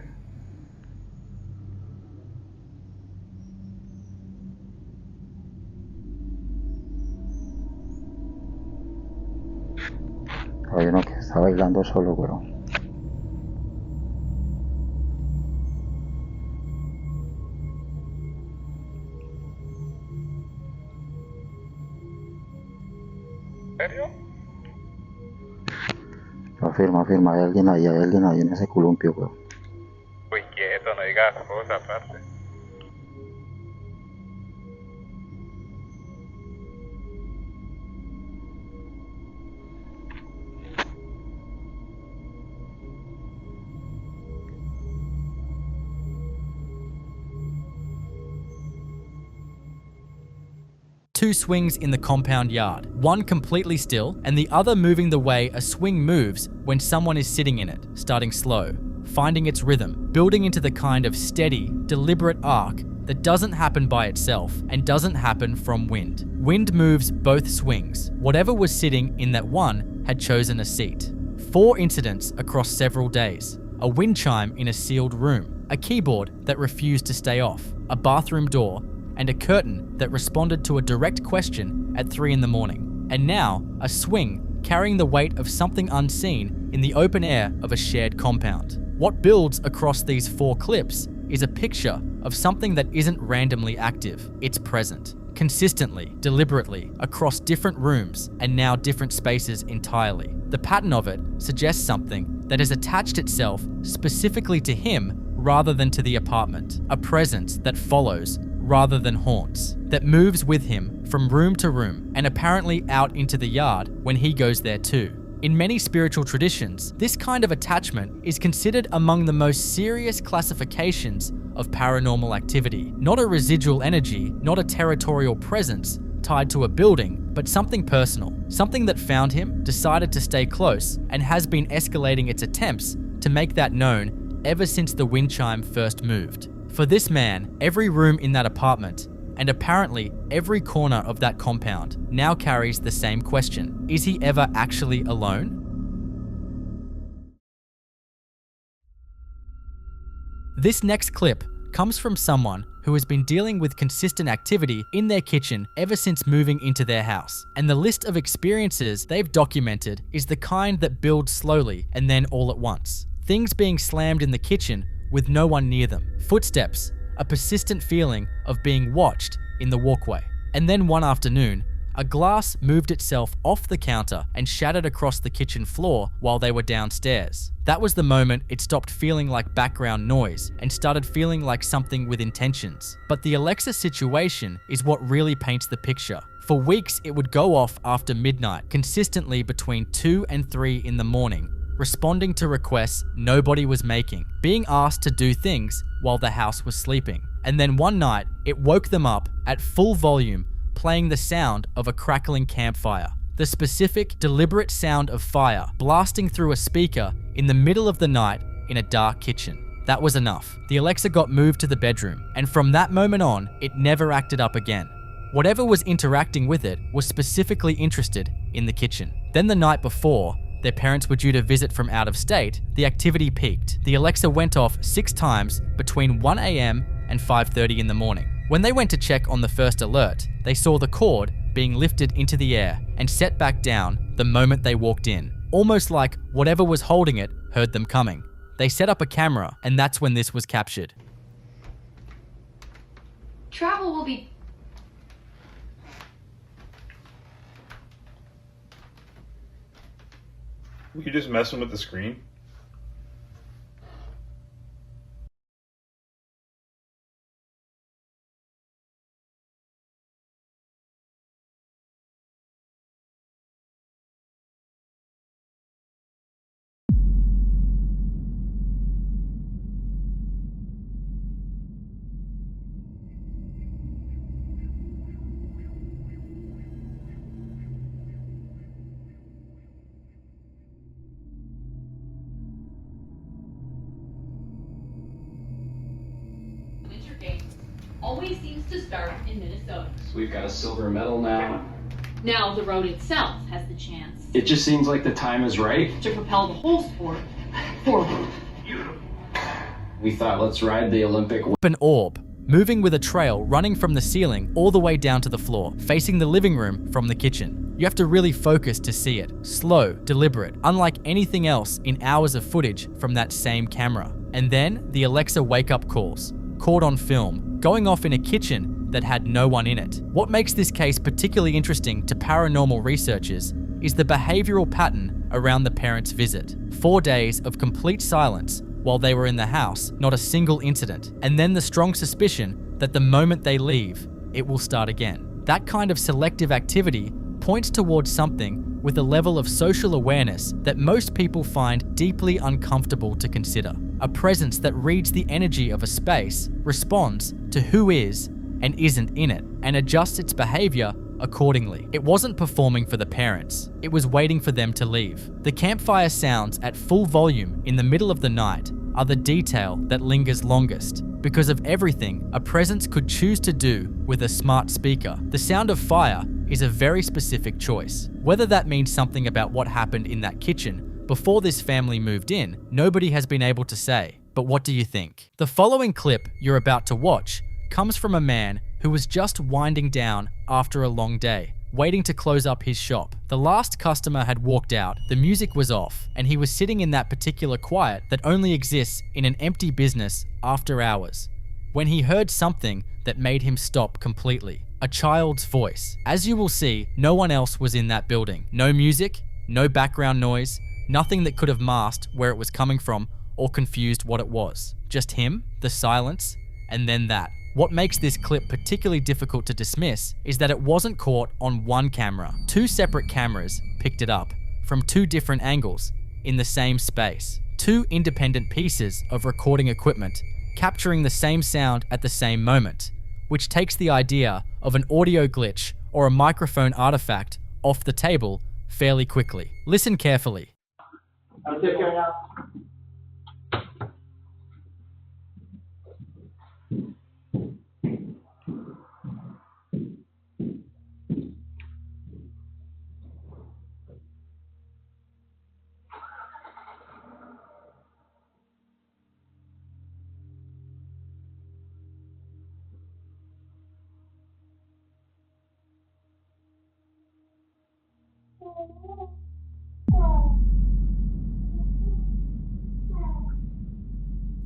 Hay uno que está bailando solo, güero. ¿En serio? Afirma, hay alguien ahí en ese columpio, güey. Uy, quieto, no digas cosas aparte. Two swings in the compound yard, one completely still and the other moving the way a swing moves when someone is sitting in it, starting slow, finding its rhythm, building into the kind of steady, deliberate arc that doesn't happen by itself and doesn't happen from wind. Wind moves both swings. Whatever was sitting in that one had chosen a seat. 4 incidents across several days. A wind chime in a sealed room, a keyboard that refused to stay off, a bathroom door, and a curtain that responded to a direct question at 3 in the morning. And now, a swing carrying the weight of something unseen in the open air of a shared compound. What builds across these 4 clips is a picture of something that isn't randomly active. It's present, consistently, deliberately, across different rooms and now different spaces entirely. The pattern of it suggests something that has attached itself specifically to him rather than to the apartment. A presence that follows rather than haunts, that moves with him from room to room and apparently out into the yard when he goes there too. In many spiritual traditions, this kind of attachment is considered among the most serious classifications of paranormal activity. Not a residual energy, not a territorial presence tied to a building, but something personal. Something that found him, decided to stay close, and has been escalating its attempts to make that known ever since the wind chime first moved. For this man, every room in that apartment, and apparently every corner of that compound, now carries the same question. Is he ever actually alone? This next clip comes from someone who has been dealing with consistent activity in their kitchen ever since moving into their house. And the list of experiences they've documented is the kind that builds slowly and then all at once. Things being slammed in the kitchen with no one near them. Footsteps, a persistent feeling of being watched in the walkway. And then one afternoon, a glass moved itself off the counter and shattered across the kitchen floor while they were downstairs. That was the moment it stopped feeling like background noise and started feeling like something with intentions. But the Alexa situation is what really paints the picture. For weeks, it would go off after midnight, consistently between 2 and 3 in the morning, responding to requests nobody was making, being asked to do things while the house was sleeping. And then one night, it woke them up at full volume, playing the sound of a crackling campfire. The specific, deliberate sound of fire blasting through a speaker in the middle of the night in a dark kitchen. That was enough. The Alexa got moved to the bedroom, and from that moment on, it never acted up again. Whatever was interacting with it was specifically interested in the kitchen. Then the night before, their parents were due to visit from out of state, the activity peaked. The Alexa went off 6 times between 1 a.m. and 5:30 in the morning. When they went to check on the first alert, they saw the cord being lifted into the air and set back down the moment they walked in, almost like whatever was holding it heard them coming. They set up a camera, and that's when this was captured. Travel will be... Were you just messing with the screen? Winter Games always seems to start in Minnesota. So we've got a silver medal now. Now the road itself has the chance It just seems like the time is right. to propel the whole sport forward. We thought, let's ride the Olympic. An orb, moving with a trail running from the ceiling all the way down to the floor, facing the living room from the kitchen. You have to really focus to see it. Slow, deliberate, unlike anything else in hours of footage from that same camera. And then the Alexa wake-up calls, caught on film, going off in a kitchen that had no one in it. What makes this case particularly interesting to paranormal researchers is the behavioral pattern around the parents' visit. 4 days of complete silence while they were in the house, not a single incident, and then the strong suspicion that the moment they leave, it will start again. That kind of selective activity points towards something with a level of social awareness that most people find deeply uncomfortable to consider. A presence that reads the energy of a space, responds to who is and isn't in it, and adjusts its behavior accordingly. It wasn't performing for the parents, it was waiting for them to leave. The campfire sounds at full volume in the middle of the night are the detail that lingers longest. Because of everything a presence could choose to do with a smart speaker, the sound of fire is a very specific choice. Whether that means something about what happened in that kitchen before this family moved in, nobody has been able to say. But what do you think? The following clip you're about to watch comes from a man who was just winding down after a long day, waiting to close up his shop. The last customer had walked out, the music was off, and he was sitting in that particular quiet that only exists in an empty business after hours, when he heard something that made him stop completely. A child's voice. As you will see, no one else was in that building. No music, no background noise, nothing that could have masked where it was coming from or confused what it was. Just him, the silence, and then that. What makes this clip particularly difficult to dismiss is that it wasn't caught on one camera. 2 separate cameras picked it up from 2 different angles in the same space. 2 independent pieces of recording equipment capturing the same sound at the same moment, which takes the idea of an audio glitch or a microphone artifact off the table fairly quickly. Listen carefully. I'll take care now.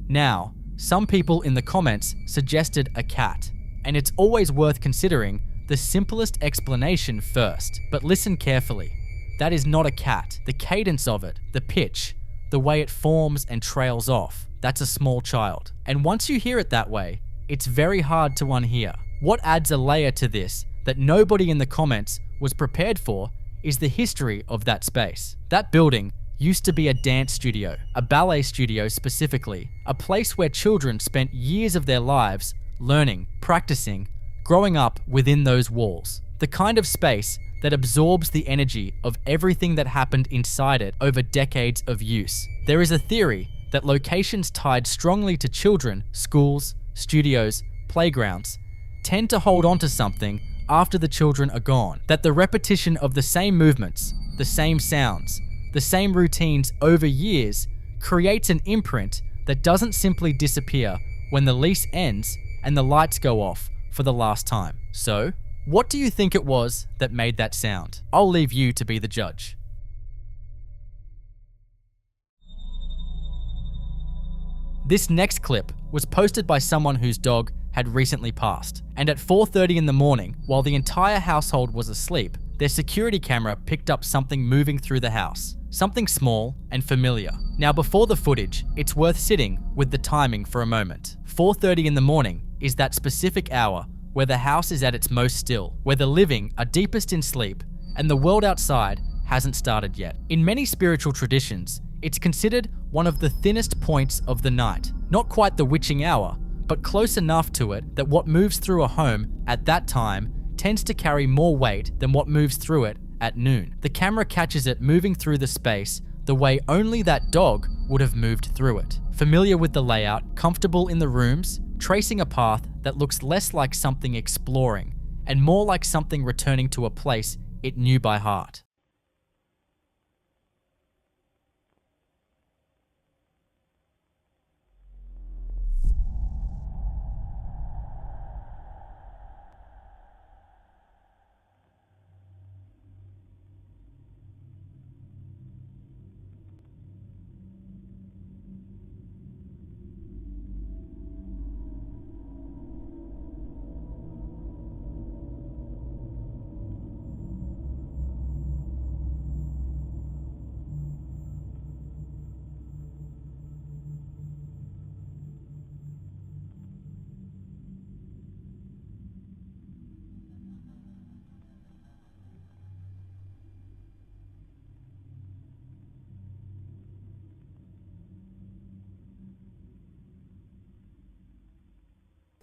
Now, some people in the comments suggested a cat, and it's always worth considering the simplest explanation first. But listen carefully. That is not a cat. The cadence of it, the pitch, the way it forms and trails off, that's a small child. And once you hear it that way, it's very hard to unhear. What adds a layer to this that nobody in the comments was prepared for is the history of that space. That building used to be a dance studio, a ballet studio specifically, a place where children spent years of their lives learning, practicing, growing up within those walls. The kind of space that absorbs the energy of everything that happened inside it over decades of use. There is a theory that locations tied strongly to children, schools, studios, playgrounds, tend to hold on to something after the children are gone. That the repetition of the same movements, the same sounds, the same routines over years creates an imprint that doesn't simply disappear when the lease ends and the lights go off for the last time. So, what do you think it was that made that sound? I'll leave you to be the judge. This next clip was posted by someone whose dog had recently passed, and at 4:30 in the morning, while the entire household was asleep, their security camera picked up something moving through the house. Something small and familiar. Now before the footage, it's worth sitting with the timing for a moment. 4:30 in the morning is that specific hour where the house is at its most still, where the living are deepest in sleep, and the world outside hasn't started yet. In many spiritual traditions, it's considered one of the thinnest points of the night. Not quite the witching hour, but close enough to it that what moves through a home at that time tends to carry more weight than what moves through it at noon. The camera catches it moving through the space the way only that dog would have moved through it. Familiar with the layout, comfortable in the rooms, tracing a path that looks less like something exploring and more like something returning to a place it knew by heart.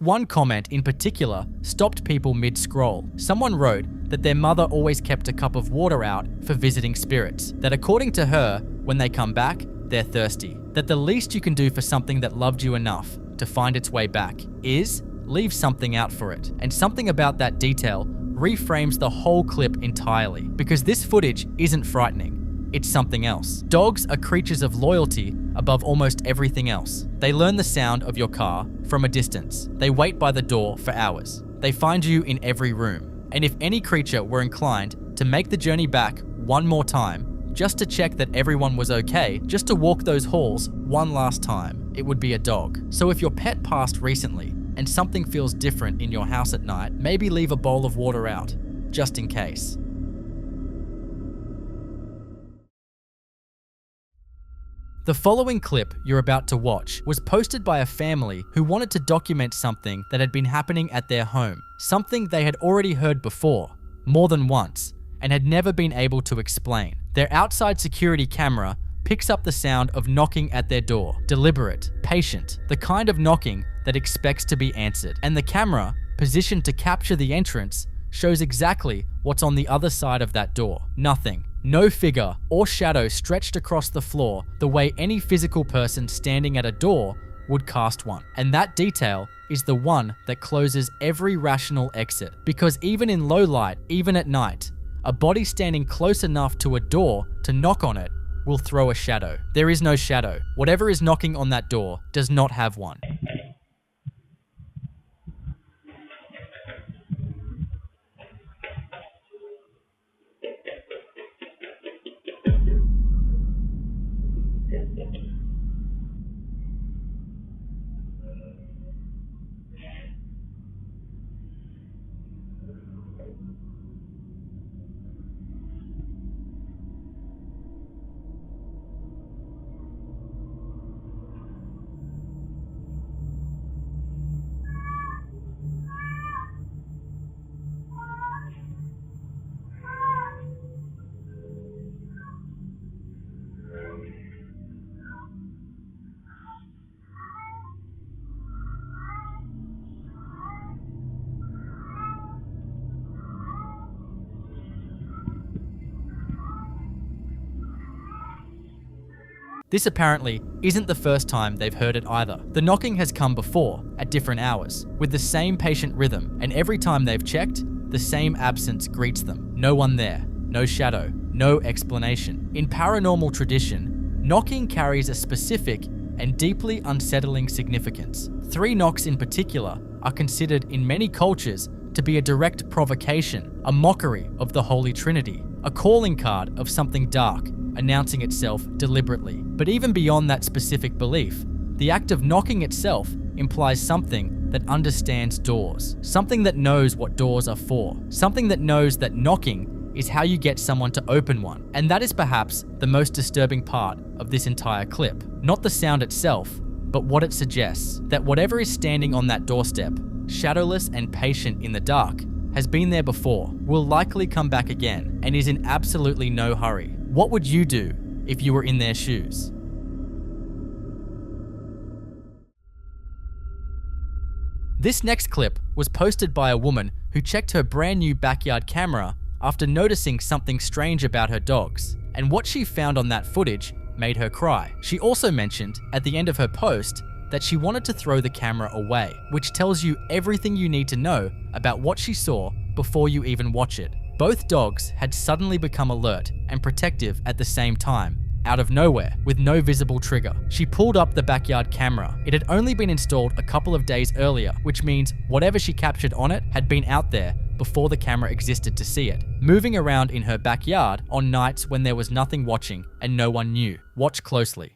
One comment in particular stopped people mid-scroll. Someone wrote that their mother always kept a cup of water out for visiting spirits, that according to her, when they come back, they're thirsty. That the least you can do for something that loved you enough to find its way back is leave something out for it. And something about that detail reframes the whole clip entirely, because this footage isn't frightening. It's something else. Dogs are creatures of loyalty above almost everything else. They learn the sound of your car from a distance. They wait by the door for hours. They find you in every room. And if any creature were inclined to make the journey back one more time, just to check that everyone was okay, just to walk those halls one last time, it would be a dog. So if your pet passed recently and something feels different in your house at night, maybe leave a bowl of water out, just in case. The following clip you're about to watch was posted by a family who wanted to document something that had been happening at their home, something they had already heard before, more than once, and had never been able to explain. Their outside security camera picks up the sound of knocking at their door, deliberate, patient, the kind of knocking that expects to be answered. And the camera, positioned to capture the entrance, shows exactly what's on the other side of that door. Nothing. No figure or shadow stretched across the floor the way any physical person standing at a door would cast one. And that detail is the one that closes every rational exit. Because even in low light, even at night, a body standing close enough to a door to knock on it will throw a shadow. There is no shadow. Whatever is knocking on that door does not have one. This apparently isn't the first time they've heard it either. The knocking has come before, at different hours, with the same patient rhythm, and every time they've checked, the same absence greets them. No one there, no shadow, no explanation. In paranormal tradition, knocking carries a specific and deeply unsettling significance. 3 knocks in particular are considered in many cultures to be a direct provocation, a mockery of the Holy Trinity, a calling card of something dark, announcing itself deliberately. But even beyond that specific belief, the act of knocking itself implies something that understands doors, something that knows what doors are for, something that knows that knocking is how you get someone to open one. And that is perhaps the most disturbing part of this entire clip. Not the sound itself, but what it suggests, that whatever is standing on that doorstep, shadowless and patient in the dark, has been there before, will likely come back again, and is in absolutely no hurry. What would you do if you were in their shoes? This next clip was posted by a woman who checked her brand new backyard camera after noticing something strange about her dogs, and what she found on that footage made her cry. She also mentioned at the end of her post that she wanted to throw the camera away, which tells you everything you need to know about what she saw before you even watch it. Both dogs had suddenly become alert and protective at the same time, out of nowhere, with no visible trigger. She pulled up the backyard camera. It had only been installed a couple of days earlier, which means whatever she captured on it had been out there before the camera existed to see it, moving around in her backyard on nights when there was nothing watching and no one knew. Watch closely.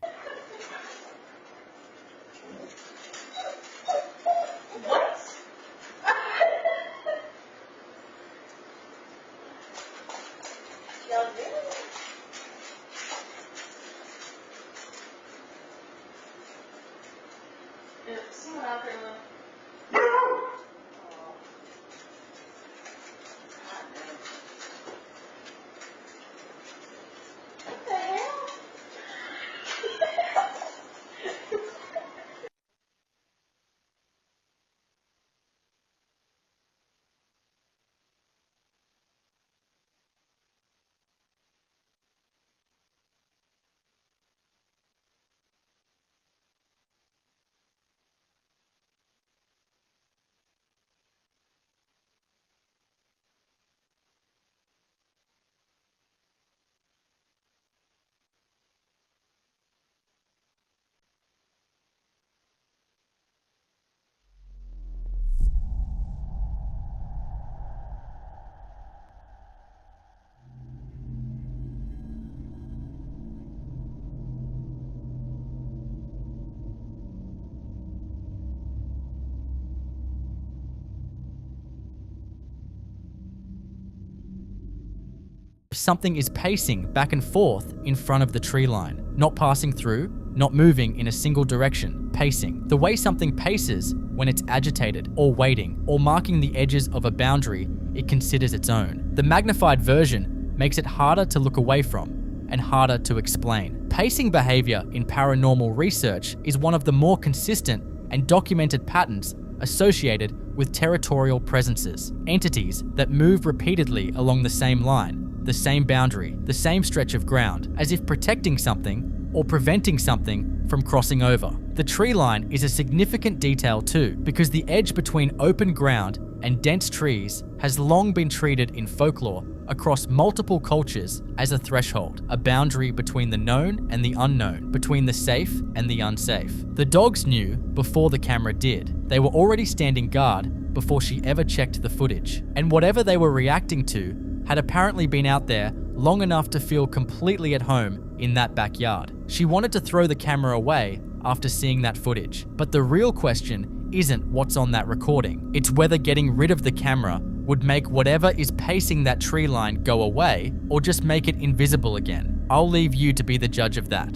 Something is pacing back and forth in front of the tree line, not passing through, not moving in a single direction, pacing. The way something paces when it's agitated or waiting or marking the edges of a boundary it considers its own. The magnified version makes it harder to look away from and harder to explain. Pacing behavior in paranormal research is one of the more consistent and documented patterns associated with territorial presences, entities that move repeatedly along the same line, the same boundary, the same stretch of ground, as if protecting something or preventing something from crossing over. The tree line is a significant detail too, because the edge between open ground and dense trees has long been treated in folklore across multiple cultures as a threshold, a boundary between the known and the unknown, between the safe and the unsafe. The dogs knew before the camera did. They were already standing guard before she ever checked the footage. And whatever they were reacting to had apparently been out there long enough to feel completely at home in that backyard. She wanted to throw the camera away after seeing that footage. But the real question isn't what's on that recording. It's whether getting rid of the camera would make whatever is pacing that tree line go away or just make it invisible again. I'll leave you to be the judge of that.